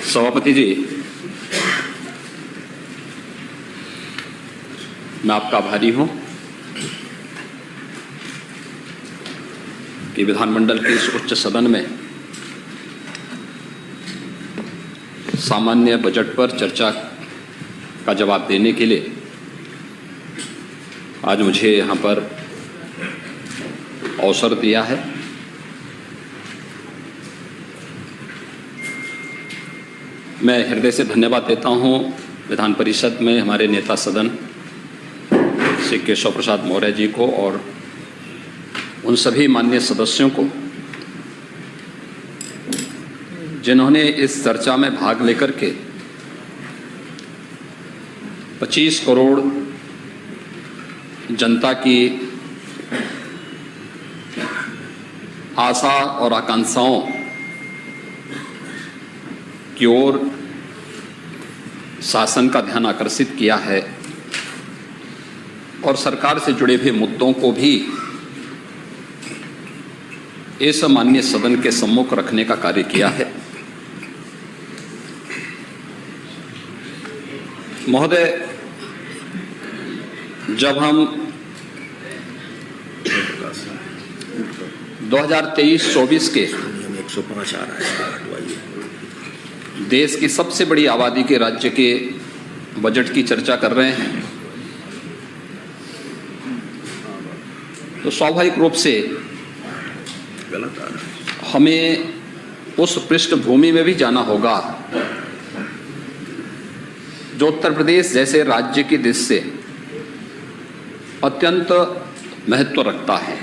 सभापति जी, मैं आपका आभारी हूं कि विधानमंडल के इस उच्च सदन में सामान्य बजट पर चर्चा का जवाब देने के लिए आज मुझे यहां पर अवसर दिया है। मैं हृदय से धन्यवाद देता हूं विधान परिषद में हमारे नेता सदन श्री केशव प्रसाद मौर्य जी को और उन सभी माननीय सदस्यों को जिन्होंने इस चर्चा में भाग लेकर के 25 करोड़ जनता की आशा और आकांक्षाओं की ओर शासन का ध्यान आकर्षित किया है और सरकार से जुड़े हुए मुद्दों को भी इस माननीय सदन के सम्मुख रखने का कार्य किया है। महोदय, जब हम 2023-24 के 105 आ रहा है देश की सबसे बड़ी आबादी के राज्य के बजट की चर्चा कर रहे हैं तो स्वाभाविक रूप से हमें उस पृष्ठभूमि में भी जाना होगा जो उत्तर प्रदेश जैसे राज्य की दृष्टि से अत्यंत महत्व रखता है।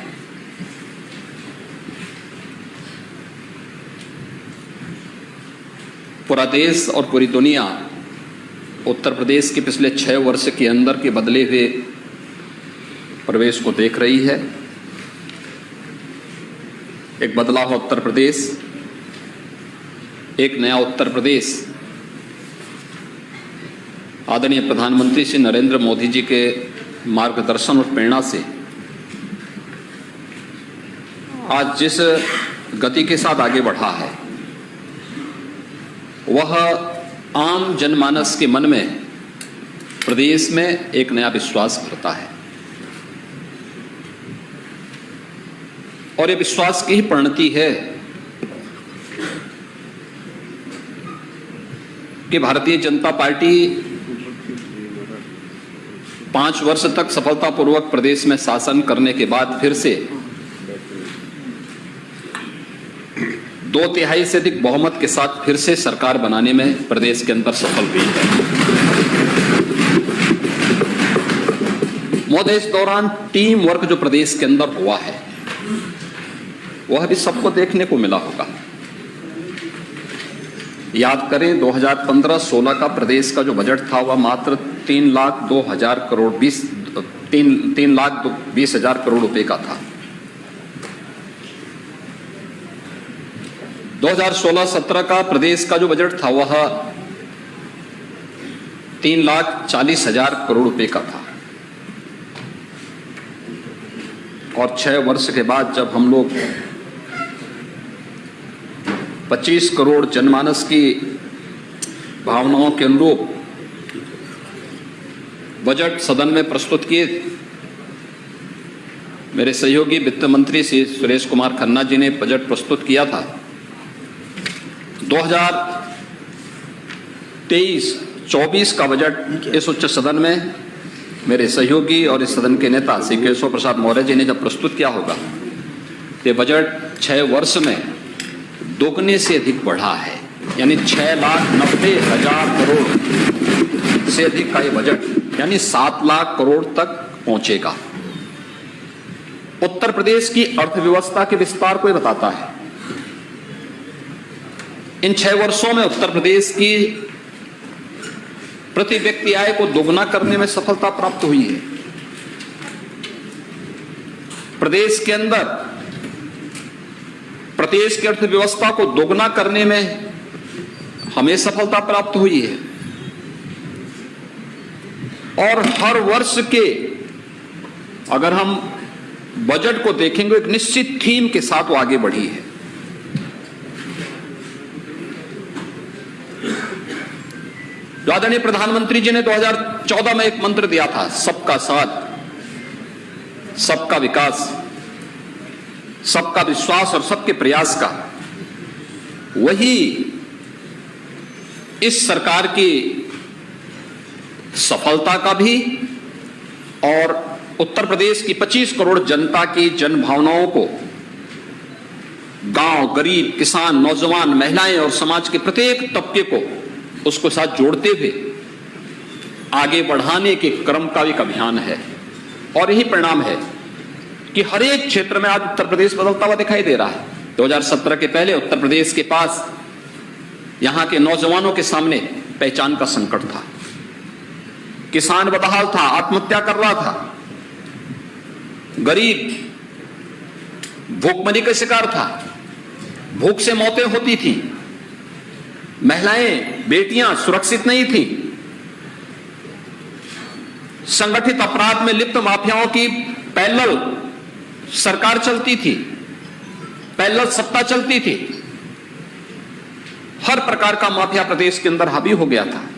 पूरा देश और पूरी दुनिया उत्तर प्रदेश के पिछले 6 वर्ष के अंदर के बदले हुए प्रवेश को देख रही है। एक बदला हुआ उत्तर प्रदेश, एक नया उत्तर प्रदेश आदरणीय प्रधानमंत्री श्री नरेंद्र मोदी जी के मार्गदर्शन और प्रेरणा से आज जिस गति के साथ आगे बढ़ा है वह आम जनमानस के मन में प्रदेश में एक नया विश्वास भरता है और ये विश्वास की ही परिणति है कि भारतीय जनता पार्टी 5 वर्ष तक सफलतापूर्वक प्रदेश में शासन करने के बाद फिर से 2/3 से अधिक बहुमत के साथ फिर से सरकार बनाने में प्रदेश के अंदर सफल हुई है। महोदय, इस दौरान टीम वर्क जो प्रदेश के अंदर हुआ है वह भी सबको देखने को मिला होगा। याद करें 2015-16 का प्रदेश का जो बजट था वह मात्र 3,02,000 करोड़ 3,20,000 करोड़ रुपए का था। 2016-17 का प्रदेश का जो बजट था वह 3,40,000 करोड़ रुपए का था और 6 वर्ष के बाद जब हम लोग 25 करोड़ जनमानस की भावनाओं के अनुरूप बजट सदन में प्रस्तुत किए, मेरे सहयोगी वित्त मंत्री श्री सुरेश कुमार खन्ना जी ने बजट प्रस्तुत किया था। 2023-24 का बजट इस उच्च सदन में मेरे सहयोगी और इस सदन के नेता श्री केशव प्रसाद मौर्य जी ने जब प्रस्तुत किया होगा, ये बजट 6 वर्ष में दोगुने से अधिक बढ़ा है, यानी 6,90,000 करोड़ से अधिक का ये बजट यानी 7 लाख करोड़ तक पहुंचेगा। उत्तर प्रदेश की अर्थव्यवस्था के विस्तार को ये बताता है। इन 6 वर्षों में उत्तर प्रदेश की प्रति व्यक्ति आय को दोगुना करने में सफलता प्राप्त हुई है। प्रदेश के अंदर प्रदेश की अर्थव्यवस्था को दोगुना करने में हमें सफलता प्राप्त हुई है और हर वर्ष के अगर हम बजट को देखेंगे एक निश्चित थीम के साथ वो आगे बढ़ी है। जो आदरणीय प्रधानमंत्री जी ने 2014 में एक मंत्र दिया था, सबका साथ, सबका विकास, सबका विश्वास और सबके प्रयास का, वही इस सरकार की सफलता का भी और उत्तर प्रदेश की 25 करोड़ जनता की जन भावनाओं को गांव, गरीब, किसान, नौजवान, महिलाएं और समाज के प्रत्येक तबके को उसको साथ जोड़ते हुए आगे बढ़ाने के क्रम का एक अभियान है। और यही परिणाम है कि हर एक क्षेत्र में आज उत्तर प्रदेश बदलता हुआ दिखाई दे रहा है। 2017 के पहले उत्तर प्रदेश के पास, यहां के नौजवानों के सामने पहचान का संकट था। किसान बदहाल था, आत्महत्या कर रहा था, गरीब भूखमरी का शिकार था, भूख से मौतें होती थी, महिलाएं, बेटियां सुरक्षित नहीं थी, संगठित अपराध में लिप्त माफियाओं की पैरेलल सरकार चलती थी, पैरेलल सत्ता चलती थी। हर प्रकार का माफिया प्रदेश के अंदर हावी हो गया था।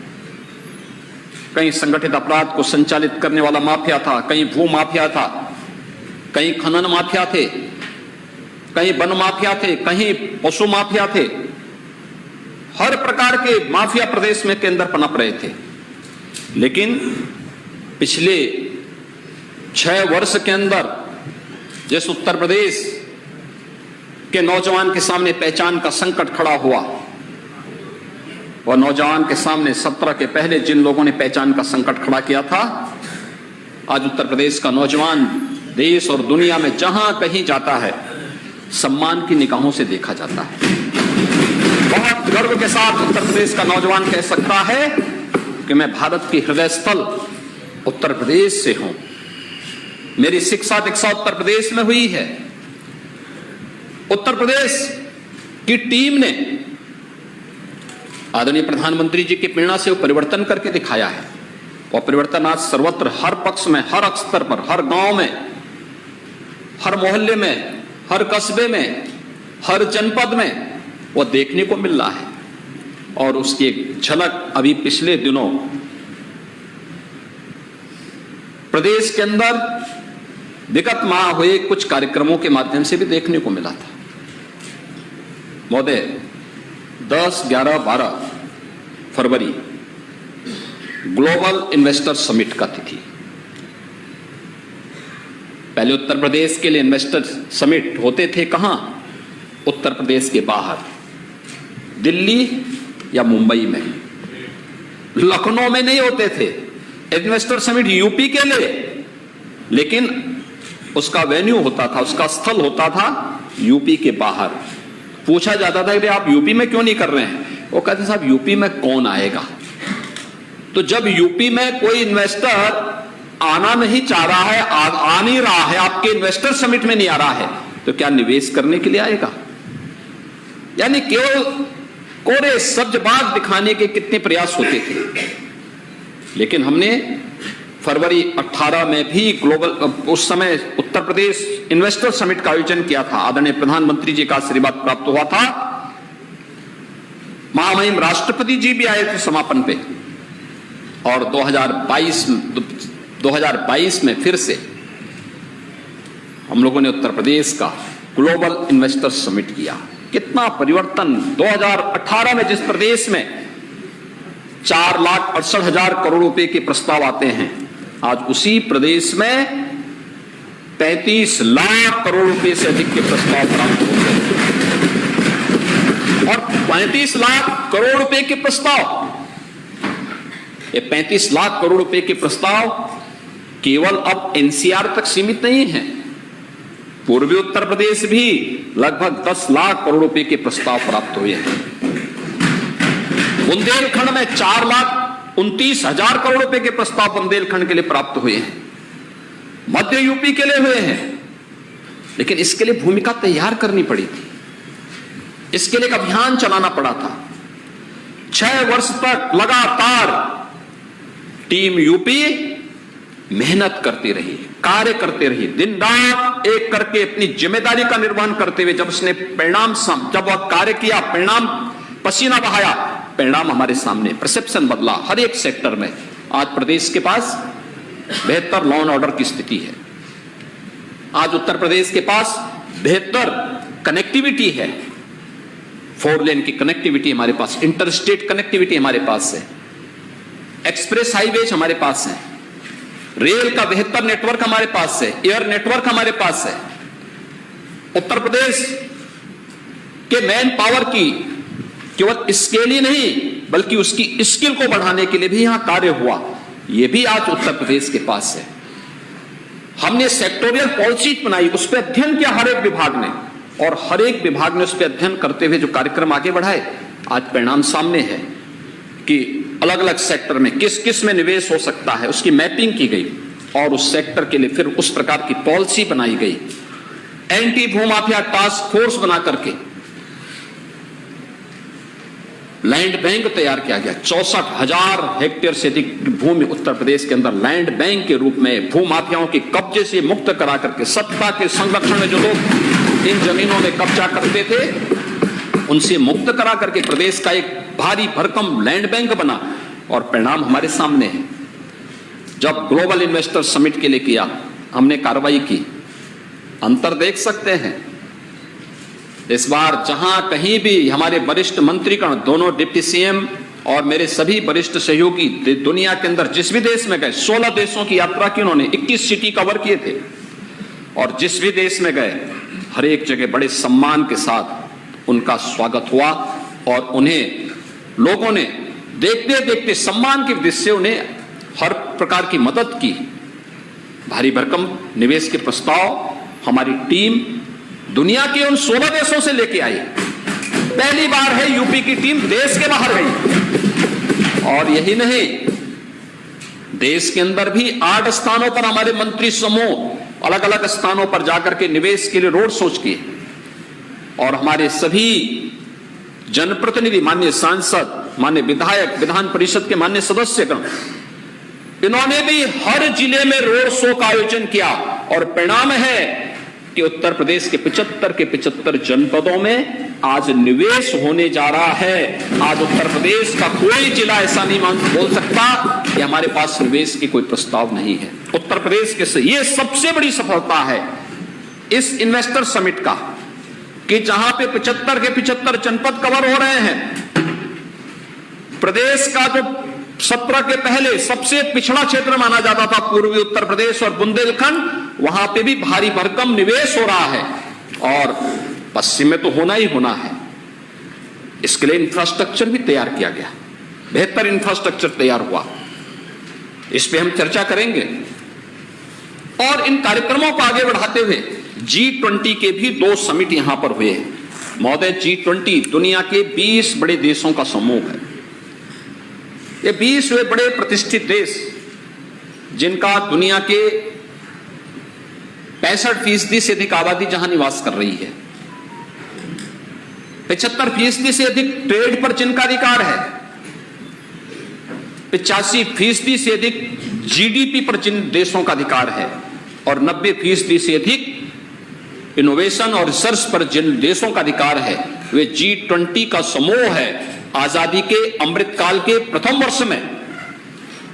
कहीं संगठित अपराध को संचालित करने वाला माफिया था, कहीं भू माफिया था, कहीं खनन माफिया थे, कहीं वन माफिया थे, कहीं पशु माफिया थे। हर प्रकार के माफिया प्रदेश में के अंदर पनप रहे थे। लेकिन पिछले 6 वर्ष के अंदर जिस उत्तर प्रदेश के नौजवान के सामने पहचान का संकट खड़ा हुआ, वह नौजवान के सामने 17 के पहले जिन लोगों ने पहचान का संकट खड़ा किया था, आज उत्तर प्रदेश का नौजवान देश और दुनिया में जहां कहीं जाता है सम्मान की निगाहों से देखा जाता है। बहुत गर्व के साथ उत्तर प्रदेश का नौजवान कह सकता है कि मैं भारत की हृदय स्थल उत्तर प्रदेश से हूं। मेरी शिक्षा दीक्षा उत्तर प्रदेश में हुई है। उत्तर प्रदेश की टीम ने आदरणीय प्रधानमंत्री जी की प्रेरणा से वो परिवर्तन करके दिखाया है। और परिवर्तन आज सर्वत्र, हर पक्ष में, हर स्तर पर, हर गांव में, हर मोहल्ले में, हर कस्बे में, हर जनपद में वो देखने को मिल रहा है। और उसकी एक झलक अभी पिछले दिनों प्रदेश के अंदर विगत माह हुए कुछ कार्यक्रमों के माध्यम से भी देखने को मिला था। महोदय, 10, 11, 12 फरवरी ग्लोबल इन्वेस्टर समिट का तिथि। पहले उत्तर प्रदेश के लिए इन्वेस्टर समिट होते थे कहां? उत्तर प्रदेश के बाहर, दिल्ली या मुंबई में, लखनऊ में नहीं होते थे इन्वेस्टर समिट यूपी के लिए। लेकिन उसका वेन्यू होता था, उसका स्थल होता था यूपी के बाहर। पूछा जाता था कि आप यूपी में क्यों नहीं कर रहे हैं? वो कहते साहब यूपी में कौन आएगा? तो जब यूपी में कोई इन्वेस्टर आना नहीं चाह रहा है, आ नहीं रहा है, आपके इन्वेस्टर समिट में नहीं आ रहा है, तो क्या निवेश करने के लिए आएगा? यानी केवल कोरे सब्जबाग दिखाने के कितने प्रयास होते थे। लेकिन हमने फरवरी 18 में भी ग्लोबल, उस समय उत्तर प्रदेश इन्वेस्टर समिट का आयोजन किया था। आदरणीय प्रधानमंत्री जी का आशीर्वाद प्राप्त हुआ था। महामहिम राष्ट्रपति जी भी आए थे समापन पे। और 2022 में फिर से हम लोगों ने उत्तर प्रदेश का ग्लोबल इन्वेस्टर समिट किया। कितना परिवर्तन! 2018 में जिस प्रदेश में 4,68,000 करोड़ रुपए के प्रस्ताव आते हैं, आज उसी प्रदेश में 35 लाख करोड़ रुपए से अधिक के प्रस्ताव प्राप्त होते हैं। और 35 लाख करोड़ रुपए के प्रस्ताव, ये 35 लाख करोड़ रुपए के प्रस्ताव केवल अब एनसीआर तक सीमित नहीं है। पूर्वी उत्तर प्रदेश भी लगभग 10 लाख करोड़ रुपए के प्रस्ताव प्राप्त हुए हैं। बुंदेलखंड में 4,29,000 करोड़ रुपए के प्रस्ताव बुंदेलखंड के लिए प्राप्त हुए हैं। मध्य यूपी के लिए हुए हैं। लेकिन इसके लिए भूमिका तैयार करनी पड़ी थी, इसके लिए एक अभियान चलाना पड़ा था। 6 वर्ष तक लगातार टीम यूपी मेहनत करती रही, कार्य करते रही, दिन रात एक करके अपनी जिम्मेदारी का निर्वहन करते हुए जब उसने जब वह कार्य किया, परिणाम, पसीना बहाया, परिणाम हमारे सामने, परसेप्शन बदला हर एक सेक्टर में। आज प्रदेश के पास बेहतर लॉ एंड ऑर्डर की स्थिति है। आज उत्तर प्रदेश के पास बेहतर कनेक्टिविटी है, 4 लेन की कनेक्टिविटी हमारे पास, इंटर स्टेट कनेक्टिविटी हमारे पास है, एक्सप्रेस हाईवेज हमारे पास है, रेल का बेहतर नेटवर्क हमारे पास है, एयर नेटवर्क हमारे पास है। उत्तर प्रदेश के मैन पावर की केवल स्केल ही नहीं बल्कि उसकी स्किल को बढ़ाने के लिए भी यहां कार्य हुआ, यह भी आज उत्तर प्रदेश के पास है। हमने सेक्टोरियल पॉलिसी बनाई, उस पर अध्ययन किया हर एक विभाग ने, और हर एक विभाग ने उस पर अध्ययन करते हुए जो कार्यक्रम आगे बढ़ाए, आज परिणाम सामने है कि अलग अलग सेक्टर में किस किस में निवेश हो सकता है, उसकी मैपिंग की गई और उस सेक्टर के लिए फिर उस प्रकार की पॉलिसी बनाई गई। एंटी भूमाफिया टास्क फोर्स बना करके लैंड बैंक तैयार किया गया। 64,000 हेक्टेयर से अधिक भूमि उत्तर प्रदेश के अंदर लैंड बैंक के रूप में भूमाफियाओं के कब्जे से मुक्त करा करके, सत्ता के संरक्षण में जो लोग इन जमीनों में कब्जा करते थे उनसे मुक्त करा करके प्रदेश का एक भारी भरकम लैंड बैंक बना, और परिणाम हमारे सामने है। जब ग्लोबल इन्वेस्टर समिट के लिए किया, हमने कार्रवाई की, अंतर देख सकते हैं। इस बार जहां कहीं भी हमारे वरिष्ठ मंत्रीगण, दोनों डिप्टी सीएम और मेरे सभी वरिष्ठ सहयोगी दुनिया के अंदर जिस भी देश में गए, 16 देशों की यात्रा की उन्होंने, 21 सिटी कवर किए थे, और जिस भी देश में गए हर एक जगह बड़े सम्मान के साथ उनका स्वागत हुआ, और उन्हें लोगों ने देखते देखते सम्मान की दृष्टि से उन्हें हर प्रकार की मदद की। भारी भरकम निवेश के प्रस्ताव हमारी टीम दुनिया के उन 16 देशों से लेके आई। पहली बार है यूपी की टीम देश के बाहर गई, और यही नहीं, देश के अंदर भी 8 स्थानों पर हमारे मंत्री समूह अलग अलग स्थानों पर जाकर के निवेश के लिए रोड शोज किए, और हमारे सभी जनप्रतिनिधि, माननीय सांसद, माननीय विधायक, विधान परिषद के माननीय सदस्यगण, इन्होंने भी हर जिले में रोड शो का आयोजन किया, और परिणाम है कि उत्तर प्रदेश के 75 जनपदों में आज निवेश होने जा रहा है। आज उत्तर प्रदेश का कोई जिला ऐसा नहीं बोल सकता कि हमारे पास निवेश की कोई प्रस्ताव नहीं है। उत्तर प्रदेश के ये सबसे बड़ी सफलता है इस इन्वेस्टर समिट का, कि जहां पे 75 के 75 जनपद कवर हो रहे हैं। प्रदेश का जो 17 के पहले सबसे पिछड़ा क्षेत्र माना जाता था, पूर्वी उत्तर प्रदेश और बुंदेलखंड, वहां पे भी भारी भरकम निवेश हो रहा है, और पश्चिम में तो होना ही होना है। इसके लिए इंफ्रास्ट्रक्चर भी तैयार किया गया, बेहतर इंफ्रास्ट्रक्चर तैयार हुआ, इस पे हम चर्चा करेंगे। और इन कार्यक्रमों को आगे बढ़ाते हुए G20 के भी 2 समिट यहां पर हुए हैं। महोदय, G20 दुनिया के 20 बड़े देशों का समूह है। ये 20 वे बड़े प्रतिष्ठित देश, जिनका दुनिया के 65% से अधिक आबादी जहां निवास कर रही है, 75% से अधिक ट्रेड पर जिनका अधिकार है, 85% से अधिक जीडीपी पर जिन देशों का अधिकार है, और 90% से अधिक इनोवेशन और रिसर्च पर जिन देशों का अधिकार है, वे G20 का समूह है। आजादी के अमृत काल के प्रथम वर्ष में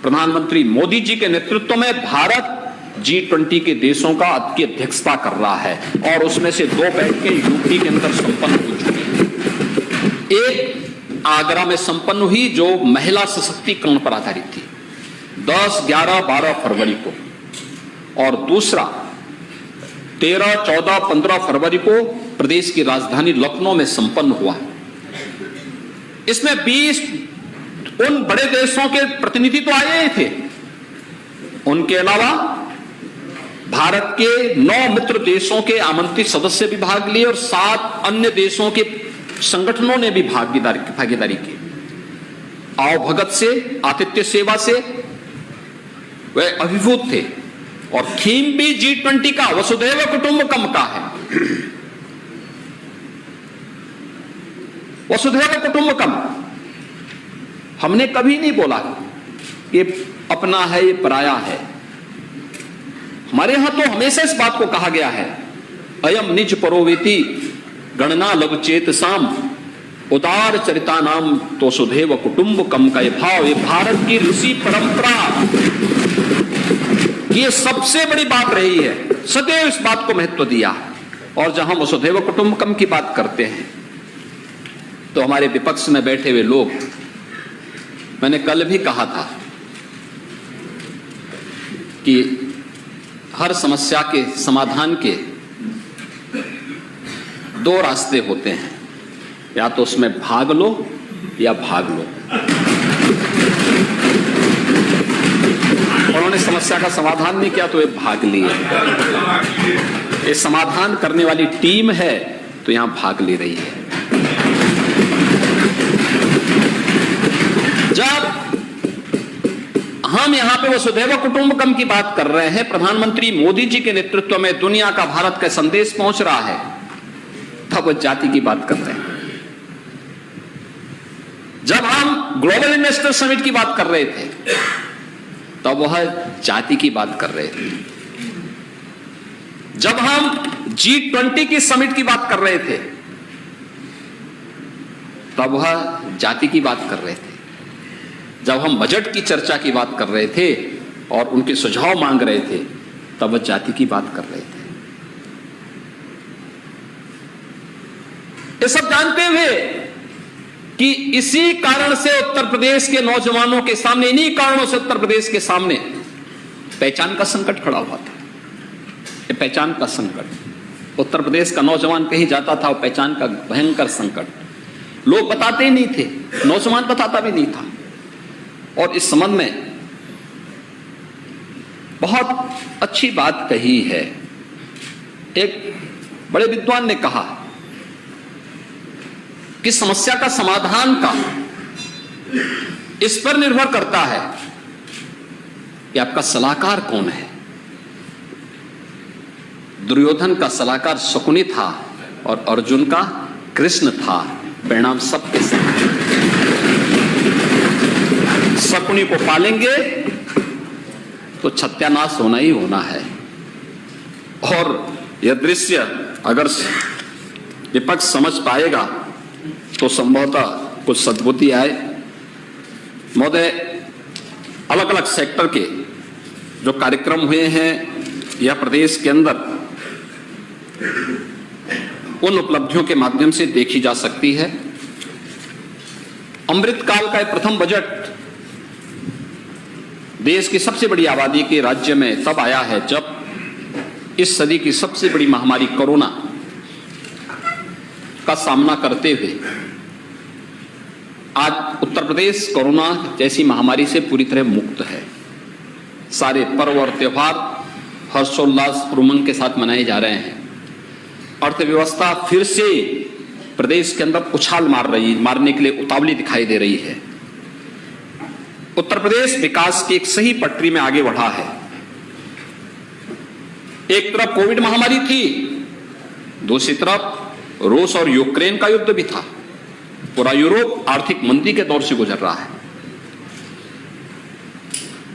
प्रधानमंत्री मोदी जी के नेतृत्व में भारत G20 के देशों की अध्यक्षता कर रहा है, और उसमें से 2 बैठकें यूपी के अंदर संपन्न हो चुकी हैं। एक आगरा में संपन्न हुई जो महिला सशक्तिकरण पर आधारित थी, 10, 11, 12 फरवरी को, और दूसरा 13, 14, 15 फरवरी को प्रदेश की राजधानी लखनऊ में संपन्न हुआ। इसमें 20 उन बड़े देशों के प्रतिनिधि तो आए ही थे, उनके अलावा भारत के 9 मित्र देशों के आमंत्रित सदस्य भी भाग लिए, और 7 अन्य देशों के संगठनों ने भी भागीदारी की। आओ भगत से, आतिथ्य सेवा से वे अभिभूत थे, और थीम भी G20 का वसुधैव कुटुंबकम का है। वसुधैव कुटुंबकम, हमने कभी नहीं बोला ये अपना है, ये पराया है। हमारे यहां तो हमेशा इस बात को कहा गया है, अयम निज परोवेति गणना लघु चेत साम, उदार चरिता नाम तो सुधेव कुटुंबकम का ये भाव, ये भारत की ऋषि परंपरा की ये सबसे बड़ी बात रही है। सदैव इस बात को महत्व दिया। और जहां हम वसुधैव कुटुंबकम की बात करते हैं तो हमारे विपक्ष में बैठे हुए लोग, मैंने कल भी कहा था कि हर समस्या के समाधान के दो रास्ते होते हैं, या तो उसमें भाग लो या भाग लो। उन्होंने समस्या का समाधान नहीं किया तो ये भाग लिए। ये समाधान करने वाली टीम है तो यहां भाग ले रही है। जब हम यहां पे वसुधैव कुटुंबकम की बात कर रहे हैं, प्रधानमंत्री मोदी जी के नेतृत्व में दुनिया का भारत का संदेश पहुंच रहा है, तब वो जाति की बात कर रहे हैं। जब हम ग्लोबल इन्वेस्टर समिट की बात कर रहे थे तब वह जाति की बात कर रहे थे। जब हम G20 की समिट की बात कर रहे थे तब वह जाति की बात कर रहे थे। जब हम बजट की चर्चा की बात कर रहे थे और उनके सुझाव मांग रहे थे तब वह जाति की बात कर रहे थे। ये सब जानते हुए कि इसी कारण से उत्तर प्रदेश के नौजवानों के सामने, इन्हीं कारणों से उत्तर प्रदेश के सामने पहचान का संकट खड़ा हुआ था। ये पहचान का संकट, उत्तर प्रदेश का नौजवान कहीं जाता था, पहचान का भयंकर संकट लोग बताते ही नहीं थे, नौजवान बताता भी नहीं था। और इस संबंध में बहुत अच्छी बात कही है। एक बड़े विद्वान ने कहा कि समस्या का समाधान का इस पर निर्भर करता है कि आपका सलाहकार कौन है। दुर्योधन का सलाहकार शकुनी था और अर्जुन का कृष्ण था। परिणाम सबके साथ, शकुनी को पालेंगे तो सत्यानाश होना ही होना है। और यह दृश्य अगर विपक्ष समझ पाएगा तो संभवतः कुछ सद्बुद्धि आए। महोदय, अलग अलग सेक्टर के जो कार्यक्रम हुए हैं यह प्रदेश के अंदर उन उपलब्धियों के माध्यम से देखी जा सकती है। अमृतकाल का प्रथम बजट देश की सबसे बड़ी आबादी के राज्य में तब आया है जब इस सदी की सबसे बड़ी महामारी कोरोना का सामना करते हुए आज उत्तर प्रदेश कोरोना जैसी महामारी से पूरी तरह मुक्त है। सारे पर्व और त्योहार हर्षोल्लास और उमंग के साथ मनाए जा रहे हैं। अर्थव्यवस्था फिर से प्रदेश के अंदर उछाल मारने के लिए उतावली दिखाई दे रही है। उत्तर प्रदेश विकास की एक सही पटरी में आगे बढ़ा है। एक तरफ कोविड महामारी थी, दूसरी तरफ रूस और यूक्रेन का युद्ध भी था। पूरा यूरोप आर्थिक मंदी के दौर से गुजर रहा है।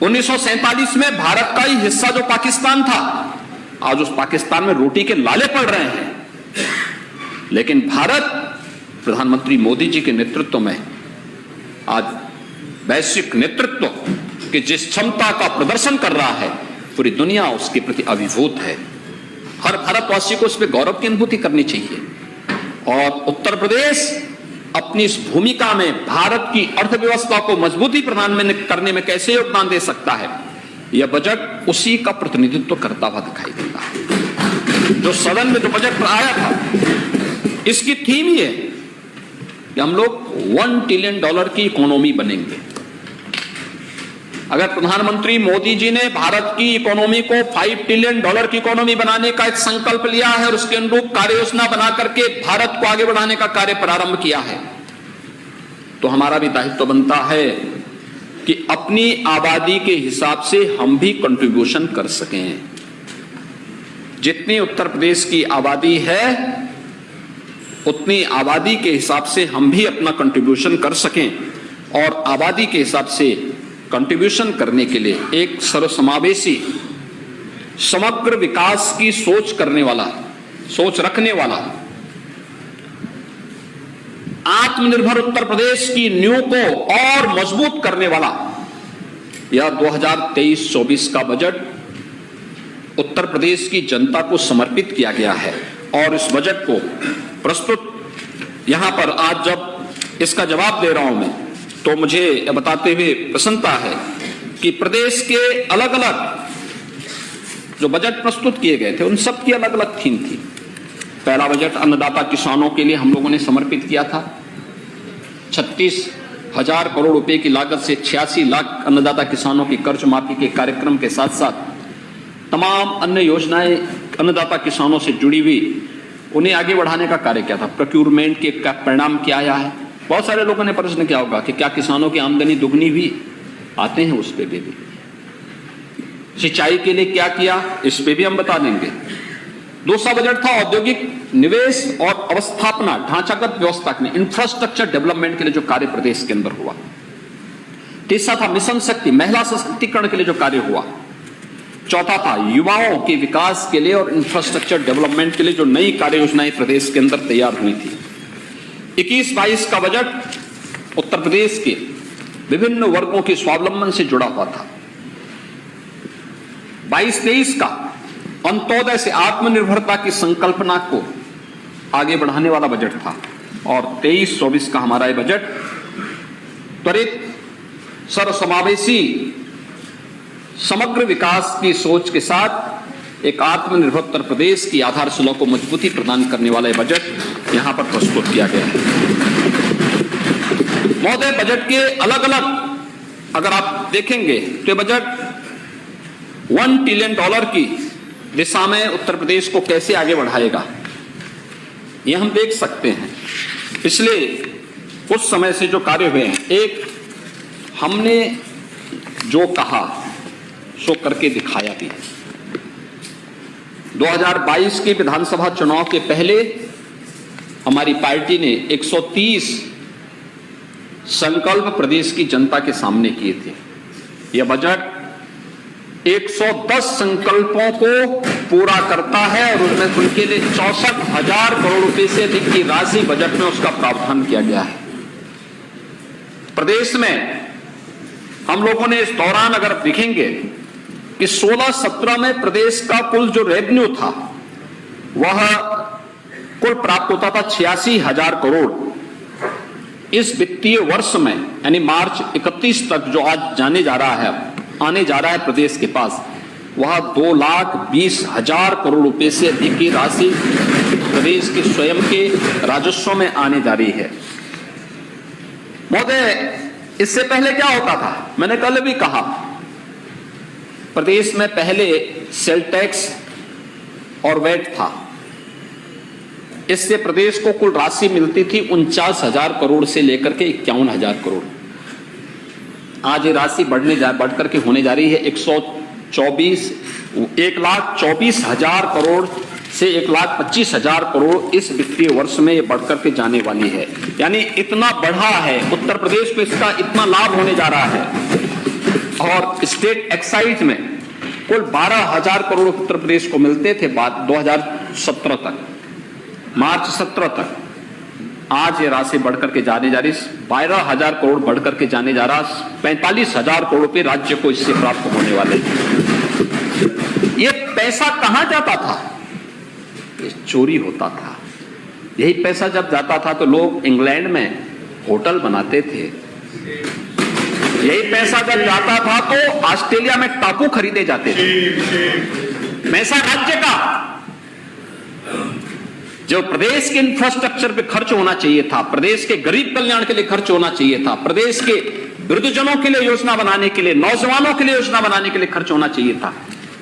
1947 में भारत का ही हिस्सा जो पाकिस्तान था, आज उस पाकिस्तान में रोटी के लाले पड़ रहे हैं। लेकिन भारत प्रधानमंत्री मोदी जी के नेतृत्व में आज वैश्विक नेतृत्व की जिस क्षमता का प्रदर्शन कर रहा है, पूरी दुनिया उसके प्रति अभिभूत है। हर भारतवासी को उस पर गौरव की अनुभूति करनी चाहिए। और उत्तर प्रदेश अपनी इस भूमिका में भारत की अर्थव्यवस्था को मजबूती प्रदान करने में कैसे योगदान दे सकता है, यह बजट उसी का प्रतिनिधित्व करता हुआ दिखाई देता है। जो सदन में जो बजट आया था, इसकी थीम ही है कि हम लोग $1 ट्रिलियन की इकोनॉमी बनेंगे। अगर प्रधानमंत्री मोदी जी ने भारत की इकोनॉमी को $5 ट्रिलियन की इकोनॉमी बनाने का एक संकल्प लिया है और उसके अनुरूप कार्य योजना बना करके भारत को आगे बढ़ाने का कार्य प्रारंभ किया है, तो हमारा भी दायित्व बनता है कि अपनी आबादी के हिसाब से हम भी कंट्रीब्यूशन कर सकें। जितनी उत्तर प्रदेश की आबादी है उतनी आबादी के हिसाब से हम भी अपना कंट्रीब्यूशन कर सकें और आबादी के हिसाब से कंट्रीब्यूशन करने के लिए एक सर्वसमावेशी समग्र विकास की सोच रखने वाला, आप आत्मनिर्भर उत्तर प्रदेश की नींव को और मजबूत करने वाला यह 2023-24 का बजट उत्तर प्रदेश की जनता को समर्पित किया गया है। और इस बजट को प्रस्तुत यहां पर आज जब इसका जवाब दे रहा हूं मैं, तो मुझे बताते हुए प्रसन्नता है कि प्रदेश के अलग अलग जो बजट प्रस्तुत किए गए थे उन सब की अलग अलग थीम थी। पहला बजट अन्नदाता किसानों के लिए हम लोगों ने समर्पित किया था। 36,000 करोड़ रुपए की लागत से 86 लाख अन्नदाता किसानों की कर्ज माफी के कार्यक्रम के साथ साथ तमाम अन्य योजनाएं अन्नदाता किसानों से जुड़ी हुई उन्हें आगे बढ़ाने का कार्य किया था। प्रोक्यूरमेंट के परिणाम क्या आया है? बहुत सारे लोगों ने प्रश्न किया होगा कि क्या किसानों की आमदनी दुगनी हुई? आते हैं उस पे भी। सिंचाई के लिए क्या किया, इस पे भी हम बता देंगे। दूसरा बजट था औद्योगिक निवेश और अवस्थापना ढांचागत व्यवस्था में इंफ्रास्ट्रक्चर डेवलपमेंट के लिए जो कार्य प्रदेश के अंदर हुआ। तीसरा था मिशन शक्ति महिला सशक्तिकरण के लिए जो कार्य हुआ। चौथा था युवाओं के विकास के लिए और इंफ्रास्ट्रक्चर डेवलपमेंट के लिए जो नई कार्य योजनाएं प्रदेश के अंदर तैयार हुई थी। 21-22 का बजट उत्तर प्रदेश के विभिन्न वर्गों के स्वावलंबन से जुड़ा हुआ था। 22-23 का अंत्योदय से आत्मनिर्भरता की संकल्पना को आगे बढ़ाने वाला बजट था। और 23-24 का हमारा यह बजट त्वरित सर्वसमावेशी समग्र विकास की सोच के साथ एक आत्मनिर्भर उत्तर प्रदेश की आधारशिला को मजबूती प्रदान करने वाला यह बजट यहां पर प्रस्तुत किया गया है। महोदय, बजट के अलग अलग अगर आप देखेंगे तो यह बजट $1 ट्रिलियन की दिशा में उत्तर प्रदेश को कैसे आगे बढ़ाएगा, यह हम देख सकते हैं। पिछले कुछ समय से जो कार्य हुए हैं, एक हमने जो कहा सो करके दिखाया भी। 2022 के विधानसभा चुनाव के पहले हमारी पार्टी ने 130 संकल्प प्रदेश की जनता के सामने किए थे। यह बजट 110 संकल्पों को पूरा करता है और उसमें उनके लिए 64,000 करोड़ रुपए से अधिक की राशि बजट में उसका प्रावधान किया गया है। प्रदेश में हम लोगों ने इस दौरान अगर देखेंगे कि 16-17 में प्रदेश का कुल जो रेवेन्यू था वह कुल प्राप्त होता था 86,000 करोड़। इस वित्तीय वर्ष में यानी मार्च 31 तक जो आज आने जा रहा है प्रदेश के पास, वह 2,20,000 करोड़ रुपए से अधिक की राशि प्रदेश के स्वयं के राजस्व में आने जा रही है। महोदय, इससे पहले क्या होता था? मैंने कल भी कहा, प्रदेश में पहले सेल टैक्स और वैट था। इससे प्रदेश को कुल राशि मिलती थी 49,000 करोड़ से लेकर के 51,000 करोड़। आज ये राशि बढ़कर के होने जा रही है 1,24,000 करोड़ से 1,25,000 करोड़। इस वित्तीय वर्ष में ये बढ़कर के जाने वाली है। यानी इतना बढ़ा है उत्तर प्रदेश को, इसका इतना लाभ होने जा रहा है। और स्टेट एक्साइज में कुल 12,000 करोड़ उत्तर प्रदेश को मिलते थे बाद 2017 तक, मार्च 17 तक। आज ये राशि बढ़कर के जाने जा रही, 12,000 करोड़ बढ़कर के जाने जा रहा, 45,000 करोड़ रुपए राज्य को इससे प्राप्त होने वाले। ये पैसा कहां जाता था? ये चोरी होता था। यही पैसा जब जाता था तो लोग इंग्लैंड में होटल बनाते थे। यही पैसा जब जाता था तो ऑस्ट्रेलिया में टापू खरीदे जाते थे। पैसा राज्य का जो प्रदेश के इंफ्रास्ट्रक्चर पे खर्च होना चाहिए था, प्रदेश के गरीब कल्याण के लिए खर्च होना चाहिए था, प्रदेश के वृद्धजनों के लिए योजना बनाने के लिए, नौजवानों के लिए योजना बनाने के लिए खर्च होना चाहिए था,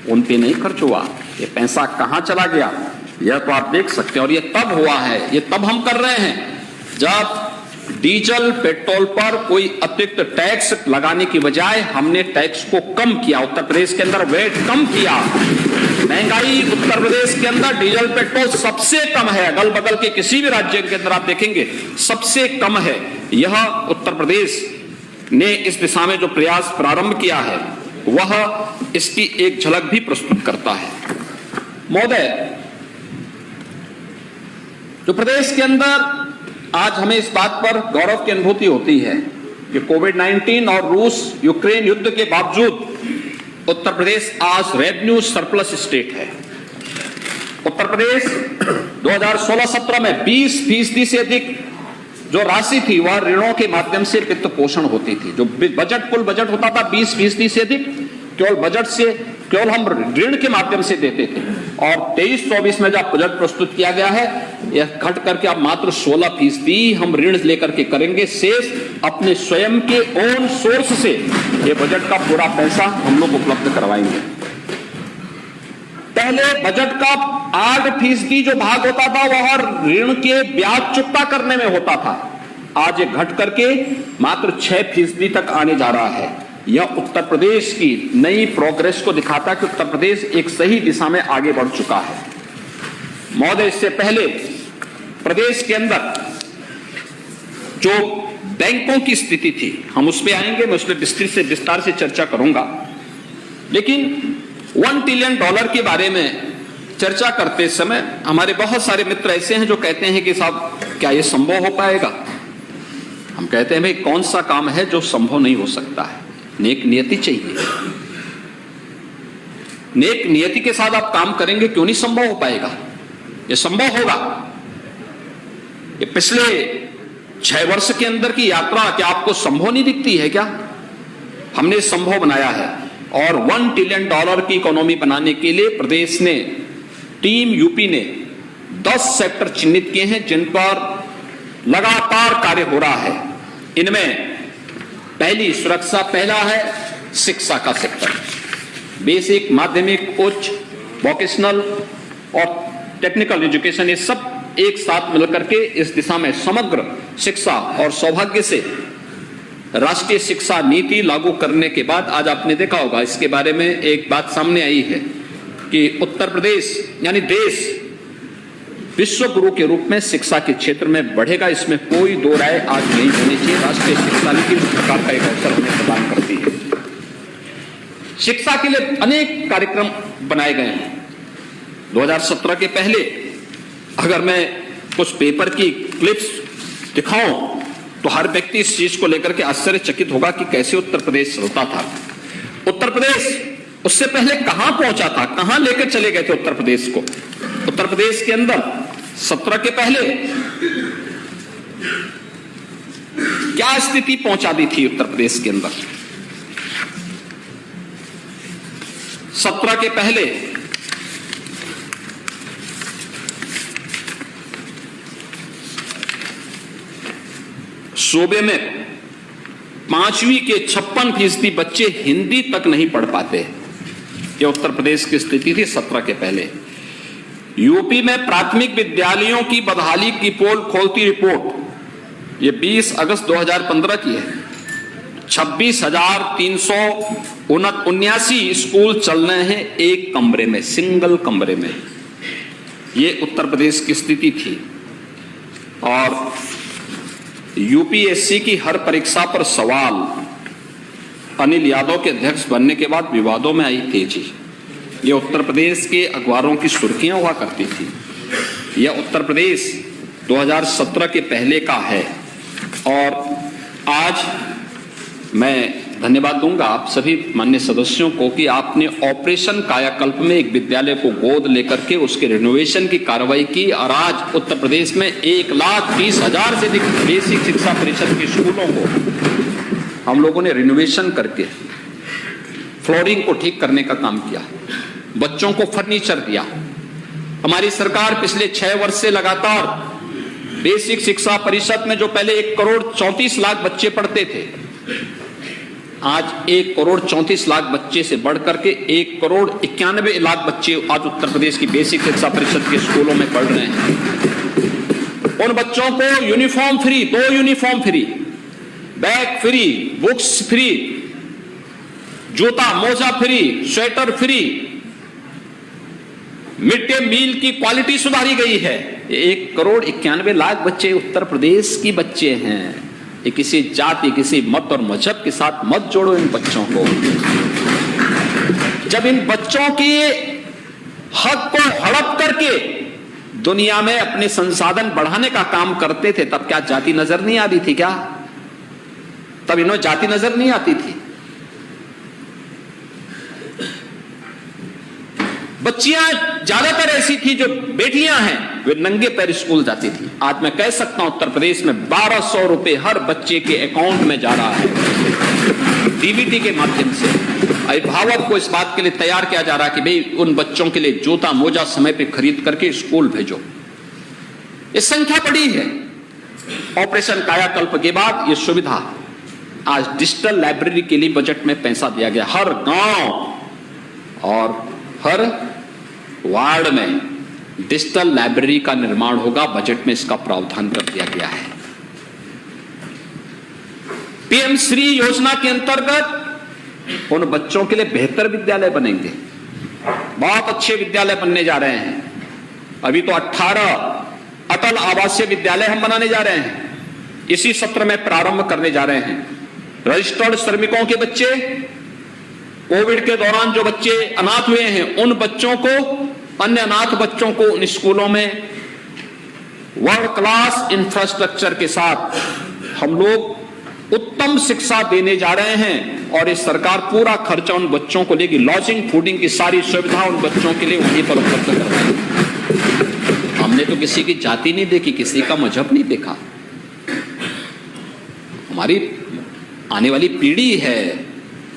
उन पे नहीं खर्च हुआ। ये पैसा कहां चला गया, यह तो आप देख सकते हैं। और ये तब हुआ है, ये तब हम कर रहे हैं जब डीजल पेट्रोल पर कोई अतिरिक्त टैक्स लगाने की बजाय हमने टैक्स को कम किया। उत्तर प्रदेश के अंदर वेट कम किया। महंगाई उत्तर प्रदेश के अंदर डीजल पेट्रोल सबसे कम है, अगल बगल के किसी भी राज्य के अंदर आप देखेंगे सबसे कम है। यह उत्तर प्रदेश ने इस दिशा में जो प्रयास प्रारंभ किया है वह इसकी एक झलक भी प्रस्तुत करता है। महोदय, जो प्रदेश के अंदर आज हमें इस बात पर गौरव की अनुभूति होती है कि कोविड-19 और रूस यूक्रेन युद्ध के बावजूद उत्तर प्रदेश आज रेवेन्यू सरप्लस स्टेट है। उत्तर प्रदेश 2016-17 में 20% से अधिक जो राशि थी वह ऋणों के माध्यम से वित्त पोषण होती थी। जो बजट कुल बजट होता था 20% से अधिक केवल बजट से केवल हम ऋण के माध्यम से देते थे। और 23-24 में जब बजट प्रस्तुत किया गया है यह घट करके अब मात्र 16% हम ऋण लेकर के करेंगे। शेष अपने स्वयं के ओन सोर्स से ये बजट का पूरा पैसा हम लोग उपलब्ध करवाएंगे। पहले बजट का 8% जो भाग होता था वह ऋण के ब्याज चुकता करने में होता था। आज ये घट करके मात्र 6% तक आने जा रहा है। यह उत्तर प्रदेश की नई प्रोग्रेस को दिखाता है कि उत्तर प्रदेश एक सही दिशा में आगे बढ़ चुका है। महोदय, इससे पहले प्रदेश के अंदर जो बैंकों की स्थिति थी हम उस पर आएंगे, मैं उस पर विस्तार से चर्चा करूंगा। लेकिन $1 ट्रिलियन के बारे में चर्चा करते समय हमारे बहुत सारे मित्र ऐसे हैं जो कहते हैं कि साहब क्या यह संभव हो पाएगा। हम कहते हैं भाई कौन सा काम है जो संभव नहीं हो सकता है। नेक नियति चाहिए, नेक नियति के साथ आप काम करेंगे क्यों नहीं संभव हो पाएगा। यह संभव होगा। ये पिछले 6 वर्ष के अंदर की यात्रा क्या आपको संभव नहीं दिखती है क्या? हमने संभव बनाया है। और $1 ट्रिलियन की इकोनॉमी बनाने के लिए प्रदेश ने टीम यूपी ने 10 सेक्टर चिन्हित किए हैं जिन पर लगातार कार्य हो रहा है। इनमें पहली सुरक्षा, पहला है शिक्षा का सेक्टर। बेसिक, माध्यमिक, उच्च, वोकेशनल और टेक्निकल एजुकेशन, ये सब एक साथ मिलकर के इस दिशा में समग्र शिक्षा और सौभाग्य से राष्ट्रीय शिक्षा नीति लागू करने के बाद आज आपने देखा होगा इसके बारे में एक बात सामने आई है कि उत्तर प्रदेश यानी देश विश्व गुरु के रूप में शिक्षा के क्षेत्र में बढ़ेगा। इसमें कोई दो राय आज नहीं होनी चाहिए। राष्ट्रीय शिक्षा नीति इस प्रकार का एक अवसर हमें प्रदान करती है। शिक्षा के लिए अनेक कार्यक्रम बनाए गए हैं। 2017 के पहले अगर मैं कुछ पेपर की क्लिप्स दिखाऊं तो हर व्यक्ति इस चीज को लेकर के आश्चर्यचकित होगा कि कैसे उत्तर प्रदेश चलता था। उत्तर प्रदेश उससे पहले कहां पहुंचा था, कहां लेकर चले गए थे उत्तर प्रदेश को। उत्तर प्रदेश के अंदर 17 के पहले क्या स्थिति पहुंचा दी थी उत्तर प्रदेश के अंदर। 17 के पहले सूबे में 5वीं के 56% बच्चे हिंदी तक नहीं पढ़ पाते। यह उत्तर प्रदेश की स्थिति थी 17 के पहले। यूपी में प्राथमिक विद्यालयों की बदहाली की पोल खोलती रिपोर्ट, यह 20 अगस्त 2015 की है। 26,379 स्कूल चल रहे हैं एक कमरे में, सिंगल कमरे में। यह उत्तर प्रदेश की स्थिति थी। और यूपीएससी की हर परीक्षा पर सवाल अनिल यादव के अध्यक्ष बनने के बाद विवादों में आई तेजी। यह उत्तर प्रदेश के अखबारों की सुर्खियां हुआ करती थी। यह उत्तर प्रदेश 2017 के पहले का है। और आज मैं धन्यवाद दूंगा आप सभी माननीय सदस्यों को कि आपने ऑपरेशन कायाकल्प में एक विद्यालय को गोद लेकर के उसके रिनोवेशन की कार्रवाई की। और आज उत्तर प्रदेश में 1,30,000 से अधिक बेसिक शिक्षा परिषद के स्कूलों को हम लोगों ने रिनोवेशन करके फ्लोरिंग को ठीक करने का काम किया, बच्चों को फर्नीचर दिया। हमारी सरकार पिछले 6 वर्ष से लगातार बेसिक शिक्षा परिषद में जो पहले 1,34,00,000 बच्चे पढ़ते थे, आज 1,34,00,000 बच्चे से बढ़कर के 1,91,00,000 बच्चे आज उत्तर प्रदेश की बेसिक शिक्षा परिषद के स्कूलों में पढ़ रहे हैं। उन बच्चों को uniform free, 2 uniform free, bag free, books free, जूता मोजा free, sweater free, mid day meal की क्वालिटी सुधारी गई है। 1,91,00,000 बच्चे उत्तर प्रदेश की बच्चे हैं। ये किसी जाति, किसी मत और मजहब के साथ मत जोड़ो इन बच्चों को। जब इन बच्चों के हक को हड़प करके दुनिया में अपने संसाधन बढ़ाने का काम करते थे, तब क्या जाति नजर नहीं आती थी? क्या तब इन्हें जाति नजर नहीं आती थी? बच्चियां ज्यादातर ऐसी थी जो बेटियां हैं, वे नंगे पैर स्कूल जाती थी। आज मैं कह सकता हूं उत्तर प्रदेश में 1200 रुपए हर बच्चे के अकाउंट में जा रहा है डीबीटी के माध्यम से। अभिभावक को इस बात के लिए तैयार किया जा रहा है कि भाई उन बच्चों के लिए जूता मोजा समय पे खरीद करके स्कूल भेजो। इस संख्या बड़ी है। ऑपरेशन कायाकल्प के बाद ये सुविधा, आज डिजिटल लाइब्रेरी के लिए बजट में पैसा दिया गया। हर गांव और हर वार्ड में डिजिटल लाइब्रेरी का निर्माण होगा, बजट में इसका प्रावधान कर दिया गया है। पीएम श्री योजना के अंतर्गत उन बच्चों के लिए बेहतर विद्यालय बनेंगे, बहुत अच्छे विद्यालय बनने जा रहे हैं। अभी तो 18 अटल आवासीय विद्यालय हम बनाने जा रहे हैं, इसी सत्र में प्रारंभ करने जा रहे हैं। रजिस्टर्ड श्रमिकों के बच्चे, कोविड के दौरान जो बच्चे अनाथ हुए हैं, उन बच्चों को, अन्य अनाथ बच्चों को उन स्कूलों में वर्ल्ड क्लास इंफ्रास्ट्रक्चर के साथ हम लोग उत्तम शिक्षा देने जा रहे हैं। और इस सरकार पूरा खर्चा उन बच्चों को लेगी, लॉजिंग फूडिंग की सारी सुविधा उन बच्चों के लिए वहीं पर उपलब्ध करवाएगी। हमने तो किसी की जाति नहीं देखी, किसी का मजहब नहीं देखा। हमारी आने वाली पीढ़ी है,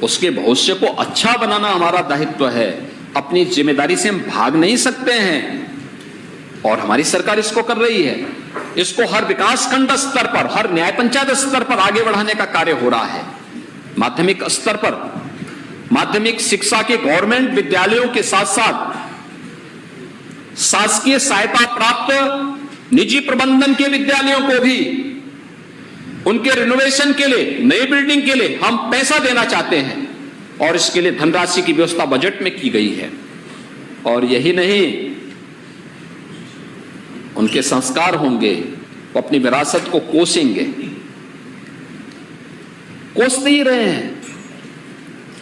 उसके भविष्य को अच्छा बनाना हमारा दायित्व है। अपनी जिम्मेदारी से हम भाग नहीं सकते हैं और हमारी सरकार इसको कर रही है। इसको हर विकास खंड स्तर पर, हर न्याय पंचायत स्तर पर आगे बढ़ाने का कार्य हो रहा है। माध्यमिक स्तर पर माध्यमिक शिक्षा के गवर्नमेंट विद्यालयों के साथ साथ शासकीय सहायता प्राप्त निजी प्रबंधन के विद्यालयों को भी उनके रिनोवेशन के लिए, नई बिल्डिंग के लिए हम पैसा देना चाहते हैं और इसके लिए धनराशि की व्यवस्था बजट में की गई है। और यही नहीं, उनके संस्कार होंगे, वो अपनी विरासत को कोसेंगे, कोसते ही रहे हैं।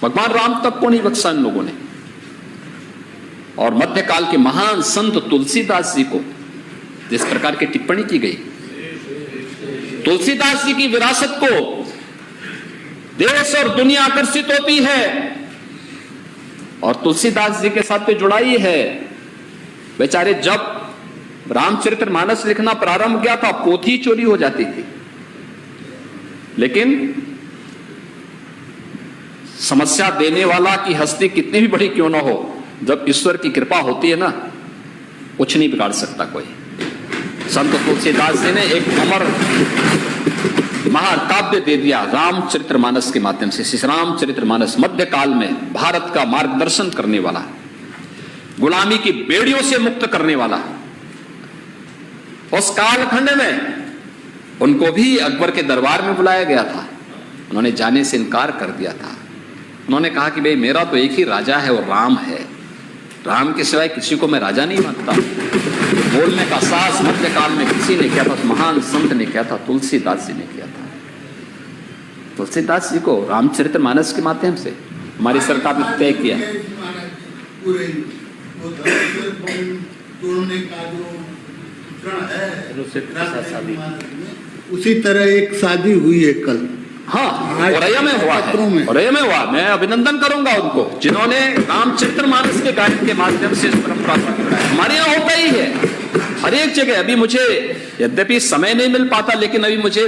भगवान राम तक को नहीं बख्शा इन लोगों ने। और मध्यकाल के महान संत तुलसीदास जी को जिस प्रकार की टिप्पणी की गई, तुलसीदास जी की विरासत को देश और दुनिया आकर्षित होती है और तुलसीदास जी के साथ तो जुड़ाई है। बेचारे जब रामचरितमानस लिखना प्रारंभ किया था, पोथी चोरी हो जाती थी, लेकिन समस्या देने वाला की हस्ती कितनी भी बड़ी क्यों ना हो, जब ईश्वर की कृपा होती है ना, कुछ नहीं बिगाड़ सकता कोई। संत तुलसीदास जी ने एक अमर महाकाव्य दे दिया रामचरितमानस के माध्यम से। श्री रामचरितमानस मध्यकाल में भारत का मार्गदर्शन करने वाला, गुलामी की बेड़ियों से मुक्त करने वाला। उस कालखंड में उनको भी अकबर के दरबार में बुलाया गया था, उन्होंने जाने से इनकार कर दिया था। उन्होंने कहा कि भाई मेरा तो एक ही राजा है और राम है, राम के सिवाय किसी को मैं राजा नहीं मानता। बोलने का साहस मध्यकाल में किसी ने किया था, महान संत ने किया था, तुलसीदास जी ने किया था। तुलसीदास जी को रामचरितमानस के माध्यम से हमारी सरकार ने तय किया। उसी तरह एक शादी हुई है कल, हाँ, औरैया में हुआ है, औरैया में हुआ। मैं अभिनंदन करूंगा उनको जिन्होंने रामचरितमानस के गायन के माध्यम से इस परंपरा को बढ़ाया। हमारे यहाँ होता ही है हर एक जगह। अभी मुझे यद्यपि समय नहीं मिल पाता, लेकिन अभी मुझे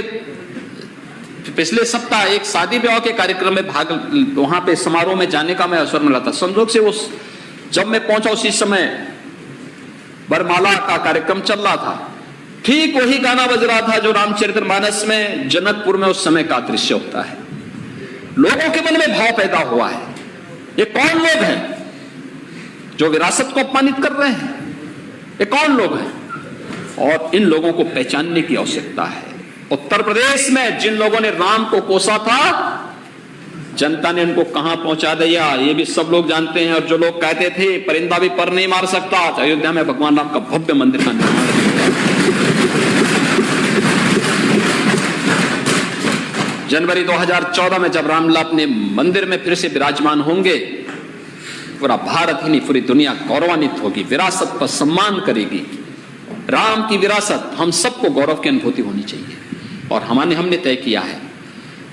पिछले सप्ताह एक शादी विवाह के कार्यक्रम में भाग, वहां पे समारोह में जाने का मैं अवसर मिला था। संजोग से उस जब मैं पहुंचा उसी समय बरमाला का कार्यक्रम चल रहा था, ठीक वही गाना बज रहा था जो रामचरितमानस में जनकपुर में उस समय का दृश्य होता है। लोगों के मन में भाव पैदा हुआ है, ये कौन लोग हैं जो विरासत को अपमानित कर रहे हैं? ये कौन लोग हैं? और इन लोगों को पहचानने की आवश्यकता है। उत्तर प्रदेश में जिन लोगों ने राम को कोसा था, जनता ने उनको कहां पहुंचा दिया ये भी सब लोग जानते हैं। और जो लोग कहते थे परिंदा भी पर नहीं मार सकता, अयोध्या में भगवान राम का भव्य मंदिर का निर्माण किया। जनवरी 2014 में जब रामलला अपने मंदिर में फिर से विराजमान होंगे, पूरा भारत ही नहीं पूरी दुनिया गौरवान्वित होगी, विरासत पर सम्मान करेगी। राम की विरासत, हम सबको गौरव की अनुभूति होनी चाहिए। और हमने तय किया है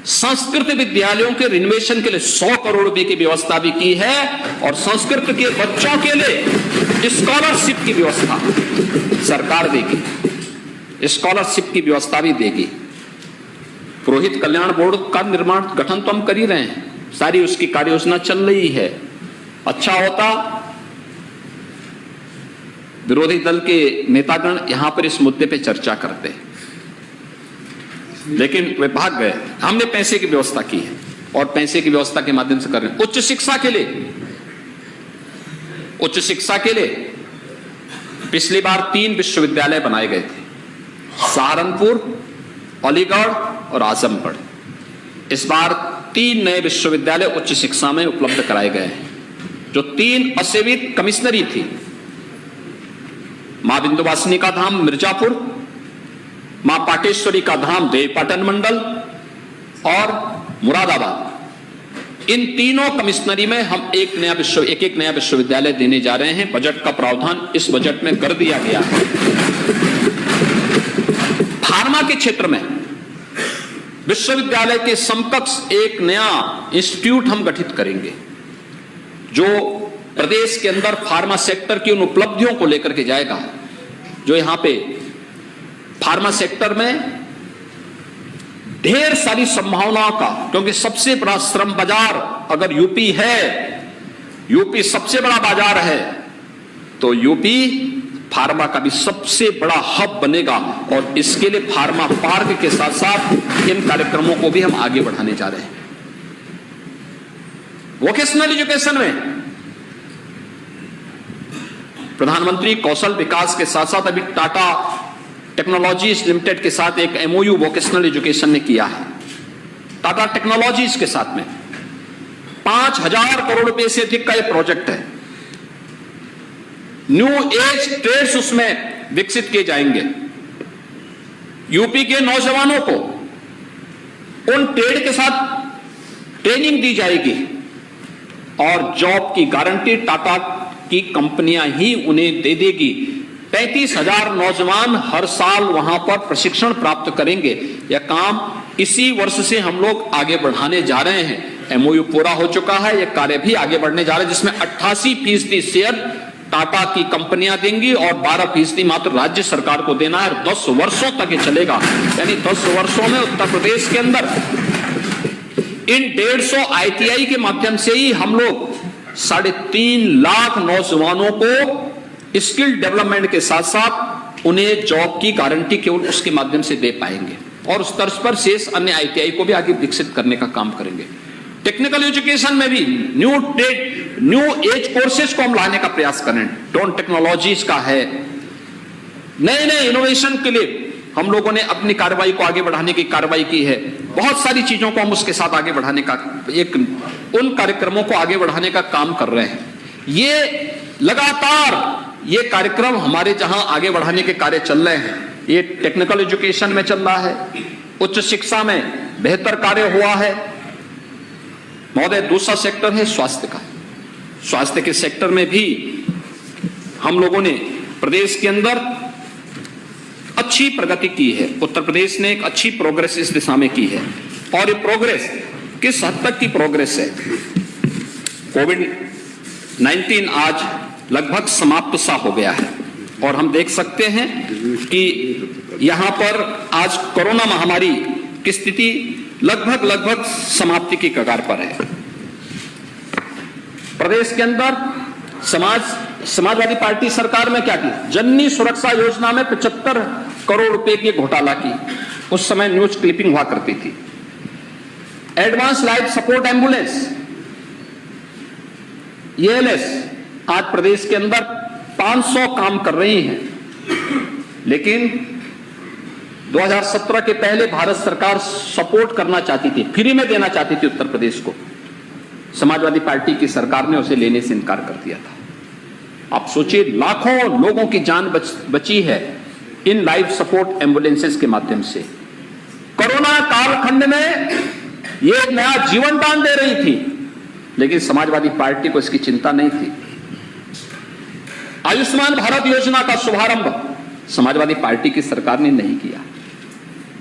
संस्कृत विद्यालयों के रिनोवेशन के लिए 100 करोड़ रुपए की व्यवस्था भी की है, और संस्कृत के बच्चों के लिए स्कॉलरशिप की व्यवस्था सरकार देगी, स्कॉलरशिप की व्यवस्था भी देगी। पुरोहित कल्याण बोर्ड का गठन तो हम कर ही रहे हैं, सारी उसकी कार्य योजना चल रही है। अच्छा होता विरोधी दल के नेतागण यहां पर इस मुद्दे पे चर्चा करते, लेकिन वे भाग गए। हमने पैसे की व्यवस्था की है और पैसे की व्यवस्था के माध्यम से कर रहे हैं। उच्च शिक्षा के लिए पिछली बार 3 विश्वविद्यालय बनाए गए थे, सहारनपुर, अलीगढ़ और आजमगढ़। इस बार 3 नए विश्वविद्यालय उच्च शिक्षा में उपलब्ध कराए गए हैं, जो 3 असेवित कमिश्नरी थी। मां बिंदुवासिनी का धाम मिर्जापुर, मां पाटेश्वरी का धाम देवपाटन मंडल और मुरादाबाद। इन तीनों कमिश्नरी में हम एक नया विश्वविद्यालय देने जा रहे हैं। बजट का प्रावधान इस बजट में कर दिया गया है। फार्मा के क्षेत्र में विश्वविद्यालय के समकक्ष एक नया इंस्टीट्यूट हम गठित करेंगे, जो प्रदेश के अंदर फार्मा सेक्टर की उन उपलब्धियों को लेकर के जाएगा, जो यहां पे फार्मा सेक्टर में ढेर सारी संभावनाओं का, क्योंकि सबसे बड़ा श्रम बाजार अगर यूपी है, यूपी सबसे बड़ा बाजार है, तो यूपी फार्मा का भी सबसे बड़ा हब बनेगा। और इसके लिए फार्मा पार्क के साथ साथ इन कार्यक्रमों को भी हम आगे बढ़ाने जा रहे हैं। वोकेशनल एजुकेशन में प्रधानमंत्री कौशल विकास के साथ साथ अभी टाटा टेक्नोलॉजीज लिमिटेड के साथ एक एमओयू वोकेशनल एजुकेशन ने किया है। टाटा टेक्नोलॉजीज के साथ में 5000 करोड़ रुपए से अधिक का यह प्रोजेक्ट है। न्यू एज ट्रेड्स उसमें विकसित किए जाएंगे। यूपी के नौजवानों को उन ट्रेड के साथ ट्रेनिंग दी जाएगी और जॉब की गारंटी टाटा की कंपनियां ही उन्हें दे देगी। 35,000 नौजवान हर साल वहां पर प्रशिक्षण प्राप्त करेंगे। यह काम इसी वर्ष से हम लोग आगे बढ़ाने जा रहे हैं। एमओयू पूरा हो चुका है, यह कार्य भी आगे बढ़ने जा रहा है, जिसमें 88% शेयर टाटा की कंपनियां देंगी और 12% मात्र राज्य सरकार को देना है। 10 वर्षों तक ये चलेगा, यानी 10 वर्षों में उत्तर प्रदेश के अंदर इन 150 ITI के माध्यम से ही हम लोग 3.5 लाख नौजवानों को स्किल डेवलपमेंट के साथ साथ उन्हें जॉब की गारंटी केवल उसके माध्यम से दे पाएंगे। और उस तर्ज पर शेष अन्य ITI को भी आगे विकसित करने का काम करेंगे। टेक्निकल एजुकेशन में भी न्यू एज कोर्सेज को हम लाने का प्रयास करें। ड्रोन टेक्नोलॉजीज का है, नए इनोवेशन के लिए हम लोगों ने अपनी कार्रवाई को आगे बढ़ाने की कार्रवाई की है। बहुत सारी चीजों को हम उसके साथ आगे बढ़ाने का उन कार्यक्रमों को आगे बढ़ाने का काम कर रहे हैं। ये लगातार ये कार्यक्रम हमारे जहां आगे बढ़ाने के कार्य चल रहे हैं, ये टेक्निकल एजुकेशन में चल रहा है, उच्च शिक्षा में बेहतर कार्य हुआ है। महोदय, दूसरा सेक्टर है स्वास्थ्य का। स्वास्थ्य के सेक्टर में भी हम लोगों ने प्रदेश के अंदर अच्छी प्रगति की है। उत्तर प्रदेश ने एक अच्छी प्रोग्रेस इस दिशा में की है। और ये प्रोग्रेस किस हद तक की प्रोग्रेस है? कोविड-19 आज लगभग समाप्त सा हो गया है और हम देख सकते हैं कि यहां पर आज कोरोना महामारी की स्थिति लगभग समाप्ति की कगार पर है। प्रदेश के अंदर समाजवादी पार्टी सरकार में क्या की? जननी सुरक्षा योजना में 75 करोड़ रुपए की घोटाला की। उस समय न्यूज क्लिपिंग हुआ करती थी। Advance life support ambulance ELS आज प्रदेश के अंदर 500 काम कर रही हैं, लेकिन 2017 के पहले भारत सरकार सपोर्ट करना चाहती थी, फ्री में देना चाहती थी उत्तर प्रदेश को। समाजवादी पार्टी की सरकार ने उसे लेने से इनकार कर दिया था। आप सोचिए, लाखों लोगों की जान बची है इन लाइफ सपोर्ट एम्बुलेंसेस के माध्यम से। कोरोना कालखंड में ये एक नया जीवन दान दे रही थी, लेकिन समाजवादी पार्टी को इसकी चिंता नहीं थी। आयुष्मान भारत योजना का शुभारंभ समाजवादी पार्टी की सरकार ने नहीं किया।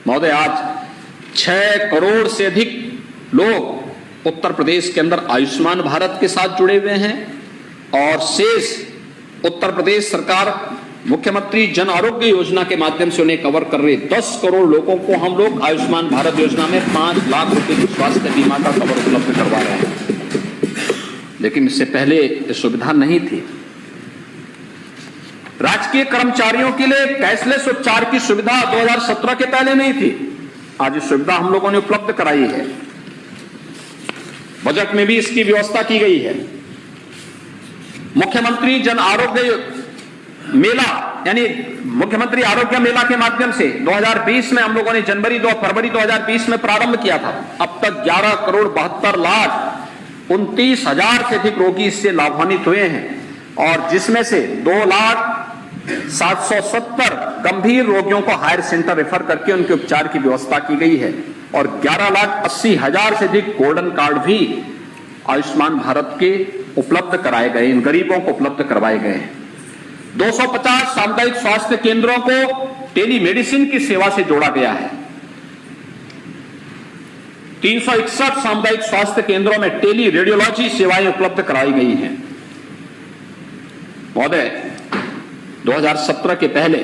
महोदय, आज 6 करोड़ से अधिक लोग उत्तर प्रदेश के अंदर आयुष्मान भारत के साथ जुड़े हुए हैं और शेष उत्तर प्रदेश सरकार मुख्यमंत्री जन आरोग्य योजना के माध्यम से उन्हें कवर कर रहे 10 करोड़ लोगों को हम लोग आयुष्मान भारत योजना में 5 लाख रुपए की स्वास्थ्य बीमा का कवर उपलब्ध करवा रहे हैं। लेकिन इससे पहले ये सुविधा नहीं थी। राजकीय कर्मचारियों के लिए कैशलेस उपचार की सुविधा 2017 के पहले नहीं थी। आज ये सुविधा हम लोगों ने उपलब्ध कराई है। बजट में भी इसकी व्यवस्था की गई है। मुख्यमंत्री जन आरोग्य मेला यानी मुख्यमंत्री आरोग्य मेला के माध्यम से 2020 में हम लोगों ने फरवरी 2020 में प्रारंभ किया था। अब तक 11 करोड़ 72 लाख 29 हजार से अधिक रोगी इससे लाभान्वित हुए हैं और जिसमें से 2,770,000 गंभीर रोगियों को हायर सेंटर रेफर करके उनके उपचार की व्यवस्था की गई है और 11,80,000 से अधिक गोल्डन कार्ड भी आयुष्मान भारत के उपलब्ध कराए गए, इन गरीबों को उपलब्ध करवाए गए हैं। 250 सामुदायिक स्वास्थ्य केंद्रों को टेलीमेडिसिन की सेवा से जोड़ा गया है। 361 सामुदायिक स्वास्थ्य केंद्रों में टेली रेडियोलॉजी सेवाएं उपलब्ध कराई गई हैं। महोदय, 2017 के पहले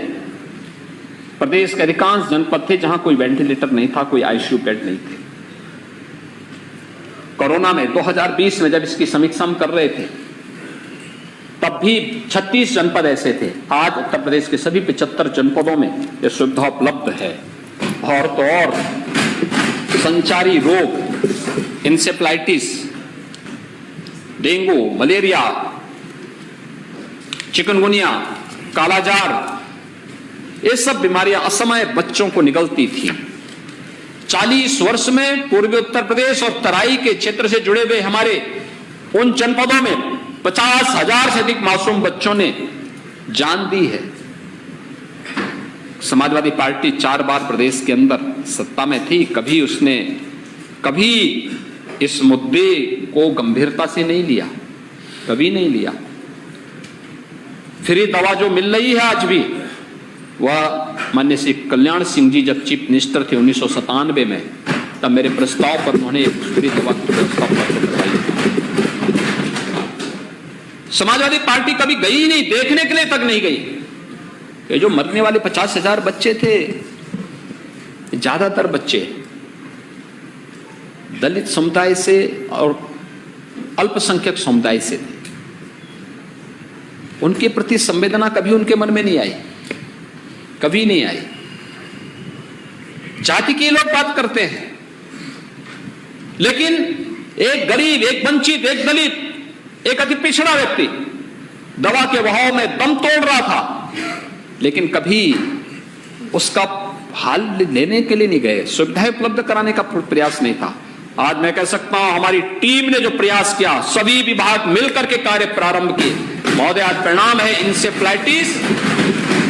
प्रदेश के अधिकांश जनपद थे जहां कोई वेंटिलेटर नहीं था, कोई आईसीयू बेड नहीं थे। कोरोना में 2020 में जब इसकी समीक्षा हम कर रहे थे तब भी 36 जनपद ऐसे थे। आज उत्तर प्रदेश के सभी 75 जनपदों में यह सुविधा उपलब्ध है। और तो और संचारी रोग, इंसेफ्लाइटिस, डेंगू, मलेरिया, चिकनगुनिया, कालाजार, ये सब बीमारियां असमय बच्चों को निगलती थी। 40 वर्ष में पूर्वी उत्तर प्रदेश और तराई के क्षेत्र से जुड़े हुए हमारे उन जनपदों में 50,000 से अधिक मासूम बच्चों ने जान दी है। समाजवादी पार्टी 4 बार प्रदेश के अंदर सत्ता में थी, कभी इस मुद्दे को गंभीरता से नहीं लिया, कभी नहीं लिया। फ्री दवा जो मिल रही है आज भी, वह माननीय श्री कल्याण सिंह जी जब चीफ मिनिस्टर थे 1997 में, तब मेरे प्रस्ताव पर उन्होंने फ्री दवा की व्यवस्था उपलब्ध करवाई। समाजवादी पार्टी कभी गई नहीं, देखने के लिए तक नहीं गई। ये जो मरने वाले 50,000 बच्चे थे, ज्यादातर बच्चे दलित समुदाय से और अल्पसंख्यक समुदाय से थे। उनके प्रति संवेदना कभी उनके मन में नहीं आई, कभी नहीं आई। जाति के लोग बात करते हैं, लेकिन एक गरीब, एक वंचित, एक दलित, एक अति पिछड़ा व्यक्ति दवा के बहाव में दम तोड़ रहा था, लेकिन कभी उसका हाल लेने के लिए नहीं गए, सुविधाएं उपलब्ध कराने का प्रयास नहीं था। आज मैं कह सकता हूं हमारी टीम ने जो प्रयास किया, सभी विभाग मिलकर के कार्य प्रारंभ किए। महोदय, आज परिणाम है इंसेफ्लाइटिस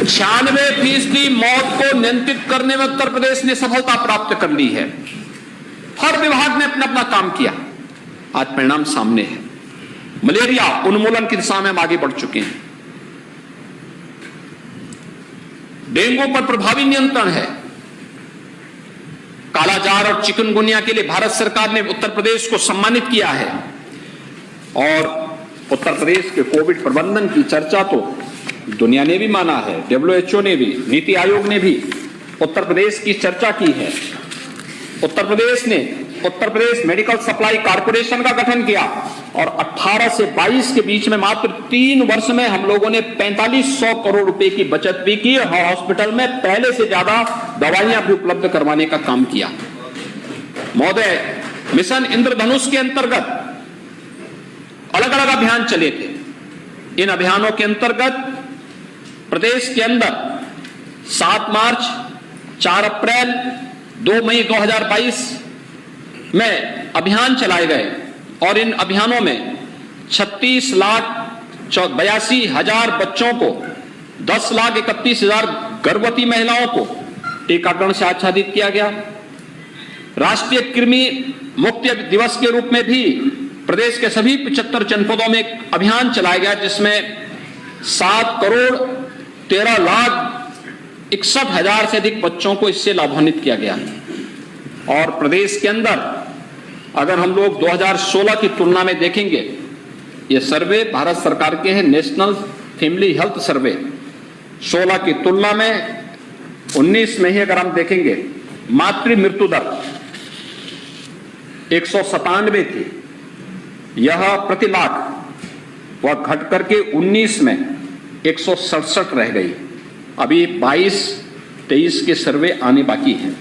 96% मौत को नियंत्रित करने में उत्तर प्रदेश ने सफलता प्राप्त कर ली है। हर विभाग ने अपना अपना काम किया, आज परिणाम सामने है। मलेरिया उन्मूलन की दिशा में हम आगे बढ़ चुके हैं। डेंगू पर प्रभावी नियंत्रण है। कालाजार और चिकनगुनिया के लिए भारत सरकार ने उत्तर प्रदेश को सम्मानित किया है और उत्तर प्रदेश के कोविड प्रबंधन की चर्चा तो दुनिया ने भी माना है, WHO ने भी, नीति आयोग ने भी उत्तर प्रदेश की चर्चा की है। उत्तर प्रदेश ने Uttar Pradesh medical supply corporation का गठन किया और 18 से 22 के बीच में मात्र 3 वर्ष में हम लोगों ने 4500 करोड़ रुपए की बचत भी की और हॉस्पिटल में पहले से ज्यादा दवाइयां भी उपलब्ध करवाने का काम किया। महोदय, मिशन इंद्रधनुष के अंतर्गत अलग अलग अभियान चले थे। इन अभियानों के अंतर्गत प्रदेश के अंदर 7 मार्च, 4 अप्रैल, 2 मई 2022 में अभियान चलाए गए और इन अभियानों में 36,82,000 बच्चों को, 10,31,000 गर्भवती महिलाओं को टीकाकरण से आच्छादित किया गया। राष्ट्रीय कृमि मुक्ति दिवस के रूप में भी प्रदेश के सभी 75 जनपदों में एक अभियान चलाया गया जिसमें 7,13,00,000 61,000 से अधिक बच्चों को इससे लाभान्वित किया गया। और प्रदेश के अंदर अगर हम लोग 2016 की तुलना में देखेंगे, ये सर्वे भारत सरकार के हैं, नेशनल फैमिली हेल्थ सर्वे, 16 की तुलना में 19 में ही अगर हम देखेंगे, मातृ मृत्यु दर 197 थी, यह प्रति लाख वह घट करके 19 में 167 रह गई। अभी 22-23 के सर्वे आने बाकी हैं।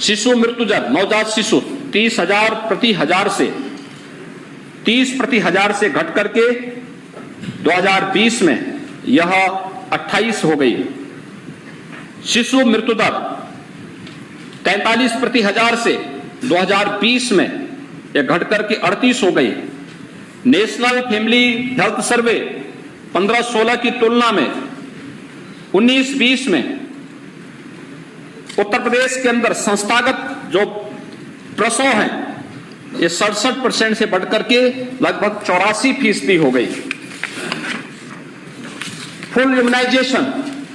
शिशु मृत्यु दर, नवजात शिशु 30,000 प्रति हजार से 30 प्रति हजार से घट करके 2020 में यह 28 हो गई। शिशु मृत्यु दर 43 प्रति हजार से 2020 में यह घट करके 38 हो गई। नेशनल फैमिली हेल्थ सर्वे 15-16 की तुलना में 19-20 में उत्तर प्रदेश के अंदर संस्थागत जो प्रसव है ये 67% से बढ़कर के लगभग 84% हो गई। फुल इम्यूनाइजेशन,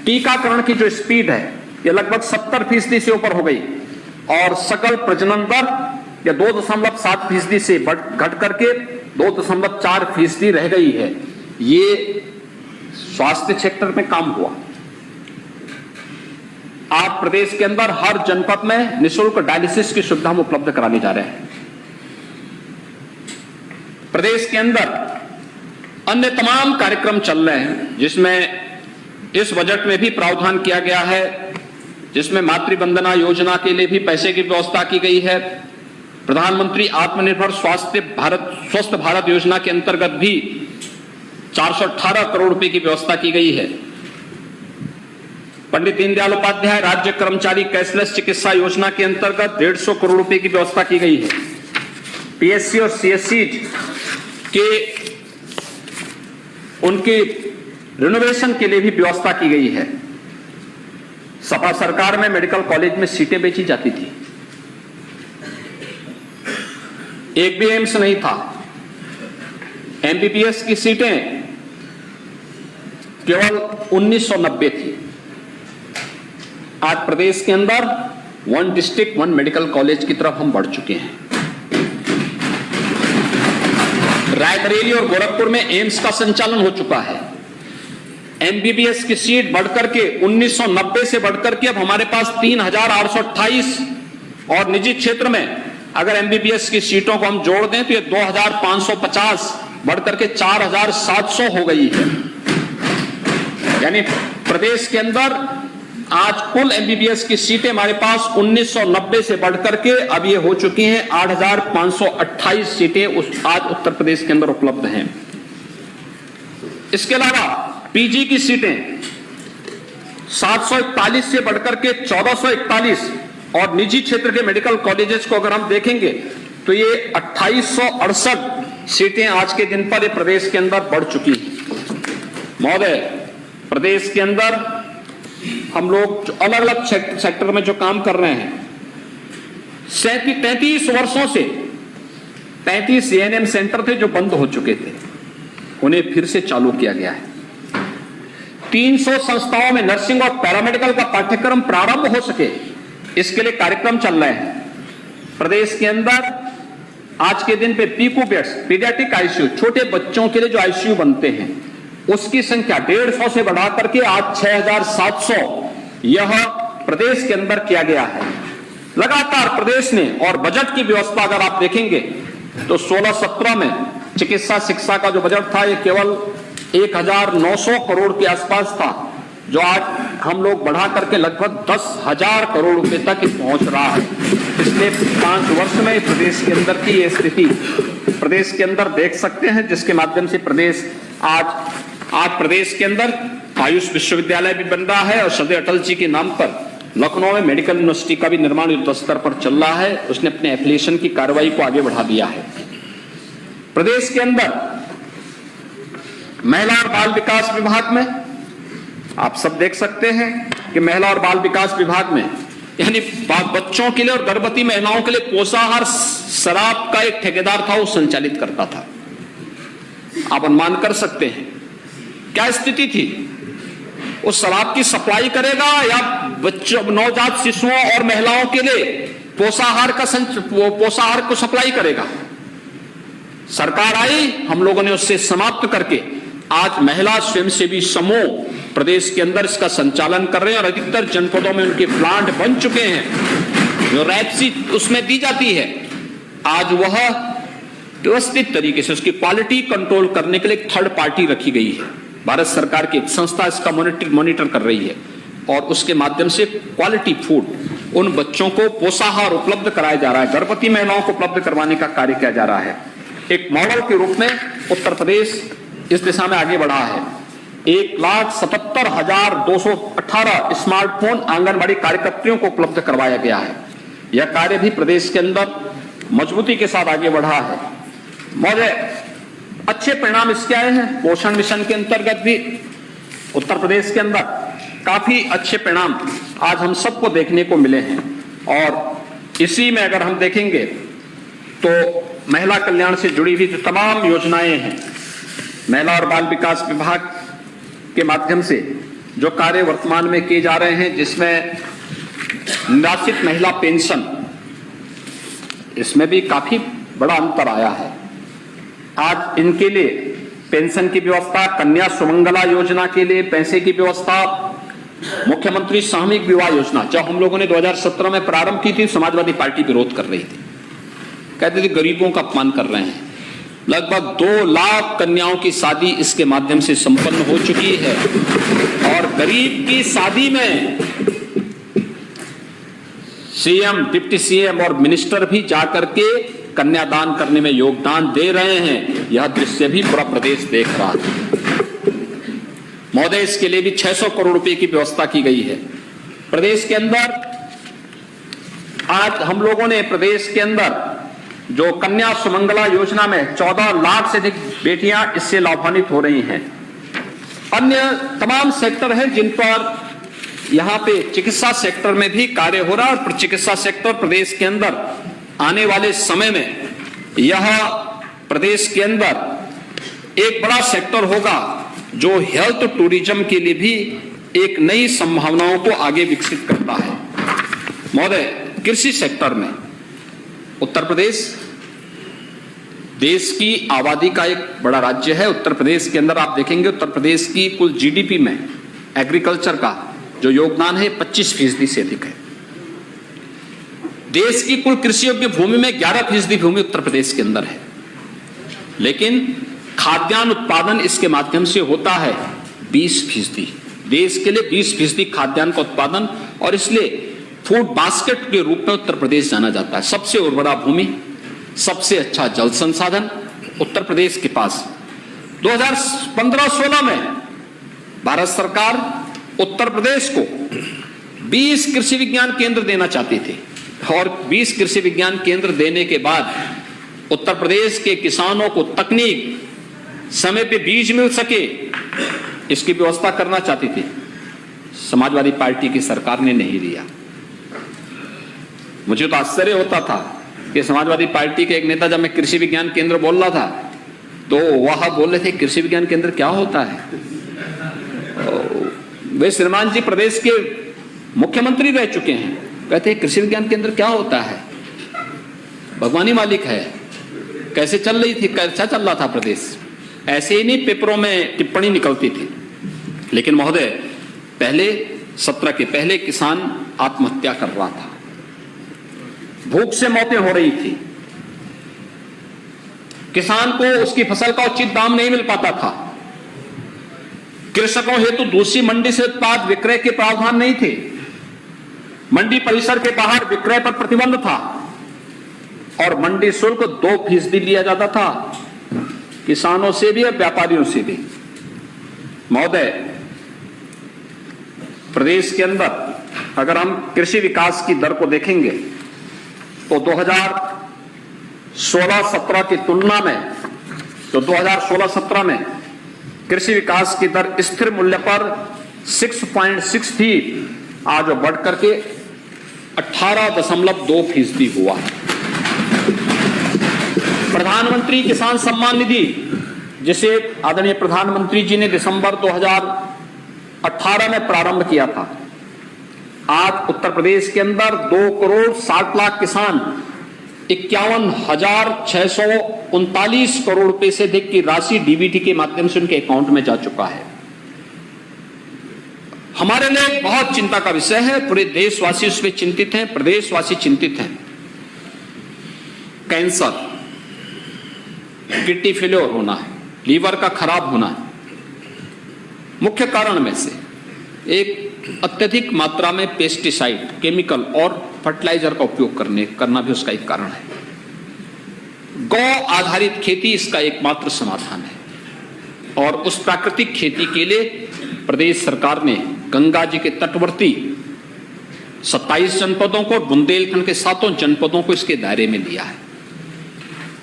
टीकाकरण की जो स्पीड है ये लगभग 70% से ऊपर हो गई। और सकल प्रजनन दर या 2.7% से घट करके 2.4% रह गई है। ये स्वास्थ्य क्षेत्र में काम हुआ। आज प्रदेश के अंदर हर जनपद में निःशुल्क डायलिसिस की सुविधा हम उपलब्ध कराने जा रहे हैं। प्रदेश के अंदर अन्य तमाम कार्यक्रम चल रहे हैं, जिसमें इस बजट में भी प्रावधान किया गया है, जिसमें मातृ वंदना योजना के लिए भी पैसे की व्यवस्था की गई है। प्रधानमंत्री आत्मनिर्भर स्वस्थ भारत योजना के अंतर्गत भी 418 करोड़ रुपए की व्यवस्था की गई है। पंडित दीनदयाल उपाध्याय राज्य कर्मचारी कैशलेस चिकित्सा योजना के अंतर्गत 150 करोड़ रुपए की व्यवस्था की गई है। पीएससी और सीएससी के उनके रिनोवेशन के लिए भी व्यवस्था की गई है। सपा सरकार में मेडिकल कॉलेज में सीटें बेची जाती थी, एक भी एम्स नहीं था। एमबीबीएस की सीटें केवल 1990 थी। आज प्रदेश के अंदर 1 डिस्ट्रिक्ट 1 मेडिकल कॉलेज की तरफ हम बढ़ चुके हैं। रायबरेली और गोरखपुर में एम्स का संचालन हो चुका है। एमबीबीएस की सीट बढ़कर के 1990 से बढ़कर के अब हमारे पास 3,828 और निजी क्षेत्र में अगर एमबीबीएस की सीटों को हम जोड़ दें तो ये 2,550 बढ़कर के 4,700 हो गई है। यानी प्रदेश के अंदर आज कुल एमबीबीएस की सीटें हमारे पास 1990 से बढ़कर के अब ये हो चुकी हैं 8,528 सीटें आज उत्तर प्रदेश के अंदर उपलब्ध हैं। इसके अलावा पीजी की सीटें 741 से बढ़कर के 1441 और निजी क्षेत्र के मेडिकल कॉलेजेस को अगर हम देखेंगे तो ये 2868 सीटें आज के दिन पर ये प्रदेश के अंदर बढ़ चुकी हैं। महोदय, प्रदेश के अंदर हम लोग अलग अलग सेक्टर में जो काम कर रहे हैं, 33 वर्षों से 35 एएनएम सेंटर थे जो बंद हो चुके थे, उन्हें फिर से चालू किया गया है। 300 संस्थाओं में नर्सिंग और पैरामेडिकल का पाठ्यक्रम प्रारंभ हो सके, इसके लिए कार्यक्रम चल रहे हैं। प्रदेश के अंदर आज के दिन पे पीकू बेड्स, पीडियाट्रिक आईसीयू, छोटे बच्चों के लिए जो आईसीयू बनते हैं उसकी संख्या 150 से बढ़ा करके आज 6,700 यह प्रदेश के अंदर किया गया है। लगातार प्रदेश ने, और बजट की व्यवस्था अगर आप देखेंगे तो 16-17 में चिकित्सा शिक्षा का जो बजट था ये केवल 1,900 करोड़ के आसपास था, जो आज हम लोग बढ़ा करके लगभग 10,000 करोड़ रुपए तक पहुंच रहा है। पिछले 5 वर्ष में प्रदेश के अंदर की ये स्थिति प्रदेश के अंदर देख सकते हैं, जिसके माध्यम से प्रदेश आज प्रदेश के अंदर आयुष विश्वविद्यालय भी बन रहा है और सदैव अटल जी के नाम पर लखनऊ में मेडिकल यूनिवर्सिटी का भी निर्माण युद्ध स्तर पर चल रहा है। उसने अपने एफिलिएशन की कार्रवाई को आगे बढ़ा दिया है। प्रदेश के अंदर महिला और बाल विकास विभाग में आप सब देख सकते हैं कि महिला और बाल विकास विभाग में यानी बच्चों के लिए और गर्भवती महिलाओं के लिए पोषाहार शराब का एक ठेकेदार था, वो संचालित करता था। आप अनुमान कर सकते हैं क्या स्थिति थी। उस शराब की सप्लाई करेगा या बच्चों, नवजात शिशुओं और महिलाओं के लिए पोषाहार को सप्लाई करेगा? सरकार आई, हम लोगों ने उससे समाप्त करके आज महिला स्वयंसेवी समूह प्रदेश के अंदर इसका संचालन कर रहे हैं और अधिकतर जनपदों में उनके प्लांट बन चुके हैं। जो रैप्सी उसमें दी जाती है, आज वह व्यवस्थित तरीके से उसकी क्वालिटी कंट्रोल करने के लिए एक थर्ड पार्टी रखी गई है। भारत सरकार की एक संस्था इसका मॉनिटर कर रही है और उसके माध्यम से क्वालिटी फूड उन बच्चों को पोषाहार उपलब्ध कराया जा रहा है, गर्भवती महिलाओं को उपलब्ध करवाने का कार्य किया जा रहा है। एक मॉडल के रूप में उत्तर प्रदेश इस दिशा में आगे बढ़ा है। 1,77,218 स्मार्टफोन आंगनबाड़ी कार्यकर्तियों को उपलब्ध करवाया गया है। यह कार्य भी प्रदेश के अंदर मजबूती के साथ आगे बढ़ा है। मौजे अच्छे परिणाम इसके आए हैं। पोषण मिशन के अंतर्गत भी उत्तर प्रदेश के अंदर काफी अच्छे परिणाम आज हम सबको देखने को मिले हैं। और इसी में अगर हम देखेंगे तो महिला कल्याण से जुड़ी हुई जो तमाम योजनाएं हैं, महिला और बाल विकास विभाग के माध्यम से जो कार्य वर्तमान में किए जा रहे हैं, जिसमें निराश्रित महिला पेंशन, इसमें भी काफी बड़ा अंतर आया है। आज इनके लिए पेंशन की व्यवस्था, कन्या सुमंगला योजना के लिए पैसे की व्यवस्था, मुख्यमंत्री सामूहिक विवाह योजना जब हम लोगों ने 2017 में प्रारंभ की थी, समाजवादी पार्टी विरोध कर रही थी, कहते थे गरीबों का अपमान कर रहे हैं। लगभग 2 लाख कन्याओं की शादी इसके माध्यम से संपन्न हो चुकी है और गरीब की शादी में सीएम, डिप्टी सीएम और मिनिस्टर भी जाकर के कन्यादान करने में योगदान दे रहे हैं। यह दृश्य भी पूरा प्रदेश देख रहा है। महोदय, इसके लिए भी 600 करोड़ रुपए की व्यवस्था की गई है। प्रदेश के अंदर आज हम लोगों ने प्रदेश के अंदर जो कन्या सुमंगला योजना में 14 लाख से अधिक बेटियां इससे लाभान्वित हो रही हैं। अन्य तमाम सेक्टर हैं जिन पर यहां पे चिकित्सा सेक्टर में भी कार्य हो रहा है और चिकित्सा सेक्टर प्रदेश के अंदर आने वाले समय में यह प्रदेश के अंदर एक बड़ा सेक्टर होगा जो हेल्थ टूरिज्म के लिए भी एक नई संभावनाओं को आगे विकसित करता है। महोदय, कृषि सेक्टर में उत्तर प्रदेश देश की आबादी का एक बड़ा राज्य है। उत्तर प्रदेश के अंदर आप देखेंगे उत्तर प्रदेश की कुल जीडीपी में एग्रीकल्चर का जो योगदान है 25% से अधिक है। देश की कुल कृषि योग्य भूमि में 11% भूमि उत्तर प्रदेश के अंदर है, लेकिन खाद्यान्न उत्पादन इसके माध्यम से होता है 20%। देश के लिए 20% खाद्यान्न का उत्पादन, और इसलिए फूड बास्केट के रूप में उत्तर प्रदेश जाना जाता है। सबसे उर्वरा भूमि, सबसे अच्छा जल संसाधन उत्तर प्रदेश के पास। 2015-16 में भारत सरकार उत्तर प्रदेश को 20 कृषि विज्ञान केंद्र देना चाहती थी और 20 कृषि विज्ञान केंद्र देने के बाद उत्तर प्रदेश के किसानों को तकनीक, समय पे बीज मिल सके, इसकी व्यवस्था करना चाहती थी। समाजवादी पार्टी की सरकार ने नहीं दिया। मुझे तो आश्चर्य होता था कि समाजवादी पार्टी के एक नेता, जब मैं कृषि विज्ञान केंद्र बोल रहा था तो वह बोल रहे थे कृषि विज्ञान केंद्र क्या होता है। वे श्रीमान जी प्रदेश के मुख्यमंत्री रह चुके हैं, कहते हैं कृषि विज्ञान केंद्र क्या होता है, भगवानी मालिक है, कैसे चल रही थी, कैसा चल रहा था प्रदेश। ऐसे ही नहीं पेपरों में टिप्पणी निकलती थी। लेकिन महोदय, पहले सत्र के पहले किसान आत्महत्या कर रहा था, भूख से मौतें हो रही थी, किसान को उसकी फसल का उचित दाम नहीं मिल पाता था, कृषकों हेतु दूसरी मंडी से उत्पाद विक्रय के प्रावधान नहीं थे, मंडी परिसर के बाहर विक्रय पर प्रतिबंध था और मंडी शुल्क 2% लिया जाता था, किसानों से भी और व्यापारियों से भी। महोदय, प्रदेश के अंदर अगर हम कृषि विकास की दर को देखेंगे तो 2016-17 की तुलना में, तो 2016-17 में कृषि विकास की दर स्थिर मूल्य पर 6.6 थी, आज बढ़ करके 18.2% हुआ। प्रधानमंत्री किसान सम्मान निधि, जिसे आदरणीय प्रधानमंत्री जी ने दिसंबर 18 में प्रारंभ किया था। आज उत्तर प्रदेश के अंदर 2,60,00,000 किसान 51,639 करोड़ रुपए से अधिक की राशि डीबीटी के माध्यम से उनके अकाउंट में जा चुका है। हमारे लिए बहुत चिंता का विषय है, पूरे देशवासी उसमें चिंतित हैं, प्रदेशवासी चिंतित हैं। कैंसर, किडनी फेलियर होना है, लीवर का खराब होना है, मुख्य कारण में से एक अत्यधिक मात्रा में पेस्टिसाइड, केमिकल और फर्टिलाइजर का उपयोग करना भी उसका एक कारण है। गौ आधारित खेती इसका एकमात्र समाधान है और उस प्राकृतिक खेती के लिए प्रदेश सरकार ने गंगा जी के तटवर्ती 27 जनपदों को, बुंदेलखंड के 7 जनपदों को इसके दायरे में लिया है।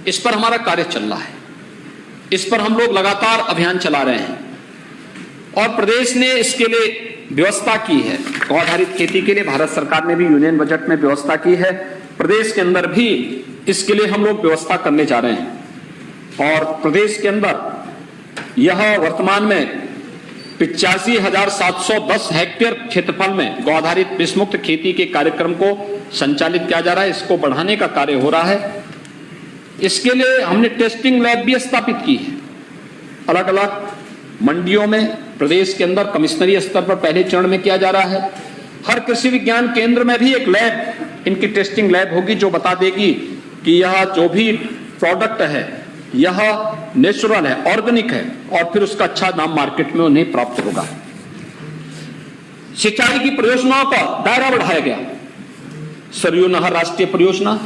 इस पर हमारा कार्य चल रहा है, इस पर हम लोग लगातार अभियान चला रहे हैं और प्रदेश ने इसके लिए व्यवस्था की है। गौ आधारित खेती के लिए भारत सरकार ने भी यूनियन बजट में व्यवस्था की है, प्रदेश के अंदर भी इसके लिए हम लोग व्यवस्था करने जा रहे हैं। और प्रदेश के अंदर यह वर्तमान में 85,710 हेक्टेयर क्षेत्रफल में गौ आधारित विषमुक्त खेती के कार्यक्रम को संचालित किया जा रहा है। इसको बढ़ाने का कार्य हो रहा है। इसके लिए हमने टेस्टिंग लैब भी स्थापित की है। अलग अलग मंडियों में प्रदेश के अंदर कमिश्नरी स्तर पर पहले चरण में किया जा रहा है। हर कृषि विज्ञान केंद्र में भी एक लैब, इनकी टेस्टिंग लैब होगी जो बता देगी कि यह जो भी प्रोडक्ट है यह नेचुरल है, ऑर्गेनिक है और फिर उसका अच्छा दाम मार्केट में उन्हें प्राप्त होगा। सिंचाई की परियोजनाओं का दायरा बढ़ाया गया। सरयू नहर राष्ट्रीय परियोजना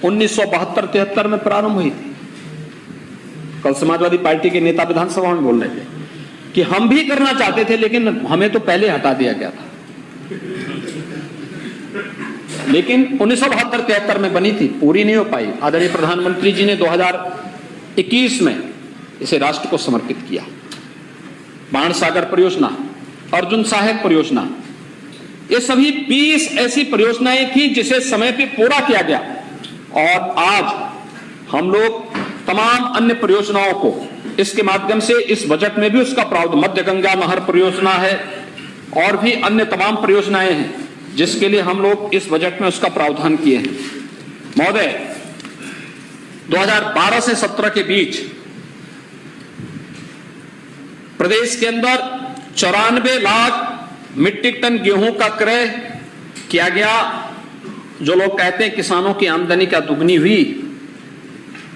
1972-73 में प्रारंभ हुई थी। कल समाजवादी पार्टी के नेता विधानसभा में बोल रहे थे कि हम भी करना चाहते थे लेकिन हमें तो पहले हटा दिया गया था। लेकिन 1972-73 में बनी थी, पूरी नहीं हो पाई। आदरणीय प्रधानमंत्री जी ने 2021 में इसे राष्ट्र को समर्पित किया। बाण सागर परियोजना, अर्जुन सहायक परियोजना, ये सभी 20 ऐसी परियोजनाएं थी जिसे समय पे पूरा किया गया। और आज हम लोग तमाम अन्य परियोजनाओं को इसके माध्यम से इस बजट में भी उसका प्रावधान, मध्य गंगा नहर परियोजना है और भी अन्य तमाम परियोजनाएं हैं जिसके लिए हम लोग इस बजट में उसका प्रावधान किए हैं। महोदय, 2012 से 17 के बीच प्रदेश के अंदर 94 लाख मीट्रिक टन गेहूं का क्रय किया गया। जो लोग कहते हैं किसानों की आमदनी क्या दुगनी हुई,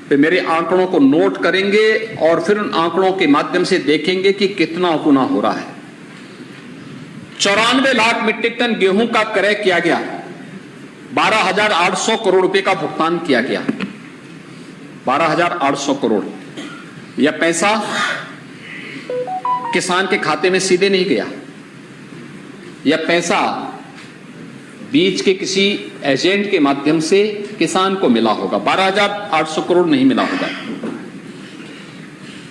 वे मेरे आंकड़ों को नोट करेंगे और फिर उन आंकड़ों के माध्यम से देखेंगे कि कितना गुना हो रहा है। 94 लाख मीट्रिक टन गेहूं का क्रय किया गया, 12,800 करोड़ रुपए का भुगतान किया गया। 12,800 करोड़। यह पैसा किसान के खाते में सीधे नहीं गया, यह पैसा बीच के किसी एजेंट के माध्यम से किसान को मिला होगा। 12,800 करोड़ नहीं मिला होगा।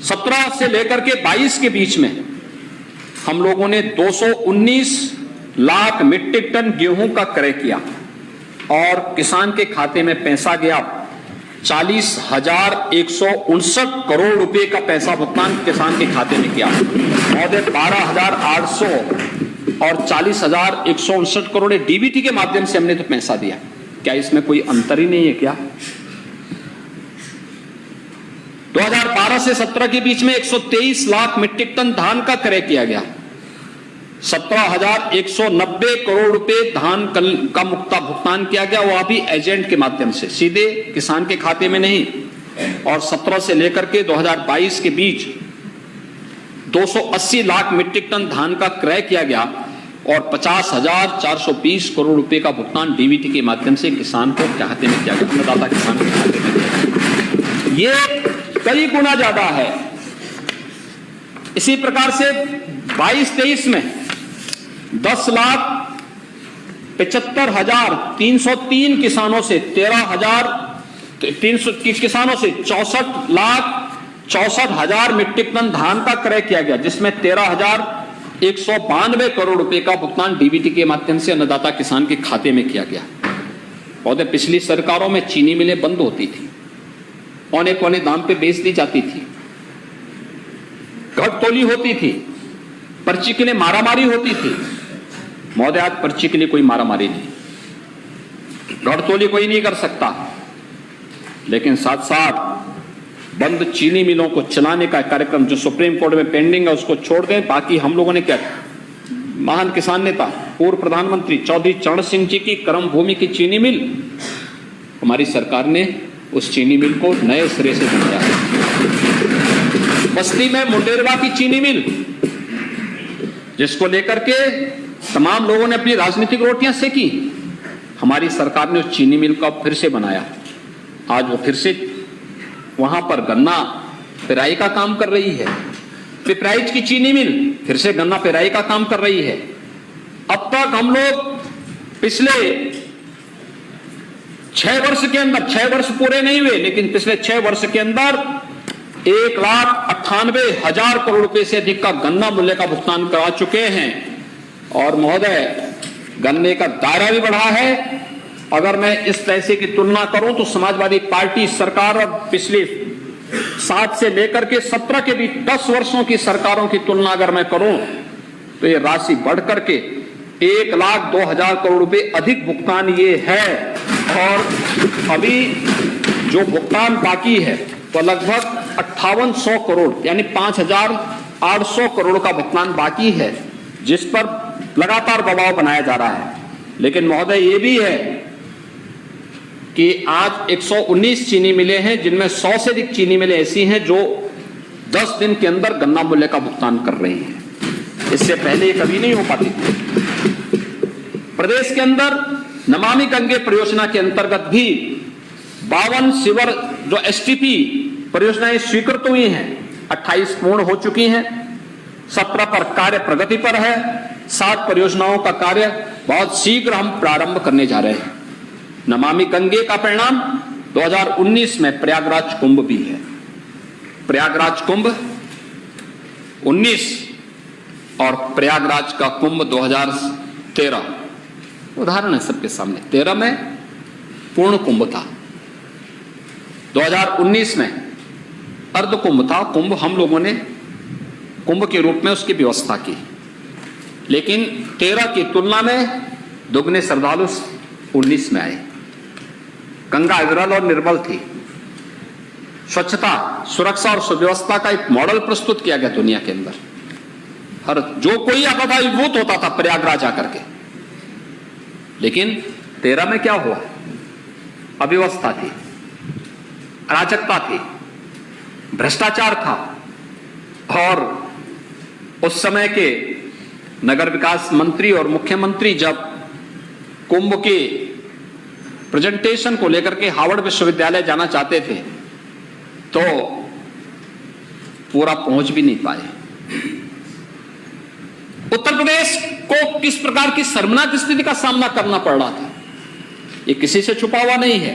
17 से लेकर के 22 के बीच में हम लोगों ने 219 लाख मीट्रिक टन गेहूं का क्रय किया और किसान के खाते में पैसा गया 40,159 करोड़ रुपए का पैसा भुगतान किसान के खाते में किया। महोदय, 12,800 और 40,159 करोड़ डीबीटी के माध्यम से हमने तो पैसा दिया। क्या इसमें कोई अंतर ही नहीं है क्या? 2012 से 17 के बीच में 123 लाख मीट्रिक टन धान का क्रय किया गया। 17,190 करोड़ रुपए धान का मुक्ता भुगतान किया गया, वह भी एजेंट के माध्यम से, सीधे किसान के खाते में नहीं। और 17 से लेकर के 2022 के बीच 280 लाख मीट्रिक टन धान का क्रय किया गया और 50,420 करोड़ रुपए का भुगतान डीबीटी के माध्यम से किसान को खाते में किया गया, अन्नदाता किसान के खाते में किया गया। ये कई गुना ज्यादा है। इसी प्रकार से 22-23 में 10,75,303 किसानों से 13,300 किसानों से 64,64,000 मीट्रिक टन धान का क्रय किया गया, जिसमें 13,192 करोड़ रुपए का भुगतान डीबीटी के माध्यम से अन्नदाता किसान के खाते में किया गया। पौधे पिछली सरकारों में चीनी मिलें बंद होती थी, पौने दाम पे बेच दी जाती थी, घट तोली होती थी। पर्ची के लिए मारामारी होती थी। महोदय, आज पर्ची के लिए कोई मारामारी नहीं, घड़तोली कोई नहीं कर सकता, लेकिन साथ साथ बंद चीनी मिलों को चलाने का कार्यक्रम जो सुप्रीम कोर्ट में पेंडिंग है उसको छोड़ दें। बाकी हम लोगों ने क्या, महान किसान नेता पूर्व प्रधानमंत्री चौधरी चरण सिंह जी की कर्म भूमि की चीनी मिल, हमारी सरकार ने उस चीनी मिल को नए सिरे से बनाया है। बस्ती में मुंडेरवा की चीनी मिल, जिसको लेकर के तमाम लोगों ने अपनी राजनीतिक रोटियां सेकी, हमारी सरकार ने उस चीनी मिल को फिर से बनाया। आज वो फिर से वहां पर गन्ना पेराई का काम कर रही है। पिपराइच की चीनी मिल फिर से गन्ना पेराई का काम कर रही है। अब तक हम लोग पिछले 6 वर्ष के अंदर, 6 वर्ष पूरे नहीं हुए, लेकिन पिछले 6 वर्ष के अंदर 1,98,000 करोड़ रुपए से अधिक का गन्ना मूल्य का भुगतान करा चुके हैं। और महोदय, गन्ने का दायरा भी बढ़ा है। अगर मैं इस पैसे की तुलना करूं तो समाजवादी पार्टी सरकार और पिछले 7 से लेकर के 17 के बीच 10 वर्षों की सरकारों की तुलना अगर मैं करूं तो ये राशि बढ़ करके 1,02,000 करोड़ रुपए अधिक भुगतान ये है। और अभी जो भुगतान बाकी है तो लगभग 5800 करोड़ यानी 5,800 करोड़ का भुगतान बाकी है, जिस पर लगातार दबाव बनाया जा रहा है। लेकिन महोदय, ये भी है कि आज 119 चीनी मिलें हैं, जिनमें 100 से अधिक चीनी मिलें ऐसी हैं जो 10 दिन के अंदर गन्ना मूल्य का भुगतान कर रही हैं। इससे पहले ये कभी नहीं हो पाती थी। प्रदेश के अंदर नमामि गंगे परियोजना के अंतर्गत भी 52 सीवर जो एसटीपी परियोजनाएं स्वीकृत हुई हैं, 28 पूर्ण हो चुकी हैं, 17 पर कार्य प्रगति पर है, 7 परियोजनाओं का कार्य बहुत शीघ्र हम प्रारंभ करने जा रहे हैं। नमामि गंगे का परिणाम 2019 में प्रयागराज कुंभ भी है। प्रयागराज कुंभ 19 और प्रयागराज का कुंभ 2013 उदाहरण है सबके सामने। 13 में पूर्ण कुंभ था, 2019 में अर्ध कुंभ था। कुंभ हम लोगों ने कुंभ के रूप में उसकी व्यवस्था की, लेकिन 13 की तुलना में दुगने श्रद्धालु 19 में आए। गंगा विरल और निर्मल थी। स्वच्छता, सुरक्षा और सुव्यवस्था का एक मॉडल प्रस्तुत किया गया दुनिया के अंदर। हर जो कोई आता था विभूत होता था प्रयागराज आकर के। लेकिन 13 में क्या हुआ? अव्यवस्था थी, अराजकता थी, भ्रष्टाचार था। और उस समय के नगर विकास मंत्री और मुख्यमंत्री जब कुंभ के प्रेजेंटेशन को लेकर के हार्वर्ड विश्वविद्यालय जाना चाहते थे तो पूरा पहुंच भी नहीं पाए। उत्तर प्रदेश को किस प्रकार की शर्मनाक स्थिति का सामना करना पड़ रहा था, ये किसी से छुपा हुआ नहीं है।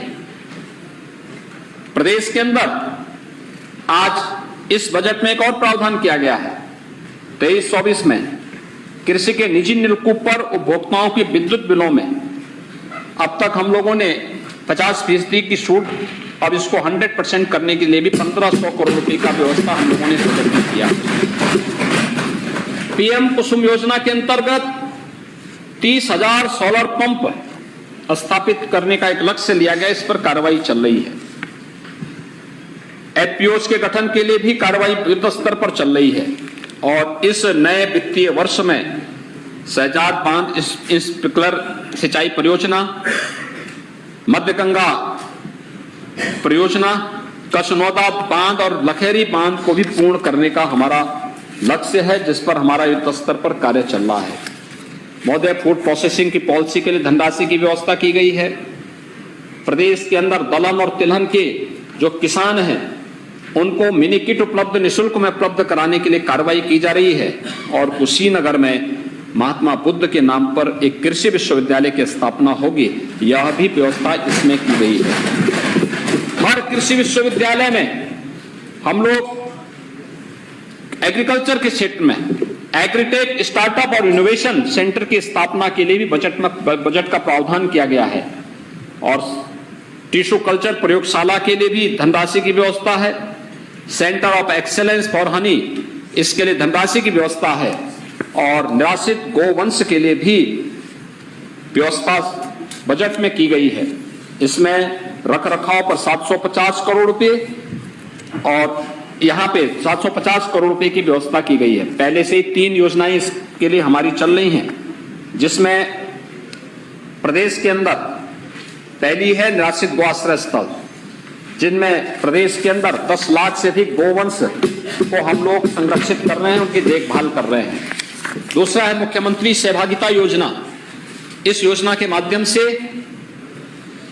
प्रदेश के अंदर आज इस बजट में एक और प्रावधान किया गया है। 23-24 में कृषि के निजी नलकूप पर उपभोक्ताओं की विद्युत बिलों में अब तक हम लोगों ने 50% की छूट, अब इसको 100% करने के लिए भी 1500 करोड़ रुपए का व्यवस्था हम लोगों ने बजट में किया। पीएम कुसुम योजना के अंतर्गत 30,000 सोलर पंप स्थापित करने का एक लक्ष्य लिया गया, इस पर कार्रवाई चल रही है। एफपीओज के गठन के लिए भी कार्रवाई युद्ध स्तर पर चल रही है। और इस नए वित्तीय वर्ष में शहजाद बांध स्प्रिंकलर सिंचाई परियोजना, मध्य गंगा परियोजना, कसनौदा बांध और लखेरी बांध को भी पूर्ण करने का हमारा लक्ष्य है, जिस पर हमारा युद्ध स्तर पर कार्य चल रहा है। महोदय, फूड प्रोसेसिंग की पॉलिसी के लिए धनराशि की व्यवस्था की गई है। प्रदेश के अंदर दलहन और तिलहन के जो किसान हैं उनको मिनी किट उपलब्ध निःशुल्क में उपलब्ध कराने के लिए कार्रवाई की जा रही है। और कुशीनगर में महात्मा बुद्ध के नाम पर एक कृषि विश्वविद्यालय की स्थापना होगी, यह भी व्यवस्था इसमें की गई है। हर कृषि विश्वविद्यालय में हम लोग एग्रीकल्चर के क्षेत्र में एग्रीटेक स्टार्टअप और इनोवेशन सेंटर की स्थापना के लिए भी बजट का प्रावधान किया गया है। और टिश्यू कल्चर प्रयोगशाला के लिए भी धनराशि की व्यवस्था है। Centre of excellence for Honey, इसके लिए धनराशि की व्यवस्था है। और निराश्रित गोवंश के लिए भी व्यवस्था बजट में की गई है। इसमें रखरखाव पर 750 करोड़ रुपए और यहाँ पे 750 करोड़ रुपए की व्यवस्था की गई है। पहले से ही 3 योजनाएं इसके लिए हमारी चल रही हैं, जिसमें प्रदेश के अंदर पहली है निराश्रित गो आश्रय स्थल, जिनमें प्रदेश के अंदर 10 लाख से अधिक गोवंश को हम लोग संरक्षित कर रहे हैं, उनकी देखभाल कर रहे हैं। दूसरा है मुख्यमंत्री सहभागिता योजना। इस योजना के माध्यम से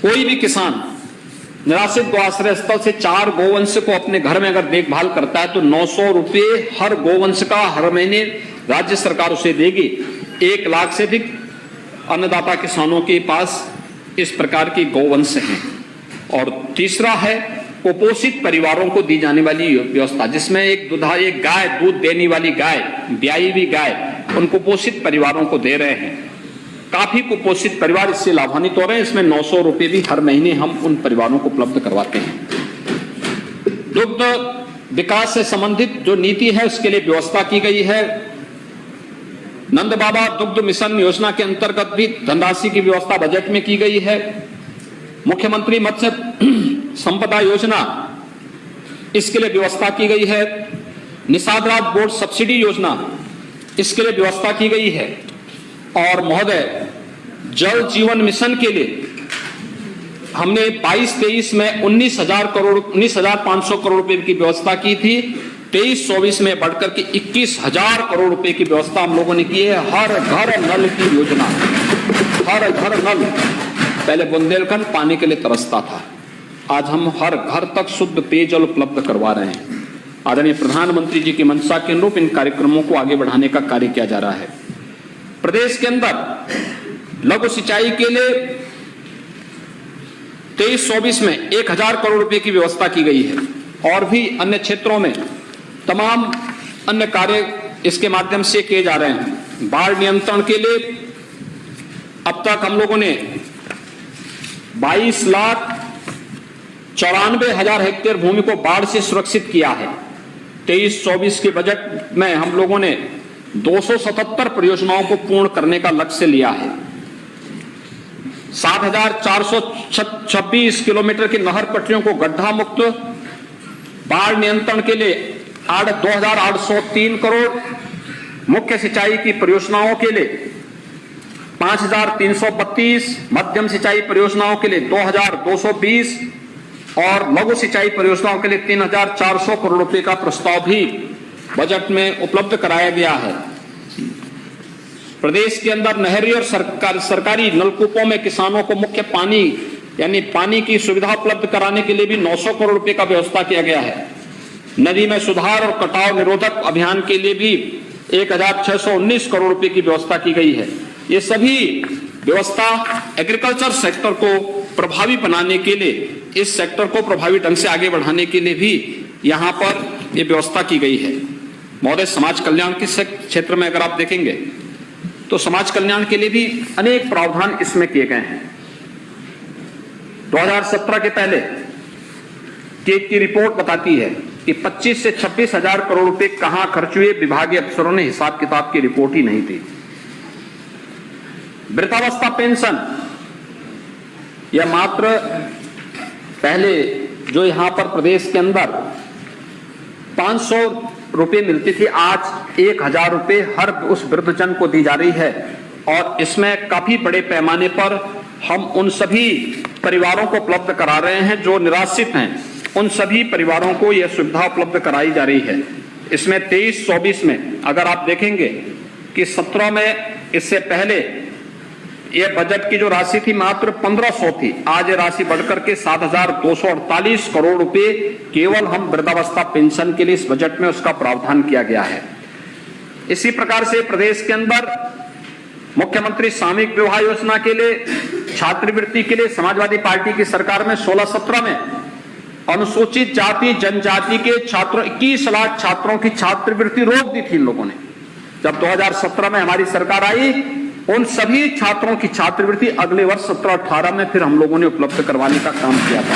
कोई भी किसान निराश्रित गो आश्रय स्थल से 4 गोवंश को अपने घर में अगर देखभाल करता है तो 900 रुपये हर गोवंश का हर महीने राज्य सरकार उसे देगी। 1 लाख से अधिक अन्नदाता किसानों के पास इस प्रकार की गोवंश हैं। और तीसरा है कुपोषित परिवारों को दी जाने वाली व्यवस्था, जिसमें एक गाय, दूध देने वाली गाय, ब्याई हुई गाय, उन कुपोषित परिवारों को दे रहे हैं। काफी कुपोषित परिवार इससे लाभान्वित हो रहे हैं। इसमें 900 रुपये भी हर महीने हम उन परिवारों को उपलब्ध करवाते हैं। दुग्ध विकास से संबंधित जो नीति है उसके लिए व्यवस्था की गई है। नंद बाबा दुग्ध मिशन योजना के अंतर्गत भी धनराशि की व्यवस्था बजट में की गई है। मुख्यमंत्री मत्स्य संपदा योजना, इसके लिए व्यवस्था की गई है। निषाद राज बोर्ड सब्सिडी योजना, इसके लिए व्यवस्था की गई है। और महोदय, जल जीवन मिशन के लिए हमने 22-23 में 19,500 करोड़ रुपए की व्यवस्था की थी। 23-24 में बढ़कर के 21,000 करोड़ रुपए की व्यवस्था हम लोगों ने की है। हर घर नल की योजना, हर घर नल। पहले बुंदेलखंड पानी के लिए तरसता था, आज हम हर घर तक शुद्ध पेयजल उपलब्ध करवा रहे हैं। आदरणीय प्रधानमंत्री जी की मंशा के अनुरूप इन कार्यक्रमों को आगे बढ़ाने का कार्य किया जा रहा है। प्रदेश के अंदर लघु सिंचाई के लिए 23-24 में 1,000 करोड़ रुपए की व्यवस्था की गई है। और भी अन्य क्षेत्रों में तमाम अन्य कार्य इसके माध्यम से किए जा रहे हैं। बाढ़ नियंत्रण के लिए अब तक हम लोगों ने 22,94,000 हेक्टेयर भूमि को बाढ़ से सुरक्षित किया है। 23-24 के बजट में हम लोगों ने 277 परियोजनाओं को पूर्ण करने का लक्ष्य लिया है। 7,426 किलोमीटर की नहर पटरियों को गड्ढा मुक्त, बाढ़ नियंत्रण के लिए 2,803 करोड़, मुख्य सिंचाई की परियोजनाओं के लिए 5,332, मध्यम सिंचाई परियोजनाओं के लिए 2,220 और लघु सिंचाई परियोजनाओं के लिए 3,400 करोड़ रुपए का प्रस्ताव भी बजट में उपलब्ध कराया गया है। प्रदेश के अंदर नहरी और सरकारी नलकूपों में किसानों को मुख्य पानी यानी पानी की सुविधा उपलब्ध कराने के लिए भी 900 करोड़ रुपए का व्यवस्था किया गया है। नदी में सुधार और कटाव निरोधक अभियान के लिए भी 1,619 करोड़ रुपए की व्यवस्था की गई है। ये सभी व्यवस्था एग्रीकल्चर सेक्टर को प्रभावी बनाने के लिए, इस सेक्टर को प्रभावी ढंग से आगे बढ़ाने के लिए भी यहाँ पर ये व्यवस्था की गई है। महोदय, समाज कल्याण के क्षेत्र में अगर आप देखेंगे तो समाज कल्याण के लिए भी अनेक प्रावधान इसमें किए गए हैं। 2017 के पहले की रिपोर्ट बताती है कि 25 से 26 हजार करोड़ रुपए कहां खर्च हुए, विभागीय अफसरों ने हिसाब किताब की रिपोर्ट ही नहीं दी। वृद्धावस्था पेंशन, यह मात्र पहले जो यहां पर प्रदेश के अंदर 500 रुपए मिलती थी, आज 1,000 रुपए हर उस वृद्धजन को दी जा रही है। और इसमें काफी बड़े पैमाने पर हम उन सभी परिवारों को उपलब्ध करा रहे हैं जो निराश्रित हैं। उन सभी परिवारों को यह सुविधा उपलब्ध कराई जा रही है। इसमें 23-24 में अगर आप देखेंगे कि 17 में इससे पहले यह बजट की जो राशि थी मात्र 1,500 थी, आज ये राशि बढ़कर के 7,248 करोड़ रुपए केवल हम वृद्धावस्था पेंशन के लिए इस बजट में उसका प्रावधान किया गया है। इसी प्रकार से प्रदेश के अंदर मुख्यमंत्री सामूहिक विवाह योजना के लिए, छात्रवृत्ति के लिए समाजवादी पार्टी की सरकार में 16-17 में अनुसूचित जाति जनजाति के छात्रों 21 लाख छात्रों की छात्रवृत्ति रोक दी थी इन लोगों ने। जब 2017 में हमारी सरकार आई, उन सभी छात्रों की छात्रवृत्ति अगले वर्ष 17-18 में फिर हम लोगों ने उपलब्ध करवाने का काम किया था।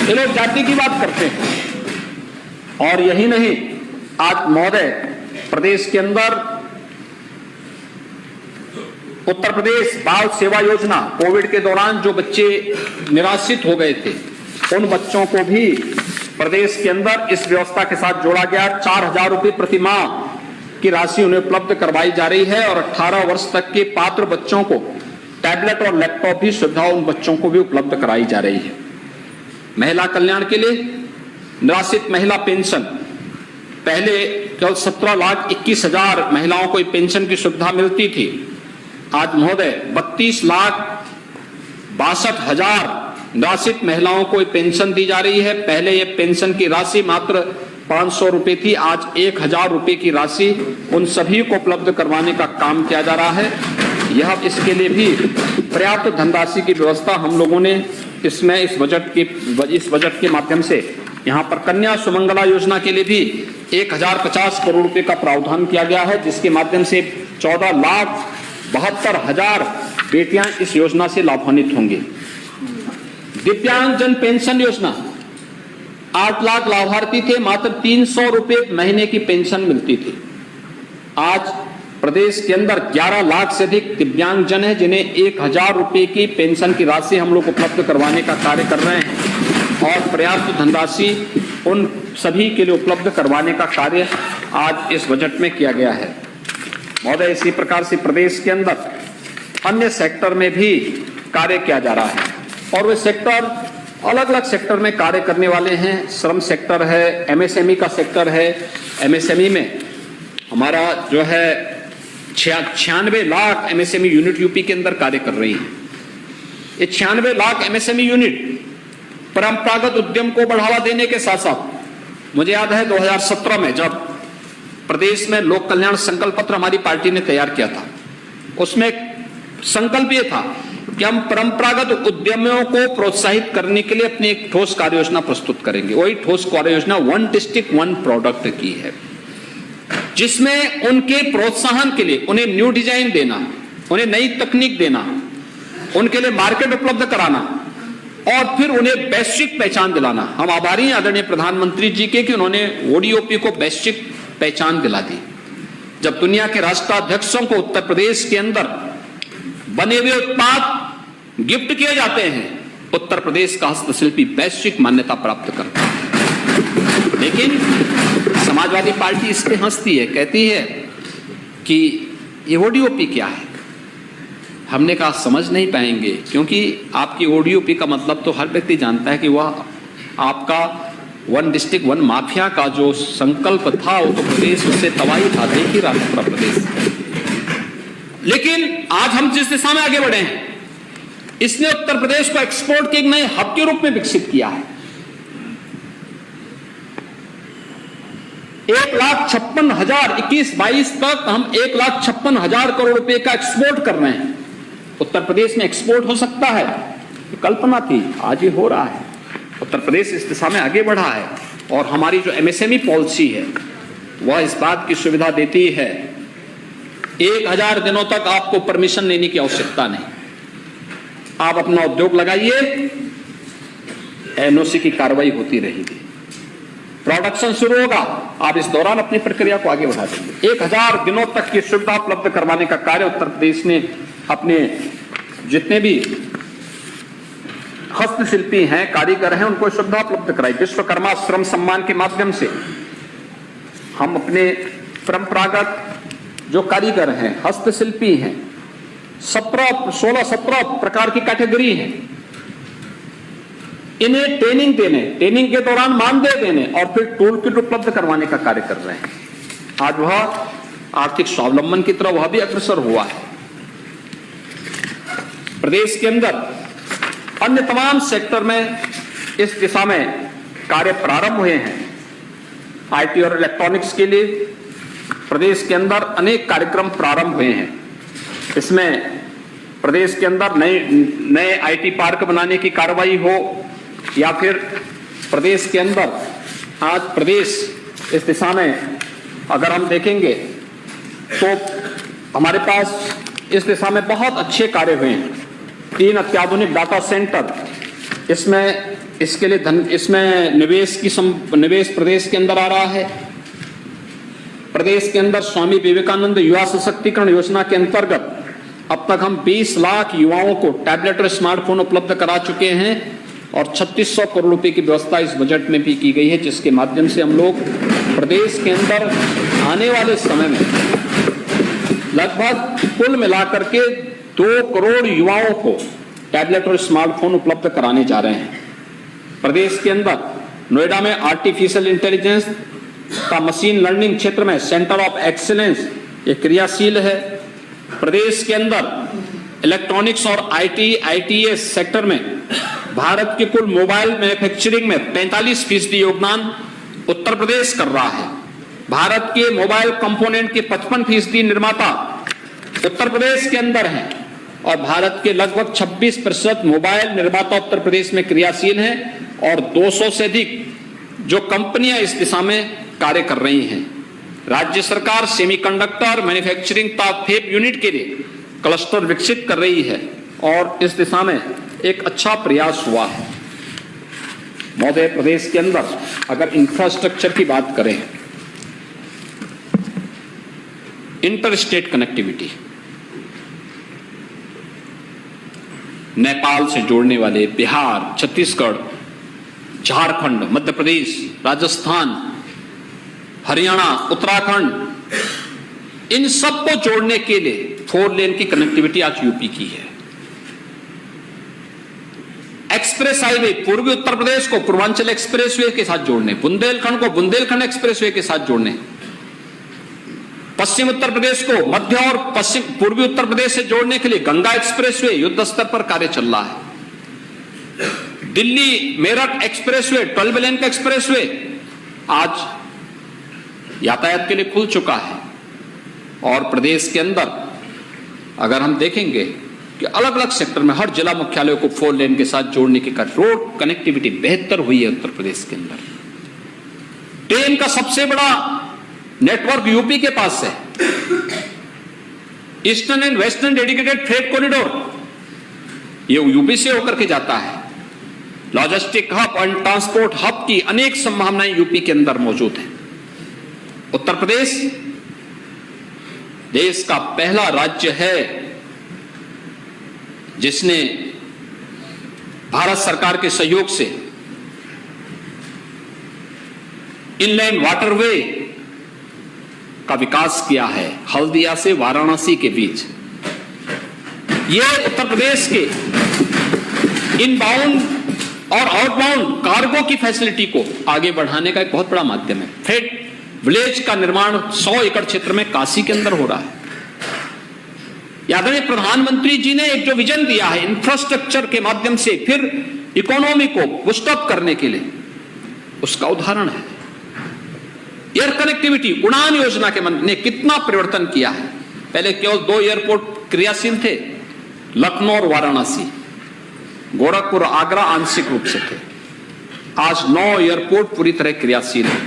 ये लोग जाति की बात करते हैं। और यही नहीं, आज महोदय प्रदेश के अंदर उत्तर प्रदेश बाल सेवा योजना, कोविड के दौरान जो बच्चे निराश्रित हो गए थे उन बच्चों को भी प्रदेश के अंदर इस व्यवस्था के साथ जोड़ा गया। 4,000 रुपये प्रति माह की राशि उन्हें उपलब्ध करवाई जा रही है और 18 वर्ष तक के पात्र बच्चों को टैबलेट और लैपटॉप की सुविधा उन बच्चों को भी उपलब्ध कराई जा रही है। महिला कल्याण के लिए निराश्रित महिला पेंशन, पहले केवल 17,21,000 महिलाओं को पेंशन की सुविधा मिलती थी। आज महोदय 32,62,000 निराश्रित महिलाओं को पेंशन दी जा रही है। पहले ये पेंशन की राशि मात्र 500 रुपए थी, आज 1,000 रुपए की राशि उन सभी को उपलब्ध करवाने का काम किया जा रहा है। यह इसके लिए भी पर्याप्त धनराशि की व्यवस्था हम लोगों ने इस बजट के माध्यम से यहाँ पर कन्या सुमंगला योजना के लिए भी 1,050 करोड़ रुपए का प्रावधान किया गया है, जिसके माध्यम से 14,72,000 बेटियां इस योजना से लाभान्वित होंगी। दिव्यांगजन पेंशन योजना, 8 लाख लाभार्थी थे, मात्र 300 रुपए महीने की पेंशन मिलती थी। आज प्रदेश के अंदर 11 लाख से अधिक दिव्यांगजन है जिन्हें 1,000 रुपए की पेंशन की राशि हम लोग उपलब्ध करवाने का कार्य कर रहे हैं और पर्याप्त धनराशि उन सभी के लिए उपलब्ध करवाने का कार्य आज इस बजट में किया गया है। महोदय, इसी प्रकार से प्रदेश के अंदर अन्य सेक्टर में भी कार्य किया जा रहा है और वे सेक्टर अलग अलग सेक्टर में कार्य करने वाले हैं। श्रम सेक्टर है, एमएसएमई का सेक्टर है। एमएसएमई में हमारा जो है 96 लाख एमएसएमई यूनिट यूपी के अंदर कार्य कर रही है। ये 96 लाख एमएसएमई यूनिट परंपरागत उद्यम को बढ़ावा देने के साथ साथ, मुझे याद है 2017 में जब प्रदेश में लोक कल्याण संकल्प पत्र हमारी पार्टी ने तैयार किया था, उसमें संकल्प ये था कि हम परंपरागत उद्यमियों को प्रोत्साहित करने के लिए अपनी एक ठोस कार्य योजना प्रस्तुत करेंगे। वही ठोस कार्य योजना 1 डिस्ट्रिक्ट 1 प्रोडक्ट की है, जिसमें उनके प्रोत्साहन के लिए उन्हें न्यू डिजाइन देना, उन्हें नई तकनीक देना, उनके लिए मार्केट उपलब्ध कराना और फिर उन्हें वैश्विक पहचान दिलाना। हम आभारी हैं आदरणीय प्रधानमंत्री जी के कि उन्होंने ओडीओपी को वैश्विक पहचान दिला दी। जब दुनिया के राष्ट्राध्यक्षों को उत्तर प्रदेश के अंदर बने हुए उत्पाद गिफ्ट किए जाते हैं, उत्तर प्रदेश का हस्तशिल्पी वैश्विक मान्यता प्राप्त करता है। लेकिन समाजवादी पार्टी इस पे हंसती है, कहती है कि ये ओडीओपी क्या है। हमने कहा समझ नहीं पाएंगे, क्योंकि आपकी ओडीओपी का मतलब तो हर व्यक्ति जानता है कि वह आपका 1 डिस्ट्रिक्ट 1 माफिया का जो संकल्प था वो तो प्रदेश उससे तबाही था, देख ही रहा पूरा प्रदेश। लेकिन आज हम जिस दिशा में आगे बढ़े हैं, इसने उत्तर प्रदेश को एक्सपोर्ट के एक नए हब के रूप में विकसित किया है। 1,56,000 21-22 तक हम 1,56,000 करोड़ रुपए का एक्सपोर्ट कर रहे हैं। उत्तर प्रदेश में एक्सपोर्ट हो सकता है, कल्पना थी, आज ही हो रहा है। उत्तर प्रदेश इस दिशा में आगे बढ़ा है और हमारी जो एमएसएमई पॉलिसी है वह इस बात की सुविधा देती है 1,000 दिनों तक आपको परमिशन लेने की आवश्यकता नहीं। आप अपना उद्योग लगाइए, एनओसी की कार्रवाई होती रहेगी, प्रोडक्शन शुरू होगा, आप इस दौरान अपनी प्रक्रिया को आगे बढ़ा देंगे। 1,000 दिनों तक की सुविधा उपलब्ध करवाने का कार्य उत्तर प्रदेश ने अपने जितने भी हस्तशिल्पी हैं, कारीगर हैं, उनको सुविधा उपलब्ध कराई। विश्वकर्मा श्रम सम्मान के माध्यम से हम अपने परंपरागत जो कारीगर हैं, हस्तशिल्पी हैं, 16-17 प्रकार की कैटेगरी हैं, इन्हें ट्रेनिंग देने, ट्रेनिंग के दौरान मानदेय देने और फिर टूल किट उपलब्ध करवाने का कार्य कर रहे हैं। आज वह आर्थिक स्वावलंबन की तरफ वह भी अग्रसर हुआ है। प्रदेश के अंदर अन्य तमाम सेक्टर में इस दिशा में कार्य प्रारंभ हुए हैं। आईटी और इलेक्ट्रॉनिक्स के लिए प्रदेश के अंदर अनेक कार्यक्रम प्रारंभ हुए हैं। इसमें प्रदेश के अंदर नए आईटी पार्क बनाने की कार्रवाई हो या फिर प्रदेश के अंदर आज प्रदेश इस दिशा में अगर हम देखेंगे तो हमारे पास इस दिशा में बहुत अच्छे कार्य हुए हैं। 3 अत्याधुनिक डाटा सेंटर, इसके लिए इसमें निवेश प्रदेश के अंदर आ रहा है। प्रदेश के अंदर स्वामी विवेकानंद युवा सशक्तिकरण योजना के अंतर्गत अब तक हम 20 लाख युवाओं को टैबलेट और स्मार्टफोन उपलब्ध करा चुके हैं और 3600 करोड़ रुपए की व्यवस्था इस बजट में भी की गई है, जिसके माध्यम से हम लोग प्रदेश के अंदर आने वाले समय में लगभग कुल मिलाकर के 2 करोड़ युवाओं को टैबलेट और स्मार्टफोन उपलब्ध कराने जा रहे हैं। प्रदेश के अंदर नोएडा में आर्टिफिशियल इंटेलिजेंस का मशीन लर्निंग क्षेत्र में सेंटर ऑफ एक्सीलेंस ये क्रियाशील है। प्रदेश के अंदर इलेक्ट्रॉनिक्स और आईटीएस सेक्टर में भारत के कुल मोबाइल मैन्युफैक्चरिंग में 45% योगदान उत्तर प्रदेश कर रहा है। भारत के मोबाइल कंपोनेंट के 55% निर्माता उत्तर प्रदेश के अंदर हैं और भारत के लगभग 26% मोबाइल निर्माता उत्तर प्रदेश में क्रियाशील हैं और 200 से अधिक जो कंपनियां इस दिशा में कार्य कर रही हैं। राज्य सरकार सेमीकंडक्टर मैन्युफैक्चरिंग तथा फेब यूनिट के लिए क्लस्टर विकसित कर रही है और इस दिशा में एक अच्छा प्रयास हुआ है। महोदय, प्रदेश के अंदर अगर इंफ्रास्ट्रक्चर की बात करें, इंटर स्टेट कनेक्टिविटी, नेपाल से जोड़ने वाले बिहार, छत्तीसगढ़, झारखंड, मध्य प्रदेश, राजस्थान, हरियाणा, उत्तराखंड, इन सबको जोड़ने के लिए 4 लेन की कनेक्टिविटी आज यूपी की है। एक्सप्रेस हाईवे पूर्वी उत्तर प्रदेश को पूर्वांचल एक्सप्रेसवे के साथ जोड़ने, बुंदेलखंड को बुंदेलखंड एक्सप्रेसवे के साथ जोड़ने, पश्चिम उत्तर प्रदेश को मध्य और पश्चिम पूर्वी उत्तर प्रदेश से जोड़ने के लिए गंगा एक्सप्रेसवे युद्ध स्तर पर कार्य चल रहा है। दिल्ली मेरठ एक्सप्रेसवे 12 लेन का एक्सप्रेसवे आज यातायात के लिए खुल चुका है और प्रदेश के अंदर अगर हम देखेंगे कि अलग अलग सेक्टर में हर जिला मुख्यालय को 4 लेन के साथ जोड़ने के कारण रोड कनेक्टिविटी बेहतर हुई है उत्तर प्रदेश के अंदर। ट्रेन का सबसे बड़ा नेटवर्क यूपी के पास है। Eastern and western dedicated freight corridor ये यूपी से होकर के जाता है। Logistic hub and transport hub की अनेक संभावनाएं यूपी के अंदर मौजूद हैं। उत्तर प्रदेश देश का पहला राज्य है जिसने भारत सरकार के सहयोग से इनलैंड वाटरवे का विकास किया है, हल्दिया से वाराणसी के बीच। यह उत्तर प्रदेश के इनबाउंड और आउटबाउंड कार्गो की फैसिलिटी को आगे बढ़ाने का एक बहुत बड़ा माध्यम है। फ्रेट विलेज का निर्माण 100 एकड़ क्षेत्र में काशी के अंदर हो रहा है। याद है प्रधानमंत्री जी ने एक जो विजन दिया है इंफ्रास्ट्रक्चर के माध्यम से फिर इकोनॉमी को बूस्ट अप करने के लिए, उसका उदाहरण है। एयर कनेक्टिविटी उड़ान योजना के ने कितना परिवर्तन किया है। पहले केवल 2 एयरपोर्ट क्रियाशील थे, लखनऊ और वाराणसी, गोरखपुर आगरा आंशिक रूप से थे। आज 9 एयरपोर्ट पूरी तरह क्रियाशील है।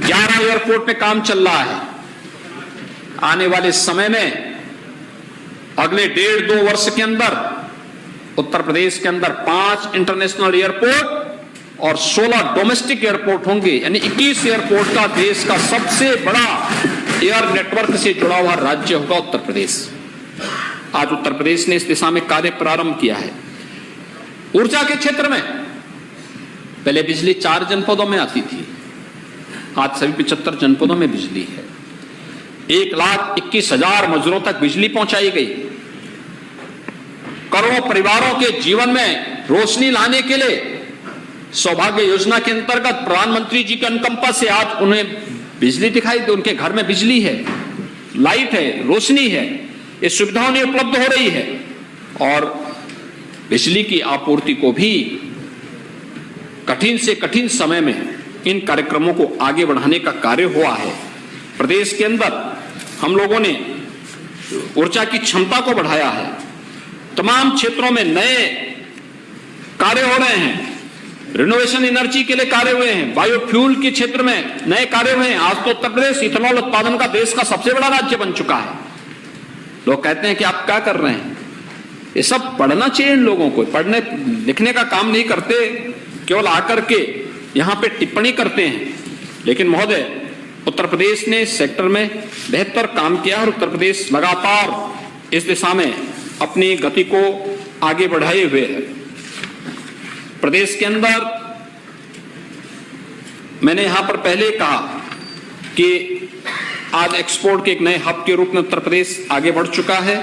11 एयरपोर्ट में काम चल रहा है। आने वाले समय में अगले 1.5-2 वर्ष के अंदर उत्तर प्रदेश के अंदर 5 इंटरनेशनल एयरपोर्ट और 16 डोमेस्टिक एयरपोर्ट होंगे, यानी 21 एयरपोर्ट का देश का सबसे बड़ा एयर नेटवर्क से जुड़ा हुआ राज्य होगा उत्तर प्रदेश। आज उत्तर प्रदेश ने इस दिशा में कार्य प्रारंभ किया है। ऊर्जा के क्षेत्र में पहले बिजली 4 जनपदों में आती थी, आज सभी 75 जनपदों में बिजली है। 1,21,000 मजदूरों तक बिजली पहुंचाई गई। करोड़ों परिवारों के जीवन में रोशनी लाने के लिए सौभाग्य योजना के अंतर्गत प्रधानमंत्री जी के अनुकंपा से आज उन्हें बिजली दिखाई दे, उनके घर में बिजली है, लाइट है, रोशनी है, ये सुविधा उन्हें उपलब्ध हो रही है। और बिजली की आपूर्ति को भी कठिन से कठिन समय में इन कार्यक्रमों को आगे बढ़ाने का कार्य हुआ है। प्रदेश के अंदर हम लोगों ने ऊर्जा की क्षमता को बढ़ाया है। तमाम क्षेत्रों में नए कार्य हो रहे हैं। रिनोवेशन एनर्जी के लिए कार्य हुए हैं, बायोफ्यूल के क्षेत्र में नए कार्य हुए हैं। आज तो उत्तर प्रदेश इथेनॉल उत्पादन का देश का सबसे बड़ा राज्य बन चुका है। लोग कहते हैं कि आप क्या कर रहे हैं, ये सब पढ़ना चाहिए इन लोगों को। पढ़ने लिखने का काम नहीं करते, केवल आकर के यहाँ पे टिप्पणी करते हैं। लेकिन महोदय, उत्तर प्रदेश ने इस सेक्टर में बेहतर काम किया और उत्तर प्रदेश लगातार इस दिशा में अपनी गति को आगे बढ़ाए हुए है। प्रदेश के अंदर मैंने यहां पर पहले कहा कि आज एक्सपोर्ट के एक नए हब के रूप में उत्तर प्रदेश आगे बढ़ चुका है।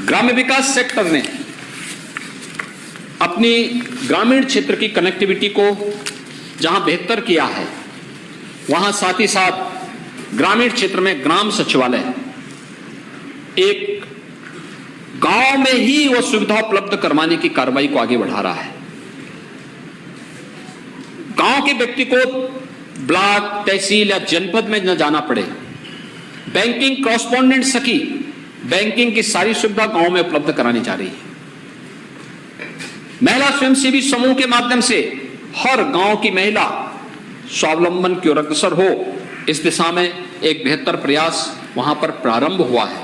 ग्राम्य विकास सेक्टर ने अपनी ग्रामीण क्षेत्र की कनेक्टिविटी को जहां बेहतर किया है, वहां साथ ही साथ ग्रामीण क्षेत्र में ग्राम सचिवालय एक गांव में ही वो सुविधा उपलब्ध करवाने की कार्रवाई को आगे बढ़ा रहा है। गांव के व्यक्ति को ब्लॉक, तहसील या जनपद में न जाना पड़े। बैंकिंग कॉरेस्पॉन्डेंट सखी बैंकिंग की सारी सुविधा गांव में उपलब्ध करानी जा रही है। महिला स्वयंसेवी समूह के माध्यम से हर गांव की महिला स्वावलंबन की ओर अग्रसर हो, इस दिशा में एक बेहतर प्रयास वहां पर प्रारंभ हुआ है।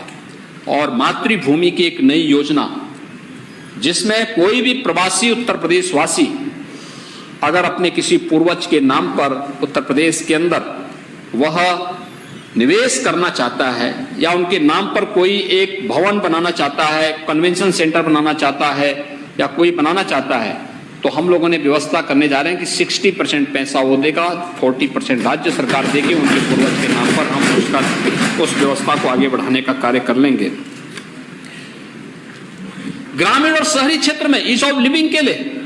और मातृभूमि की एक नई योजना, जिसमें कोई भी प्रवासी उत्तर प्रदेश वासी अगर अपने किसी पूर्वज के नाम पर उत्तर प्रदेश के अंदर वह निवेश करना चाहता है या उनके नाम पर कोई एक भवन बनाना चाहता है, कन्वेंशन सेंटर बनाना चाहता है या कोई बनाना चाहता है, तो हम लोगों ने व्यवस्था करने जा रहे हैं कि 60% पैसा वो देगा, 40% राज्य सरकार देगी उनके पूर्वज के नाम पर। हम उस व्यवस्था को आगे बढ़ाने का कार्य कर लेंगे। ग्रामीण और शहरी क्षेत्र में ईज ऑफ लिविंग के लिए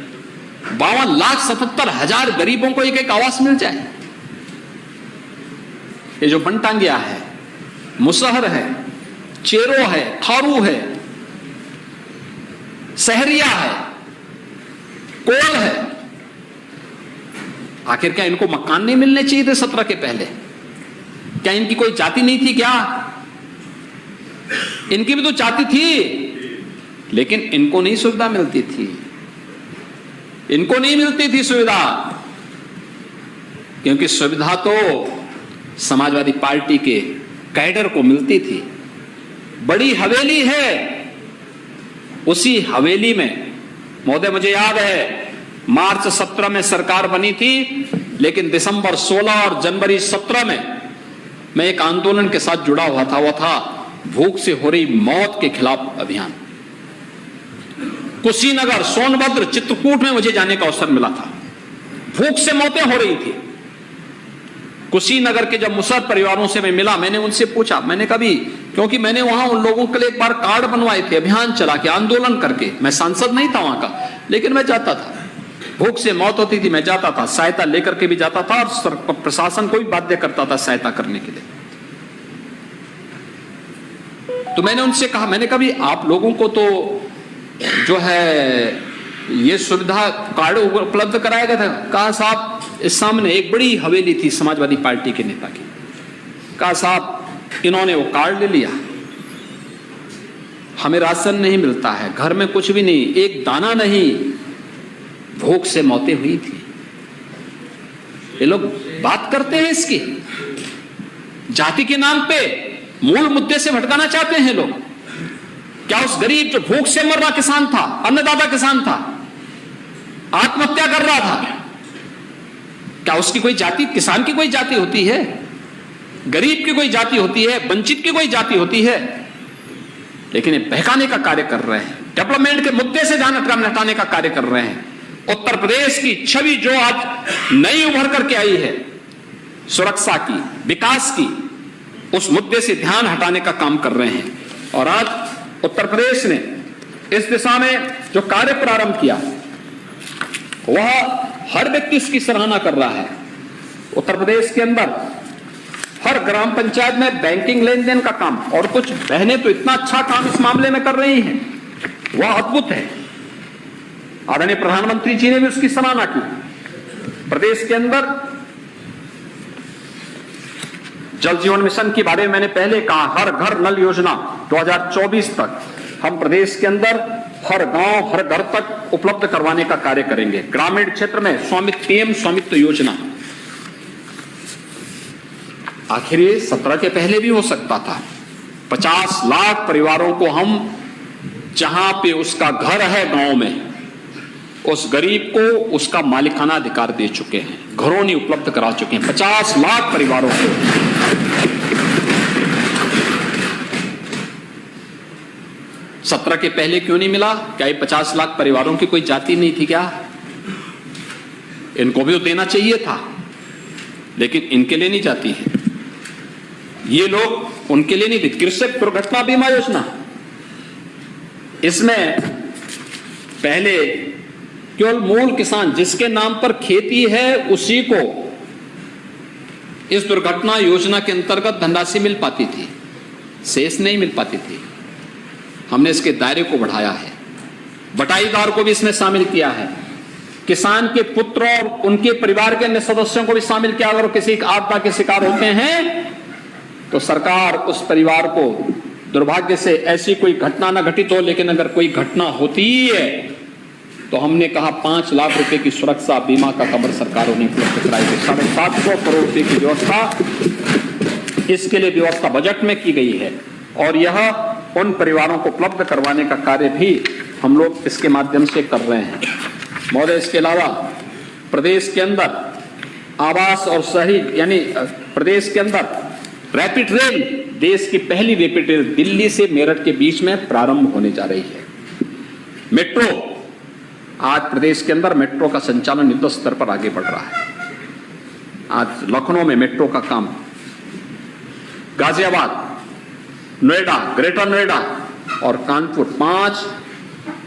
52,77,000 गरीबों को एक आवास मिल जाए। ये जो बनटांगिया है, मुसहर है, चेरो है, थारू है, सहरिया है, कोल है, आखिर क्या इनको मकान नहीं मिलने चाहिए थे 17 के पहले? क्या इनकी कोई जाति नहीं थी क्या? इनकी भी तो जाति थी, लेकिन इनको नहीं सुविधा मिलती थी। इनको नहीं मिलती थी सुविधा, क्योंकि सुविधा तो समाजवादी पार्टी के कैडर को मिलती थी। बड़ी हवेली है, उसी हवेली में महोदय मुझे याद है मार्च 17 में सरकार बनी थी, लेकिन दिसंबर 16 और जनवरी 17 में मैं एक आंदोलन के साथ जुड़ा हुआ था। वो था भूख से हो रही मौत के खिलाफ अभियान। कुशीनगर, सोनभद्र, चित्रकूट में मुझे जाने का अवसर मिला था। भूख से मौतें हो रही थी। कुशीनगर के जब मुसहर परिवारों से मैं मिला, मैंने उनसे पूछा, मैंने कभी, क्योंकि मैंने वहां उन लोगों के लिए एक बार कार्ड बनवाए थे, अभियान चला के, आंदोलन करके। मैं सांसद नहीं था वहां का, लेकिन मैं जाता था। भूख से मौत होती थी, मैं जाता था, सहायता लेकर के भी जाता था और प्रशासन को भी बाध्य करता था सहायता करने के लिए। तो मैंने उनसे कहा, मैंने कभी आप लोगों को तो जो है ये सुविधा कार्ड उपलब्ध कराया गया था? कहा साहब, इस सामने एक बड़ी हवेली थी समाजवादी पार्टी के नेता की। कहा साहब, इन्होंने वो कार्ड ले लिया, हमें राशन नहीं मिलता है, घर में कुछ भी नहीं, एक दाना नहीं, भूख से मौतें हुई थी। ये लोग बात करते हैं इसकी, जाति के नाम पे मूल मुद्दे से भटकाना चाहते हैं लोग। क्या उस गरीब जो भूख से मर रहा किसान था, अन्नदाता किसान था, आत्महत्या कर रहा था, क्या उसकी कोई जाति, किसान की कोई जाति होती है? गरीब की कोई जाति होती है? वंचित की कोई जाति होती है? लेकिन ये बहकाने का कार्य कर रहे हैं, डेवलपमेंट के मुद्दे से ध्यान हटाने का कार्य कर रहे हैं। उत्तर प्रदेश की छवि जो आज नई उभर करके आई है, सुरक्षा की, विकास की, उस मुद्दे से ध्यान हटाने का काम कर रहे हैं। और आज उत्तर प्रदेश ने इस दिशा में जो कार्य प्रारंभ किया, वह हर व्यक्ति उसकी सराहना कर रहा है। उत्तर प्रदेश के अंदर हर ग्राम पंचायत में बैंकिंग लेन देन का काम, और कुछ बहनें तो इतना अच्छा काम इस मामले में कर रही हैं, वह अद्भुत है। आदरणीय प्रधानमंत्री जी ने भी उसकी सराहना की। प्रदेश के अंदर जल जीवन मिशन के बारे में मैंने पहले कहा, हर घर नल योजना 2024 तक हम प्रदेश के अंदर हर गांव, हर घर तक उपलब्ध करवाने का कार्य करेंगे। ग्रामीण क्षेत्र में स्वामित्व, पीएम स्वामित्व योजना, आखिर ये 17 के पहले भी हो सकता था। 50 लाख परिवारों को हम, जहां पे उसका घर है गांव में, उस गरीब को उसका मालिकाना अधिकार दे चुके हैं, घरौनी उपलब्ध करा चुके हैं 50 लाख परिवारों को। सत्रह के पहले क्यों नहीं मिला? क्या ये 50 लाख परिवारों की कोई जाति नहीं थी क्या? इनको भी तो देना चाहिए था, लेकिन इनके लिए नहीं जाती है। ये लोग उनके लिए नहीं दी। कृषक दुर्घटना बीमा योजना, इसमें पहले केवल मूल किसान जिसके नाम पर खेती है उसी को इस दुर्घटना योजना के अंतर्गत धनराशि मिल पाती थी, शेष नहीं मिल पाती थी। हमने इसके दायरे को बढ़ाया है, बटाईदार को भी इसमें शामिल किया है, किसान के पुत्र और उनके परिवार के अन्य सदस्यों को भी शामिल किया। अगर किसी आपदा के शिकार होते हैं तो सरकार उस परिवार को, दुर्भाग्य से ऐसी कोई घटना ना घटित हो, लेकिन अगर कोई घटना होती ही है तो हमने कहा 5 लाख रुपए की सुरक्षा बीमा का कवर सरकार उन्हें उपलब्ध कराएगी। 750 करोड़ रुपए की व्यवस्था इसके लिए व्यवस्था बजट में की गई है, और यह उन परिवारों को उपलब्ध करवाने का कार्य भी हम लोग इसके माध्यम से कर रहे हैं। महोदय, इसके अलावा प्रदेश के अंदर आवास और शहरी यानी प्रदेश के अंदर रैपिड रेल, देश की पहली रैपिड रेल दिल्ली से मेरठ के बीच में प्रारंभ होने जा रही है। मेट्रो, आज प्रदेश के अंदर मेट्रो का संचालन युद्ध स्तर पर आगे बढ़ रहा है। आज लखनऊ में मेट्रो का काम, गाजियाबाद, नोएडा, ग्रेटर नोएडा और कानपुर 5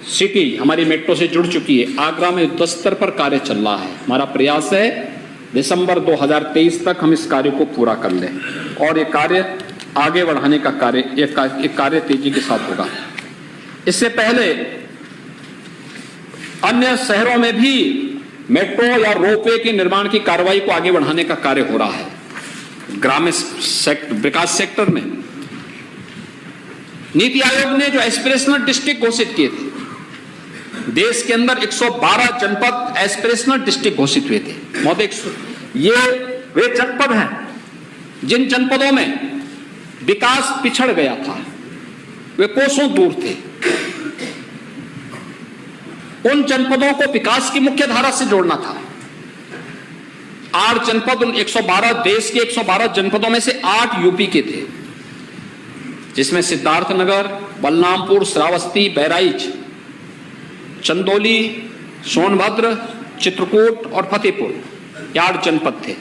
सिटी हमारी मेट्रो से जुड़ चुकी है। आगरा में युद्ध स्तर पर कार्य चल रहा है। हमारा प्रयास है दिसंबर 2023 तक हम इस कार्य को पूरा कर लें, और ये कार्य आगे बढ़ाने का कार्य, एक कार्य तेजी के साथ होगा। इससे पहले अन्य शहरों में भी मेट्रो या रोपवे के निर्माण की कार्रवाई को आगे बढ़ाने का कार्य हो रहा है। ग्रामीण विकास सेक्टर में नीति आयोग ने जो एस्पिरेशनल डिस्ट्रिक्ट घोषित किए थे, देश के अंदर 112 जनपद एस्पिरेशनल डिस्ट्रिक्ट घोषित हुए थे। महोदय, ये वे जनपद हैं जिन जनपदों में विकास पिछड़ गया था, वे कोसों दूर थे। उन जनपदों को विकास की मुख्य धारा से जोड़ना था। 8 जनपद, उन 112 देश के 112 जनपदों में से 8 यूपी के थे, जिसमें सिद्धार्थनगर, बलरामपुर, श्रावस्ती, बहराइच, चंदौली, सोनभद्र, चित्रकूट और फतेहपुर, 8 जनपद थे।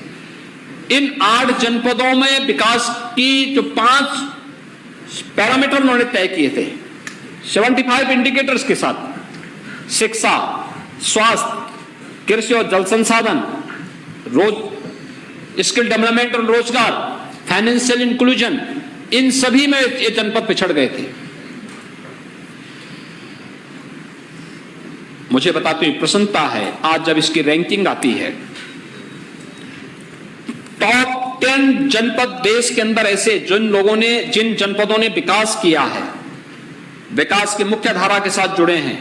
इन 8 जनपदों में विकास की जो 5 पैरामीटर उन्होंने तय किए थे, 75 इंडिकेटर्स के साथ, शिक्षा, स्वास्थ्य, कृषि और जल संसाधन, स्किल डेवलपमेंट और रोजगार, फाइनेंशियल इंक्लूजन, इन सभी में ये जनपद पिछड़ गए थे। मुझे बताते हुए प्रसन्नता है, आज जब इसकी रैंकिंग आती है, टॉप 10 जनपद देश के अंदर ऐसे जिन जनपदों ने विकास किया है, विकास की मुख्य धारा के साथ जुड़े हैं,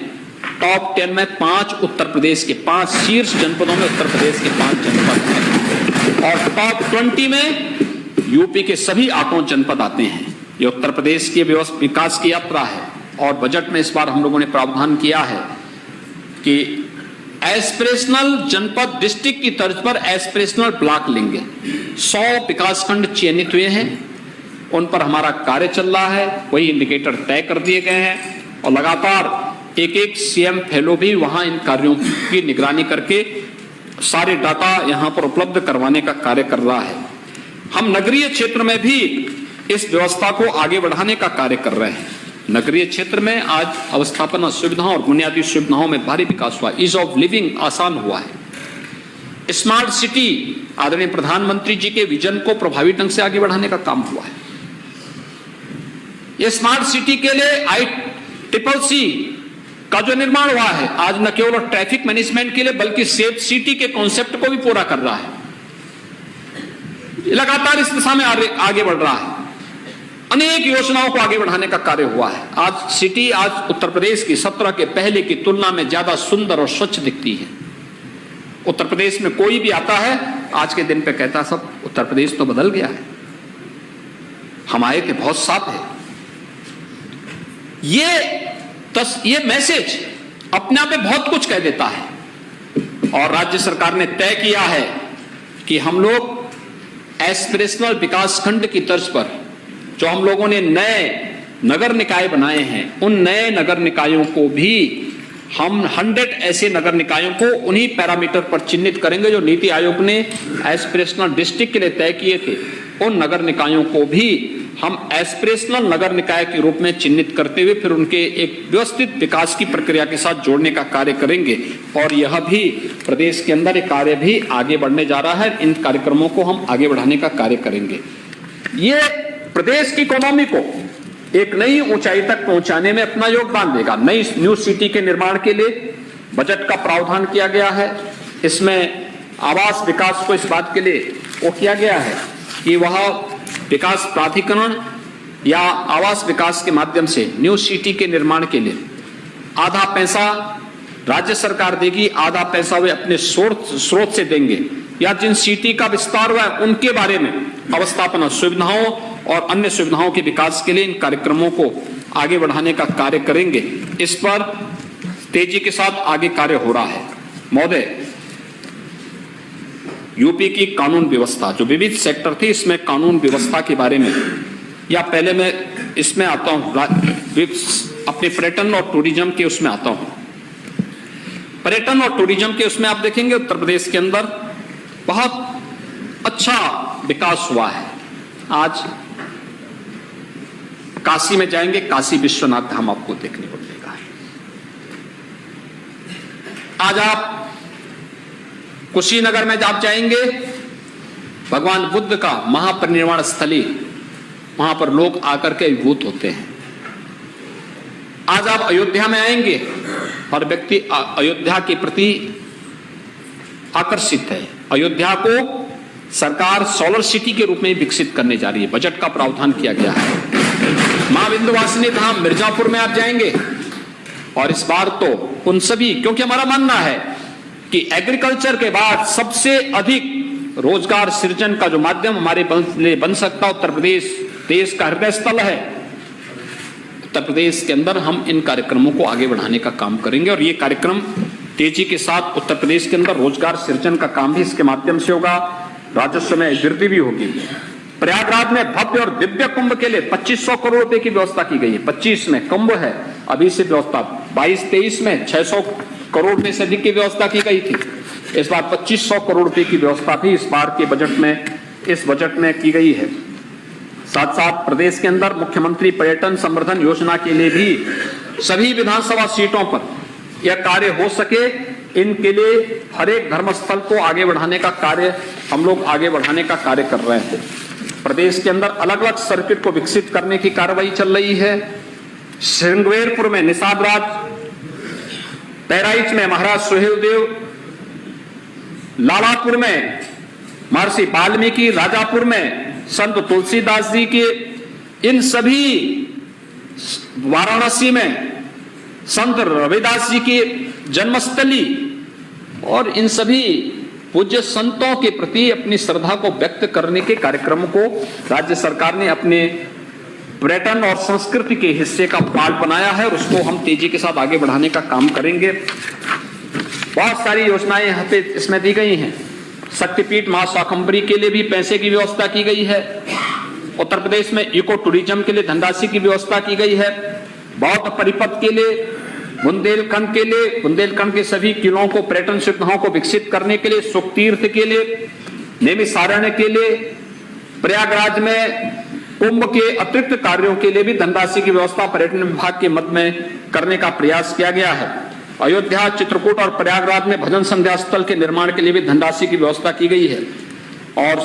टॉप 10 में 5 उत्तर प्रदेश के 5 शीर्ष जनपदों में उत्तर प्रदेश के 5 जनपद हैं, और टॉप 20 में यूपी के सभी 8 जनपद आते हैं। ये उत्तर प्रदेश की विकास की यात्रा है, और बजट में इस बार हम लोगों ने प्रावधान किया है कि एस्पिरेशनल जनपद डिस्ट्रिक्ट की तर्ज पर एस्पिरेशनल ब्लॉक लेंगे। 100 विकासखंड चयनित हुए हैं, उन पर हमारा कार्य चल रहा है, वही इंडिकेटर तय कर दिए गए हैं, और लगातार एक सीएम फेलो भी वहां इन कार्यों की निगरानी करके सारे डाटा यहां पर उपलब्ध करवाने का कार्य कर रहा है। हम नगरीय क्षेत्र में भी इस व्यवस्था को आगे बढ़ाने का कार्य कर रहे हैं। नगरीय क्षेत्र में आज अवस्थापना सुविधाओं और बुनियादी सुविधाओं में भारी विकास हुआ, ईज ऑफ लिविंग आसान हुआ है। स्मार्ट सिटी, आदरणीय प्रधानमंत्री जी के विजन को प्रभावी ढंग से आगे बढ़ाने का काम हुआ है। ये स्मार्ट सिटी के लिए ICCC का जो निर्माण हुआ है, आज न केवल ट्रैफिक मैनेजमेंट के लिए बल्कि सेफ सिटी के कॉन्सेप्ट को भी पूरा कर रहा है। लगातार इस दिशा में आगे बढ़ रहा है। अनेक योजनाओं को आगे बढ़ाने का कार्य हुआ है। आज सिटी, आज उत्तर प्रदेश की 17 के पहले की तुलना में ज्यादा सुंदर और स्वच्छ दिखती है। उत्तर प्रदेश में कोई भी आता है आज के दिन पे कहता है सब उत्तर प्रदेश तो बदल गया है, हम आए थे बहुत साफ है। ये मैसेज अपने आप में बहुत कुछ कह देता है। और राज्य सरकार ने तय किया है कि हम लोग एस्पिरेशनल विकास खंड की तर्ज पर जो हम लोगों ने नए नगर निकाय बनाए हैं, उन नए नगर निकायों को भी हम 100 ऐसे नगर निकायों को उन्हीं पैरामीटर पर चिन्हित करेंगे जो नीति आयोग ने एस्पिरेशनल डिस्ट्रिक्ट के लिए तय किए थे। उन नगर निकायों को भी हम एस्पिरेशनल नगर निकाय के रूप में चिन्हित करते हुए फिर उनके एक व्यवस्थित विकास की प्रक्रिया के साथ जोड़ने का कार्य करेंगे। और यह भी प्रदेश के अंदर एक कार्य भी आगे बढ़ने जा रहा है। इन कार्यक्रमों को हम आगे बढ़ाने का कार्य करेंगे। ये प्रदेश की इकोनॉमी को एक नई ऊंचाई तक पहुंचाने में अपना योगदान देगा। नई न्यू सिटी के निर्माण के लिए बजट का प्रावधान किया गया है। इसमें आवास विकास को इस बात के लिए वो किया गया है कि वह विकास प्राधिकरण या आवास विकास के माध्यम से न्यू सिटी के निर्माण के लिए आधा पैसा राज्य सरकार देगी, आधा पैसा वे अपने स्रोत से देंगे, या जिन सिटी का विस्तार हुआ है उनके बारे में अवस्थापना सुविधाओं और अन्य सुविधाओं के विकास के लिए इन कार्यक्रमों को आगे बढ़ाने का कार्य करेंगे। इस पर तेजी के साथ आगे कार्य हो रहा है। महोदय, यूपी की कानून व्यवस्था जो विविध सेक्टर थी, इसमें कानून व्यवस्था के बारे में, या पहले मैं इसमें आता हूं, अपने पर्यटन और टूरिज्म के उसमें आता हूं। पर्यटन और टूरिज्म के उसमें आप देखेंगे उत्तर प्रदेश के अंदर बहुत अच्छा विकास हुआ है। आज काशी में जाएंगे, काशी विश्वनाथ धाम आपको देखने को मिलेगा। आज आप कुशीनगर में आप जाएंगे, भगवान बुद्ध का महापरिनिर्वाण स्थली, वहां पर लोग आकर के अभिभूत होते हैं। आज आप अयोध्या में आएंगे और व्यक्ति अयोध्या के प्रति आकर्षित है। अयोध्या को सरकार सोलर सिटी के रूप में विकसित करने जा रही है। बजट का प्रावधान किया गया है। मां विंध्यवासिनी धाम मिर्जापुर में आप जाएंगे और इस बार तो उन सभी, क्योंकि हमारा मानना है कि एग्रीकल्चर के बाद सबसे अधिक रोजगार सृजन का जो माध्यम हमारे बन सकता, उत्तर प्रदेश देश का हृदय स्थल है। उत्तर प्रदेश के अंदर हम इन कार्यक्रमों को आगे बढ़ाने का काम करेंगे और ये कार्यक्रम तेजी के साथ उत्तर प्रदेश के अंदर रोजगार सृजन का काम भी इसके माध्यम से होगा। राजस्व में वृद्धि भी होगी। प्रयागराज में भव्य और दिव्य कुंभ के लिए 2500 करोड़ रुपए की व्यवस्था की गई है। 25 में कुंभ है, अभी से व्यवस्था 22-23 में 600 करोड़ रुपए से अधिक की व्यवस्था की गई थी। इस बार 2500 करोड़ रुपए की व्यवस्था भी इस बार के बजट में, इस बजट में की गई है। साथ साथ प्रदेश के अंदर मुख्यमंत्री पर्यटन संवर्धन योजना के लिए भी सभी विधानसभा सीटों पर यह कार्य हो सके, इनके लिए हर एक धर्मस्थल को आगे बढ़ाने का कार्य हम लोग आगे बढ़ाने का कार्य कर रहे हैं। प्रदेश के अंदर अलग अलग सर्किट को विकसित करने की कार्रवाई चल रही है। श्रृंगवेरपुर में निषाद राज, बहराइच में महाराज सुहेलदेव, लालापुर में महर्षि वाल्मीकि, राजापुर में संत तुलसीदास जी के, इन सभी, वाराणसी में संत रविदास जी की जन्मस्थली, और इन सभी पूज्य संतों के प्रति अपनी श्रद्धा को व्यक्त करने के कार्यक्रमों को राज्य सरकार ने अपने पर्यटन और संस्कृति के हिस्से का पार्ट बनाया है और उसको हम तेजी के साथ आगे बढ़ाने का काम करेंगे। बहुत सारी योजनाएं यहाँ पे इसमें दी गई हैं। शक्तिपीठ महाशाकंभरी के लिए भी पैसे की व्यवस्था की गई है। उत्तर प्रदेश में इको टूरिज्म के लिए धनराशि की व्यवस्था की गई है। बौद्ध परिपथ के लिए, बुंदेलखंड के लिए, बुंदेलखंड के सभी किलों को, पर्यटन सुविधाओं को विकसित करने के लिए, सुखतीर्थ के लिए, नैमिषारण्य के लिए, प्रयागराज में कुंभ के अतिरिक्त कार्यों के लिए भी धनराशि की व्यवस्था पर्यटन विभाग के मद में करने का प्रयास किया गया है। अयोध्या, चित्रकूट और प्रयागराज में भजन संध्या स्थल के निर्माण के लिए भी धनराशि की व्यवस्था की गई है। और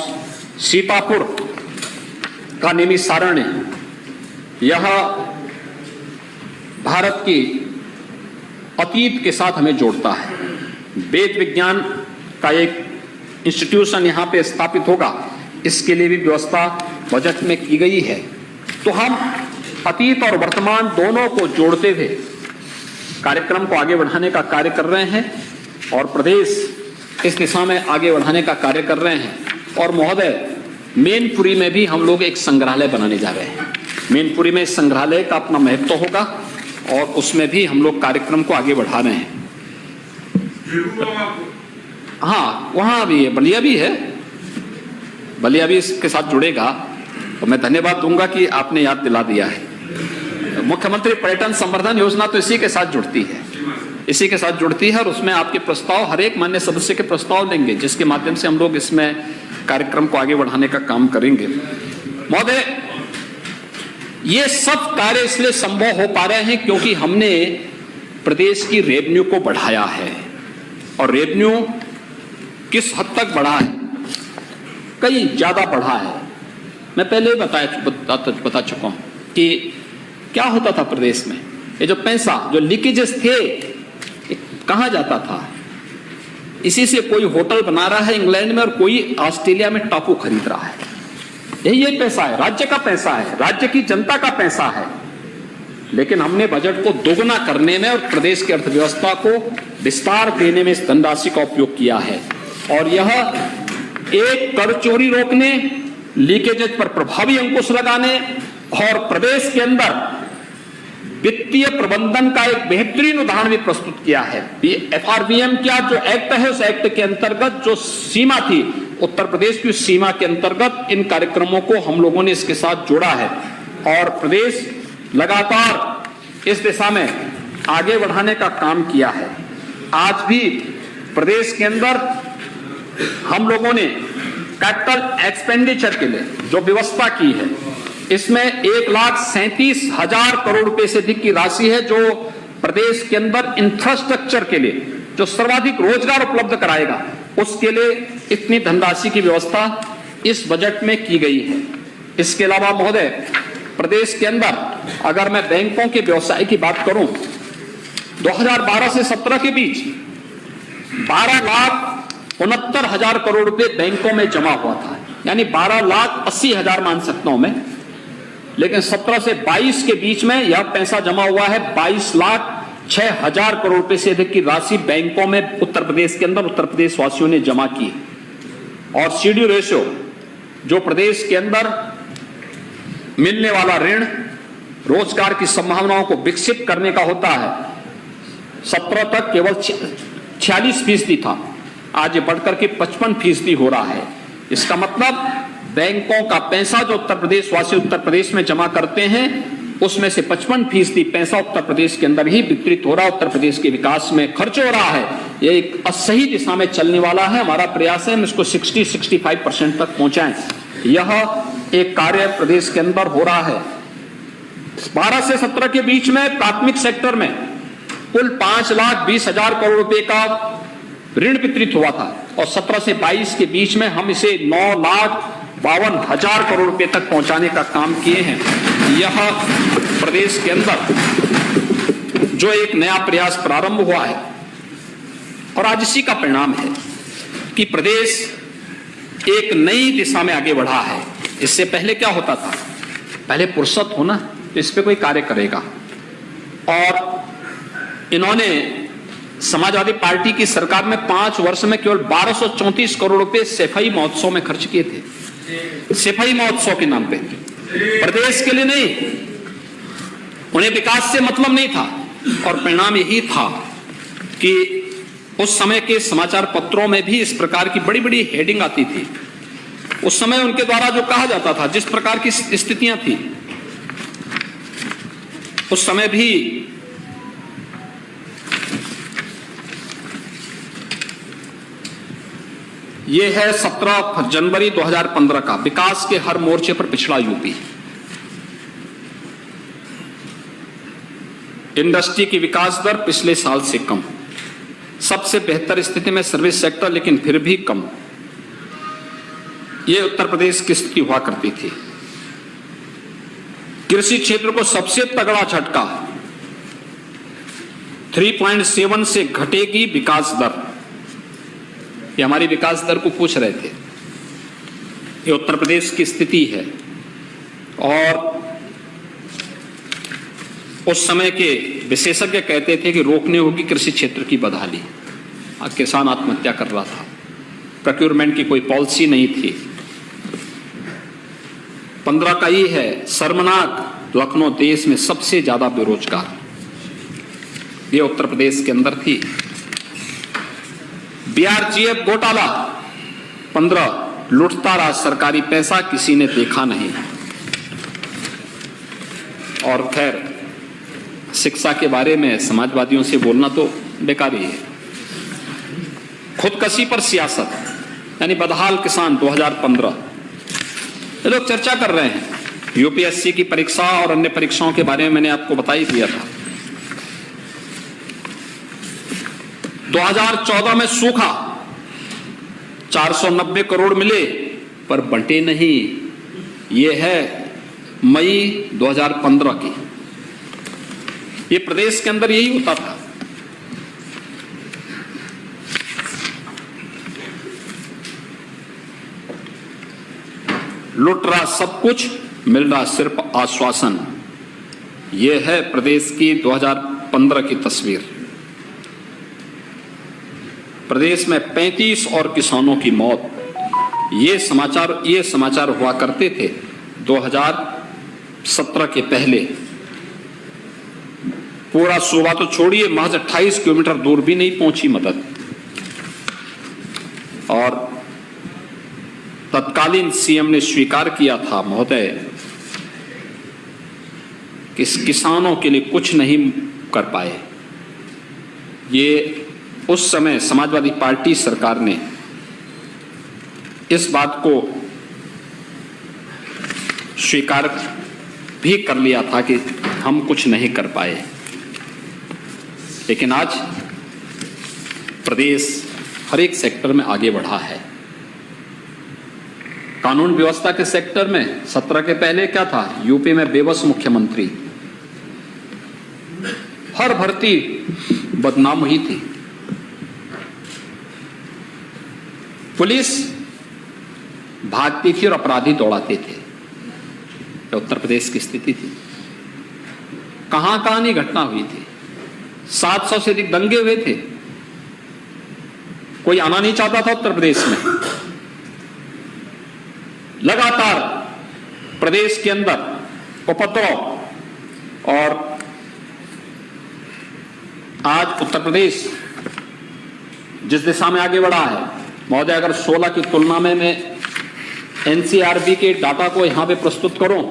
सीतापुर का नैमिषारण्य, यह भारत की अतीत के साथ हमें जोड़ता है। वेद विज्ञान का एक इंस्टीट्यूशन यहाँ पे स्थापित होगा, इसके लिए भी व्यवस्था बजट में की गई है। तो हम अतीत और वर्तमान दोनों को जोड़ते हुए कार्यक्रम को आगे बढ़ाने का कार्य कर रहे हैं और प्रदेश इस दिशा में आगे बढ़ाने का कार्य कर रहे हैं। और महोदय, मैनपुरी में भी हम लोग एक संग्रहालय बनाने जा रहे हैं। मैनपुरी में इस संग्रहालय का अपना महत्व होगा और उसमें भी हम लोग कार्यक्रम को आगे बढ़ा रहे हैं। हाँ, वहाँ भी है, बलिया भी है, बलिया भी इसके साथ जुड़ेगा। और मैं धन्यवाद दूंगा कि आपने याद दिला दिया है। मुख्यमंत्री पर्यटन संवर्धन योजना तो इसी के साथ जुड़ती है, इसी के साथ जुड़ती है, और उसमें आपके प्रस्ताव, हर एक मान्य सदस्य के प्रस्ताव लेंगे, जिसके माध्यम से हम लोग इसमें कार्यक्रम को आगे बढ़ाने का काम करेंगे। महोदय, ये सब कार्य इसलिए संभव हो पा रहे हैं क्योंकि हमने प्रदेश की रेवेन्यू को बढ़ाया है। और रेवेन्यू किस हद तक बढ़ा है? कई ज्यादा बढ़ा है। मैं पहले बता चुका हूं कि क्या होता था प्रदेश में। ये जो पैसा, जो लीकेजेस थे, कहां जाता था? इसी से कोई होटल बना रहा है इंग्लैंड में और कोई ऑस्ट्रेलिया में टापू खरीद रहा है। यही पैसा है, राज्य का पैसा है, राज्य की जनता का पैसा है। लेकिन हमने बजट को दोगुना करने में और प्रदेश की अर्थव्यवस्था को विस्तार देने में इस धनराशि का उपयोग किया है। और यह एक, कर चोरी रोकने, लीकेजेज पर प्रभावी अंकुश लगाने और प्रदेश के अंदर वित्तीय प्रबंधन का एक बेहतरीन उदाहरण भी प्रस्तुत किया है। FRBM क्या जो एक्ट है, उस एक्ट के अंतर्गत जो सीमा थी, उत्तर प्रदेश की सीमा के अंतर्गत इन कार्यक्रमों को हम लोगों ने इसके साथ जोड़ा है। और प्रदेश लगातार इस दिशा में आगे बढ़ाने का काम किया है। आज भी प्रदेश के अंदर हम लोगों ने कैपिटल एक्सपेंडिचर के लिए जो व्यवस्था की है, इसमें 1,37,000 करोड़ रुपए से अधिक की राशि है, जो प्रदेश के अंदर इंफ्रास्ट्रक्चर के लिए, जो सर्वाधिक रोजगार उपलब्ध कराएगा, उसके लिए इतनी धनराशि की व्यवस्था इस बजट में की गई है। इसके अलावा महोदय, प्रदेश के अंदर अगर मैं बैंकों के व्यवसाय की बात करूं, 2012 से 17 के बीच 12,69,000 करोड़ रुपए बैंकों में जमा हुआ था, यानी 12,80,000 मान सकता हूं मैं। लेकिन 17 से 22 के बीच में यह पैसा जमा हुआ है 22,06,000 करोड़ रुपए से अधिक की राशि बैंकों में उत्तर प्रदेश के अंदर उत्तर प्रदेश वासियों ने जमा की। और CD रेशियो, जो प्रदेश के अंदर मिलने वाला ऋण रोजगार की संभावनाओं को विकसित करने का होता है, 17 तक केवल 46% था, आज ये बढ़कर के 55% हो रहा है। इसका मतलब बैंकों का पैसा जो उत्तर प्रदेश वासी उत्तर प्रदेश में जमा करते हैं, उसमें से 55% पैसा उत्तर प्रदेश के अंदर ही वितरित हो रहा है, उत्तर प्रदेश के विकास में खर्च हो रहा है। ये एक सही दिशा में चलने वाला है। हमारा प्रयास है हम इसको 60-65% तक पहुंचाएं। यह एक कार्य प्रदेश के अंदर हो रहा है। 12 से 17 के बीच में प्राथमिक सेक्टर में कुल 5,20,000 करोड़ रुपए का ऋण वितरित हुआ था, और 17 से 22 के बीच में हम इसे 9,52,000 करोड़ रुपए तक पहुंचाने का काम किए हैं। यह प्रदेश के अंदर जो एक नया प्रयास प्रारंभ हुआ है, और आज इसी का परिणाम है कि प्रदेश एक नई दिशा में आगे बढ़ा है। इससे पहले क्या होता था? पहले फुर्सत हो ना, तो इस पे कोई कार्य करेगा। और इन्होंने समाजवादी पार्टी की सरकार में 5 वर्ष में केवल 1234 करोड़ रुपए सफाई महोत्सव में खर्च किए थे। सफाई महोत्सव के नाम पे, प्रदेश के लिए नहीं, उन्हें विकास से मतलब नहीं था। और परिणाम यही था कि उस समय के समाचार पत्रों में भी इस प्रकार की बड़ी बड़ी हेडिंग आती थी। उस समय उनके द्वारा जो कहा जाता था, जिस प्रकार की स्थितियां थी, उस समय भी ये है 17 जनवरी 2015 का, विकास के हर मोर्चे पर पिछड़ा यूपी। इंडस्ट्री की विकास दर पिछले साल से कम, सबसे बेहतर स्थिति में सर्विस सेक्टर, लेकिन फिर भी कम। ये उत्तर प्रदेश की स्थिति हुआ करती थी। कृषि क्षेत्र को सबसे तगड़ा झटका, 3.7 से घटेगी विकास दर। ये हमारी विकास दर को पूछ रहे थे। ये उत्तर प्रदेश की स्थिति है। और उस समय के विशेषज्ञ कहते थे कि रोकने होगी कृषि क्षेत्र की बदहाली। किसान आत्महत्या कर रहा था, प्रोक्योरमेंट की कोई पॉलिसी नहीं थी। 15 का ही है, शर्मनाक, लखनऊ देश में सबसे ज्यादा बेरोजगार। ये उत्तर प्रदेश के अंदर थी। बीआरजीएफ घोटाला 15, लुटता रहा सरकारी पैसा, किसी ने देखा नहीं। और खैर शिक्षा के बारे में समाजवादियों से बोलना तो बेकार ही है। खुदकशी पर सियासत यानी बदहाल किसान 2015, ये लोग चर्चा कर रहे हैं। यूपीएससी की परीक्षा और अन्य परीक्षाओं के बारे में मैंने आपको बता ही दिया था। 2014 में सूखा 490 करोड़ मिले पर बंटे नहीं। ये है मई 2015 की। ये प्रदेश के अंदर यही होता था। लुट रहा सब कुछ, मिल रहा सिर्फ आश्वासन। यह है प्रदेश की 2015 की तस्वीर। प्रदेश में 35 और किसानों की मौत, ये समाचार हुआ करते थे 2017 के पहले। पूरा सूबा तो छोड़िए, महज 28 किलोमीटर दूर भी नहीं पहुंची मदद। और तत्कालीन सीएम ने स्वीकार किया था, महोदय, कि किसानों के लिए कुछ नहीं कर पाए। ये उस समय समाजवादी पार्टी सरकार ने इस बात को स्वीकार भी कर लिया था कि हम कुछ नहीं कर पाए। लेकिन आज प्रदेश हर एक सेक्टर में आगे बढ़ा है। कानून व्यवस्था के सेक्टर में 17 के पहले क्या था? यूपी में बेबस मुख्यमंत्री, हर भर्ती बदनाम हुई थी। पुलिस भागती थी और अपराधी दौड़ाते थे। ये उत्तर प्रदेश की स्थिति थी। कहां कहां नहीं घटना हुई थी। 700 से अधिक दंगे हुए थे। कोई आना नहीं चाहता था उत्तर प्रदेश में। लगातार प्रदेश के अंदर उपद्रव। और आज उत्तर प्रदेश जिस दिशा में आगे बढ़ा है, महोदय, अगर 16 की तुलना में मैं एनसीआरबी के डाटा को यहां पे प्रस्तुत करूं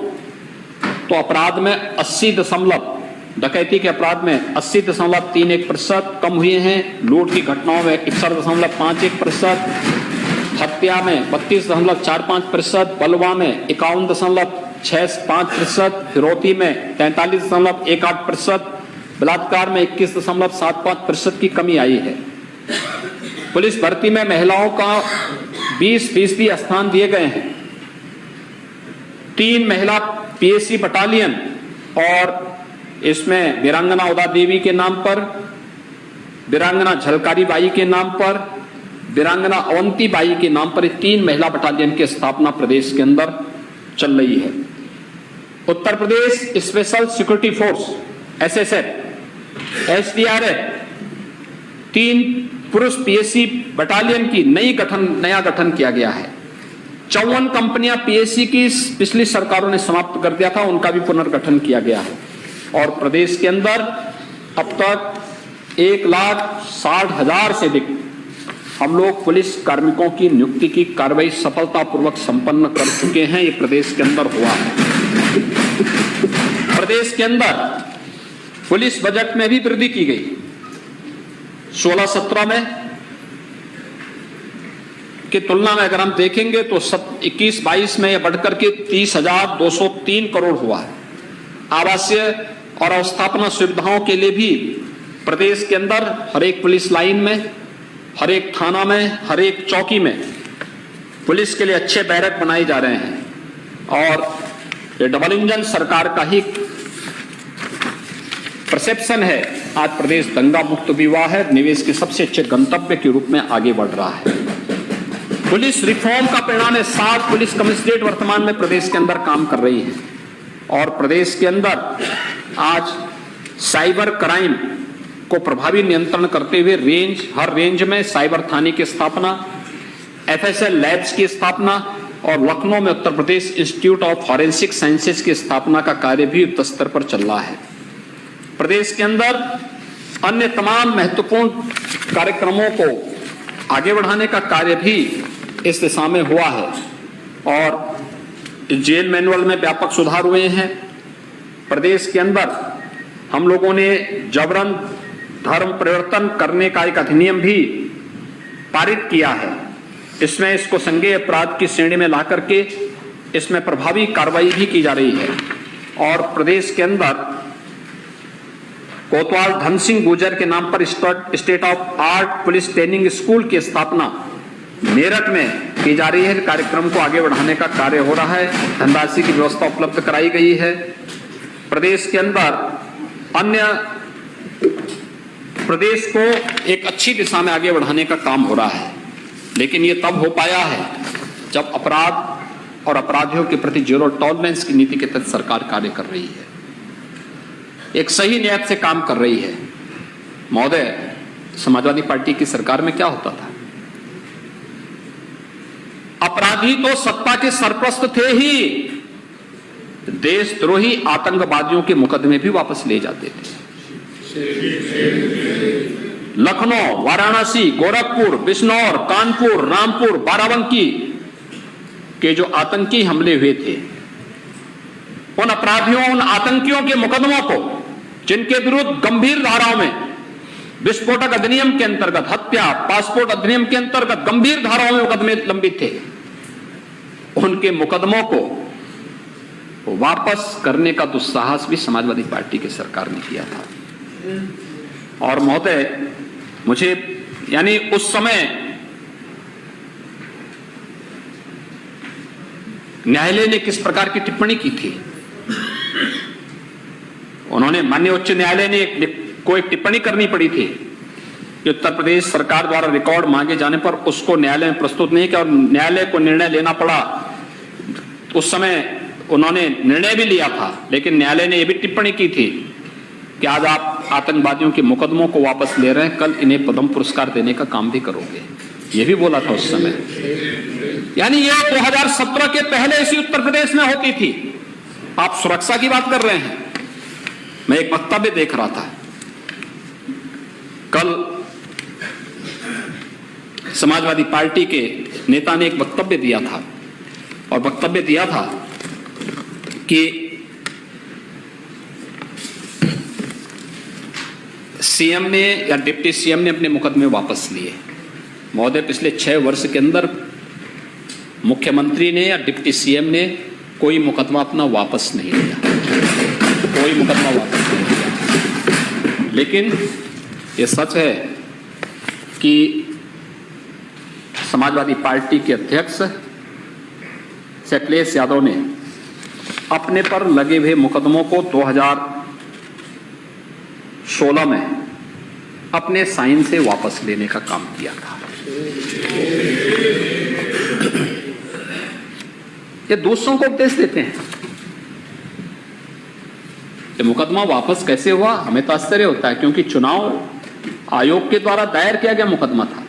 तो अपराध में 80 डकैती के अपराध में 80.31% कम हुए हैं। लूट की घटनाओं में 61.51%, हत्या में 32.45%, बलवा में 51.65%, फिरौती में 43.18%, बलात्कार में 21.75% की कमी आई है। पुलिस भर्ती में महिलाओं का 20% स्थान दिए गए हैं। 3 महिला पीएससी बटालियन और इसमें वीरांगना उदा देवी के नाम पर, वीरांगना झलकारी बाई के नाम पर, वीरांगना अवंती बाई के नाम पर 3 महिला बटालियन की स्थापना प्रदेश के अंदर चल रही है। Uttar Pradesh special security force SSF, SDRF, 3 पुरुष पीएससी बटालियन की नया गठन किया गया है। 54 कंपनियां पीएससी की पिछली सरकारों ने समाप्त कर दिया था, उनका भी पुनर्गठन किया गया है। और प्रदेश के अंदर अब तक 1,60,000 से अधिक हम लोग पुलिस कार्मिकों की नियुक्ति की कार्रवाई सफलतापूर्वक संपन्न कर चुके हैं। ये प्रदेश के अंदर हुआ है। प्रदेश के अंदर पुलिस बजट में भी वृद्धि की गई। 16-17 में की तुलना में अगर हम देखेंगे तो 21-22 में यह बढ़कर के 30,203 करोड़ हुआ है। आवासीय और अवस्थापना सुविधाओं के लिए भी प्रदेश के अंदर हर एक पुलिस लाइन में, हर एक थाना में, हर एक चौकी में पुलिस के लिए अच्छे बैरक बनाए जा रहे हैं। और ये डबल इंजन सरकार का ही परसेप्शन है। आज प्रदेश दंगा मुक्त भी हुआ है, निवेश के सबसे अच्छे गंतव्य के रूप में आगे बढ़ रहा है। पुलिस रिफॉर्म का परिणाम है। 7 पुलिस कमिश्नरेट वर्तमान में प्रदेश के अंदर काम कर रही है। और प्रदेश के अंदर आज साइबर क्राइम को प्रभावी नियंत्रण करते हुए हर रेंज में साइबर थाने की स्थापना, एफएसएल लैब्स की स्थापना और लखनऊ में Uttar Pradesh institute of forensic sciences की स्थापना का कार्य भी युद्ध स्तर पर चल रहा है। प्रदेश के अंदर अन्य तमाम महत्वपूर्ण कार्यक्रमों को आगे बढ़ाने का कार्य भी इस दिशा में हुआ है और जेल मैनुअल में व्यापक सुधार हुए हैं। प्रदेश के अंदर हम लोगों ने जबरन धर्म परिवर्तन करने का एक अधिनियम भी पारित किया है। इसमें इसको संज्ञेय अपराध की श्रेणी में ला करके इसमें प्रभावी कार्रवाई भी की जा रही है और प्रदेश के अंदर कोतवाल धन सिंह गुर्जर के नाम पर state of art police training school की स्थापना मेरठ में की जा रही है। कार्यक्रम को आगे बढ़ाने का कार्य हो रहा है। धनराशि की व्यवस्था उपलब्ध कराई गई है। प्रदेश के अंदर अन्य प्रदेश को एक अच्छी दिशा में आगे बढ़ाने का काम हो रहा है, लेकिन ये तब हो पाया है जब अपराध और अपराधियों के प्रति जीरो टॉलरेंस की नीति के तहत सरकार कार्य कर रही है, एक सही नीयत से काम कर रही है। महोदय, समाजवादी पार्टी की सरकार में क्या होता था? अपराधी तो सत्ता के सरप्रस्त थे ही, देशद्रोही आतंकवादियों के मुकदमे भी वापस ले जाते थे। लखनऊ, वाराणसी, गोरखपुर, बिजनौर, कानपुर, रामपुर, बाराबंकी के जो आतंकी हमले हुए थे, उन अपराधियों, उन आतंकियों के मुकदमों को, जिनके विरुद्ध गंभीर धाराओं में विस्फोटक अधिनियम के अंतर्गत, हत्या, पासपोर्ट अधिनियम के अंतर्गत गंभीर धाराओं में मुकदमे लंबित थे, उनके मुकदमों को वापस करने का दुस्साहस भी समाजवादी पार्टी की सरकार ने किया था। और महोदय, मुझे यानी उस समय न्यायालय ने किस प्रकार की टिप्पणी की थी? उन्होंने, माननीय उच्च न्यायालय ने को एक टिप्पणी करनी पड़ी थी कि उत्तर प्रदेश सरकार द्वारा रिकॉर्ड मांगे जाने पर उसको न्यायालय में प्रस्तुत नहीं किया और न्यायालय को निर्णय लेना पड़ा। उस समय उन्होंने निर्णय भी लिया था, लेकिन न्यायालय ने यह भी टिप्पणी की थी कि आज आप आतंकवादियों के मुकदमों को वापस ले रहे हैं, कल इन्हें पद्म पुरस्कार देने का काम भी करोगे, यह भी बोला था उस समय। यानी यह 2017 के पहले इसी उत्तर प्रदेश में होती थी। आप सुरक्षा की बात कर रहे हैं। मैं एक वक्तव्य देख रहा था, कल समाजवादी पार्टी के नेता ने एक वक्तव्य दिया था और वक्तव्य दिया था कि सीएम ने या डिप्टी सीएम ने अपने मुकदमे वापस लिए। महोदय, पिछले 6 वर्ष के अंदर मुख्यमंत्री ने या डिप्टी सीएम ने कोई मुकदमा अपना वापस नहीं लिया, कोई मुकदमा वापस नहीं लिया। लेकिन ये सच है कि समाजवादी पार्टी के अध्यक्ष अखिलेश यादव ने अपने पर लगे हुए मुकदमों को 2016 में अपने साइन से वापस लेने का काम किया था। ये दूसरों को उपदेश देते हैं। ये मुकदमा वापस कैसे हुआ, हमें तो आश्चर्य होता है, क्योंकि चुनाव आयोग के द्वारा दायर किया गया मुकदमा था।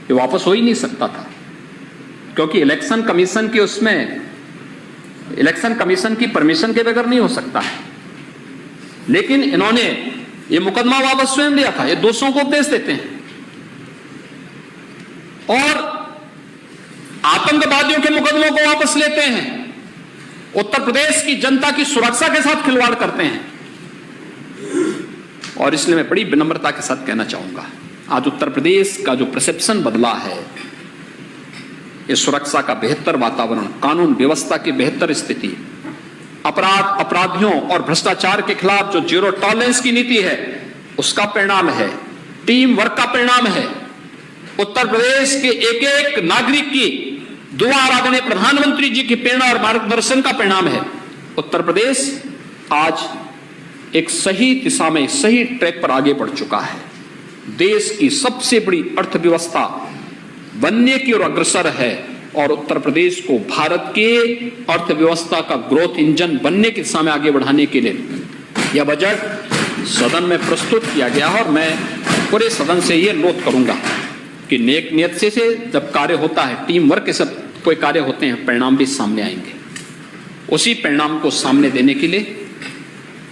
ये वापस हो ही नहीं सकता था, क्योंकि इलेक्शन कमीशन की परमिशन के बगैर नहीं हो सकता है। लेकिन इन्होंने ये मुकदमा वापस स्वयं लिया था। ये दूसरों को उपदेश देते हैं और आतंकवादियों के मुकदमों को वापस लेते हैं। उत्तर प्रदेश की जनता की सुरक्षा के साथ खिलवाड़ करते हैं। और इसलिए मैं बड़ी विनम्रता के साथ कहना चाहूंगा, आज उत्तर प्रदेश का जो परसेप्शन बदला है, ये सुरक्षा का बेहतर वातावरण, कानून व्यवस्था की बेहतर स्थिति, अपराधियों और भ्रष्टाचार के खिलाफ जो जीरो टॉलरेंस की नीति है, उसका परिणाम है। टीम वर्क का परिणाम है। उत्तर प्रदेश के एक एक नागरिक की दुआ आराधने प्रधानमंत्री जी की प्रेरणा और मार्गदर्शन का परिणाम है। उत्तर प्रदेश आज एक सही दिशा में, सही ट्रैक पर आगे बढ़ चुका है। देश की सबसे बड़ी अर्थव्यवस्था बनने की ओर अग्रसर है और उत्तर प्रदेश को भारत के अर्थव्यवस्था का ग्रोथ इंजन बनने की दिशा में आगे बढ़ाने के लिए यह बजट सदन में प्रस्तुत किया गया है। और मैं पूरे सदन से ये अनुरोध करूंगा कि नेक नियत से जब कार्य होता है, टीम वर्क के सब कोई कार्य होते हैं, परिणाम भी सामने आएंगे। उसी परिणाम को सामने देने के लिए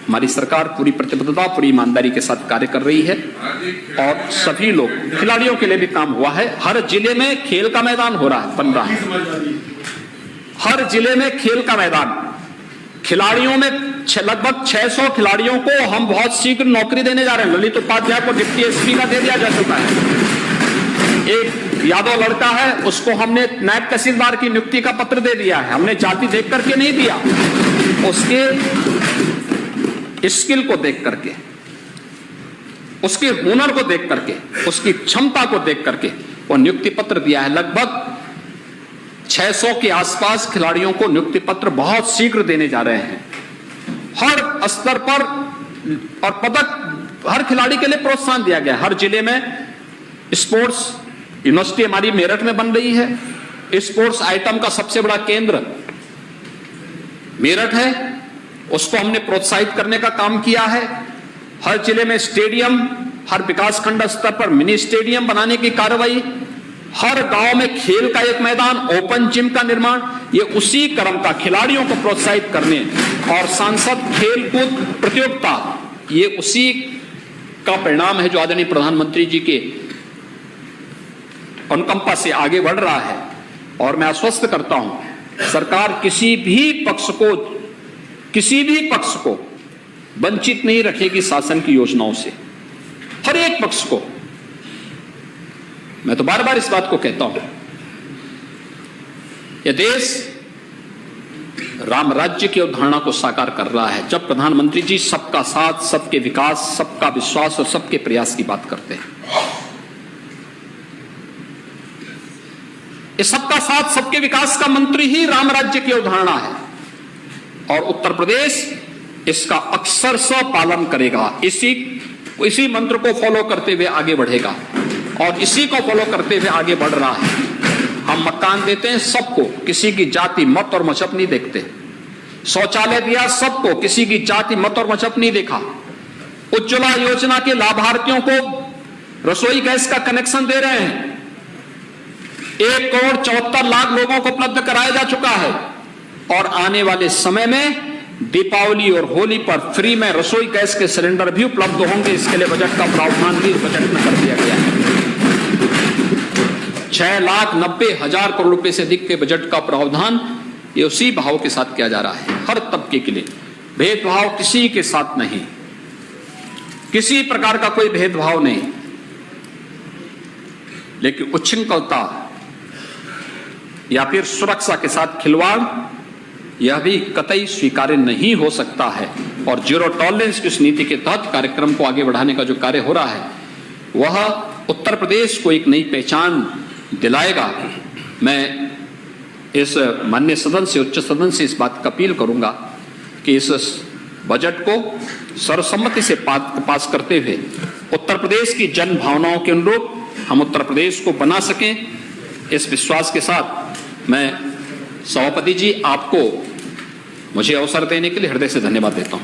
हमारी सरकार पूरी प्रतिबद्धता, पूरी ईमानदारी के साथ कार्य कर रही है और सभी लोग, खिलाड़ियों के लिए भी काम हुआ है। हर जिले में खेल का मैदान हो रहा है, बन रहा है। हर जिले में खेल का मैदान, खिलाड़ियों में लगभग 600 खिलाड़ियों को हम बहुत शीघ्र नौकरी देने जा रहे हैं। ललित उपाध्याय को डिप्टी एसपी का दे दिया जा चुका है। एक यादव लड़का है, उसको हमने नायब तहसीलदार की नियुक्ति का पत्र दे दिया है। हमने जाति देख करके नहीं दिया, उसके स्किल को देख करके, उसके हुनर को देख करके, उसकी क्षमता को देख करके वो नियुक्ति पत्र दिया है। लगभग 600 के आसपास खिलाड़ियों को नियुक्ति पत्र बहुत शीघ्र देने जा रहे हैं। हर स्तर पर और पदक हर खिलाड़ी के लिए प्रोत्साहन दिया गया है। हर जिले में स्पोर्ट्स यूनिवर्सिटी हमारी मेरठ में बन रही है। स्पोर्ट्स आइटम का सबसे बड़ा केंद्र मेरठ है, उसको हमने प्रोत्साहित करने का काम किया है। हर जिले में स्टेडियम, हर विकासखंड स्तर पर मिनी स्टेडियम बनाने की कार्रवाई, हर गांव में खेल का एक मैदान, ओपन जिम का निर्माण, ये उसी क्रम का खिलाड़ियों को प्रोत्साहित करने और सांसद खेल कूद प्रतियोगिता, ये उसी का परिणाम है जो आदरणीय प्रधानमंत्री जी के अनुकंपा से आगे बढ़ रहा है। और मैं आश्वस्त करता हूं, सरकार किसी भी पक्ष को वंचित नहीं रखेगी शासन की योजनाओं से, हर एक पक्ष को। मैं तो बार बार इस बात को कहता हूं, यह देश राम राज्य की अवधारणा को साकार कर रहा है जब प्रधानमंत्री जी सबका साथ, सबके विकास, सबका विश्वास और सबके प्रयास की बात करते हैं। ये सबका साथ, सबके विकास का मंत्र ही राम राज्य की अवधारणा है और उत्तर प्रदेश इसका अक्षरशः पालन करेगा। इसी मंत्र को फॉलो करते हुए आगे बढ़ेगा और इसी को फॉलो करते हुए आगे बढ़ रहा है। हम मकान देते हैं सबको, किसी की जाति, मत और मजहब नहीं देखते। शौचालय दिया सबको, किसी की जाति, मत और मजहब नहीं देखा। उज्ज्वला योजना के लाभार्थियों को रसोई गैस का कनेक्शन दे रहे हैं। 1,74,00,000 लोगों को उपलब्ध कराया जा चुका है और आने वाले समय में दीपावली और होली पर फ्री में रसोई गैस के सिलेंडर भी उपलब्ध होंगे। इसके लिए बजट का प्रावधान भी बजट में कर दिया गया है। 6,90,000 करोड़ रुपए से अधिक के बजट का प्रावधान ये उसी भाव के साथ किया जा रहा है, हर तबके के लिए। भेदभाव किसी के साथ नहीं, किसी प्रकार का कोई भेदभाव नहीं, लेकिन उच्छृंखलता या फिर सुरक्षा के साथ खिलवाड़ यह भी कतई स्वीकार्य नहीं हो सकता है। और जीरो टॉलरेंस की उस नीति के तहत कार्यक्रम को आगे बढ़ाने का जो कार्य हो रहा है वह उत्तर प्रदेश को एक नई पहचान दिलाएगा। मैं इस माननीय सदन से, उच्च सदन से इस बात की अपील करूंगा कि इस बजट को सर्वसम्मति से पास करते हुए उत्तर प्रदेश की जन भावनाओं के अनुरूप हम उत्तर प्रदेश को बना सकें। इस विश्वास के साथ मैं सभापति जी आपको मुझे अवसर देने के लिए हृदय से धन्यवाद देता हूं।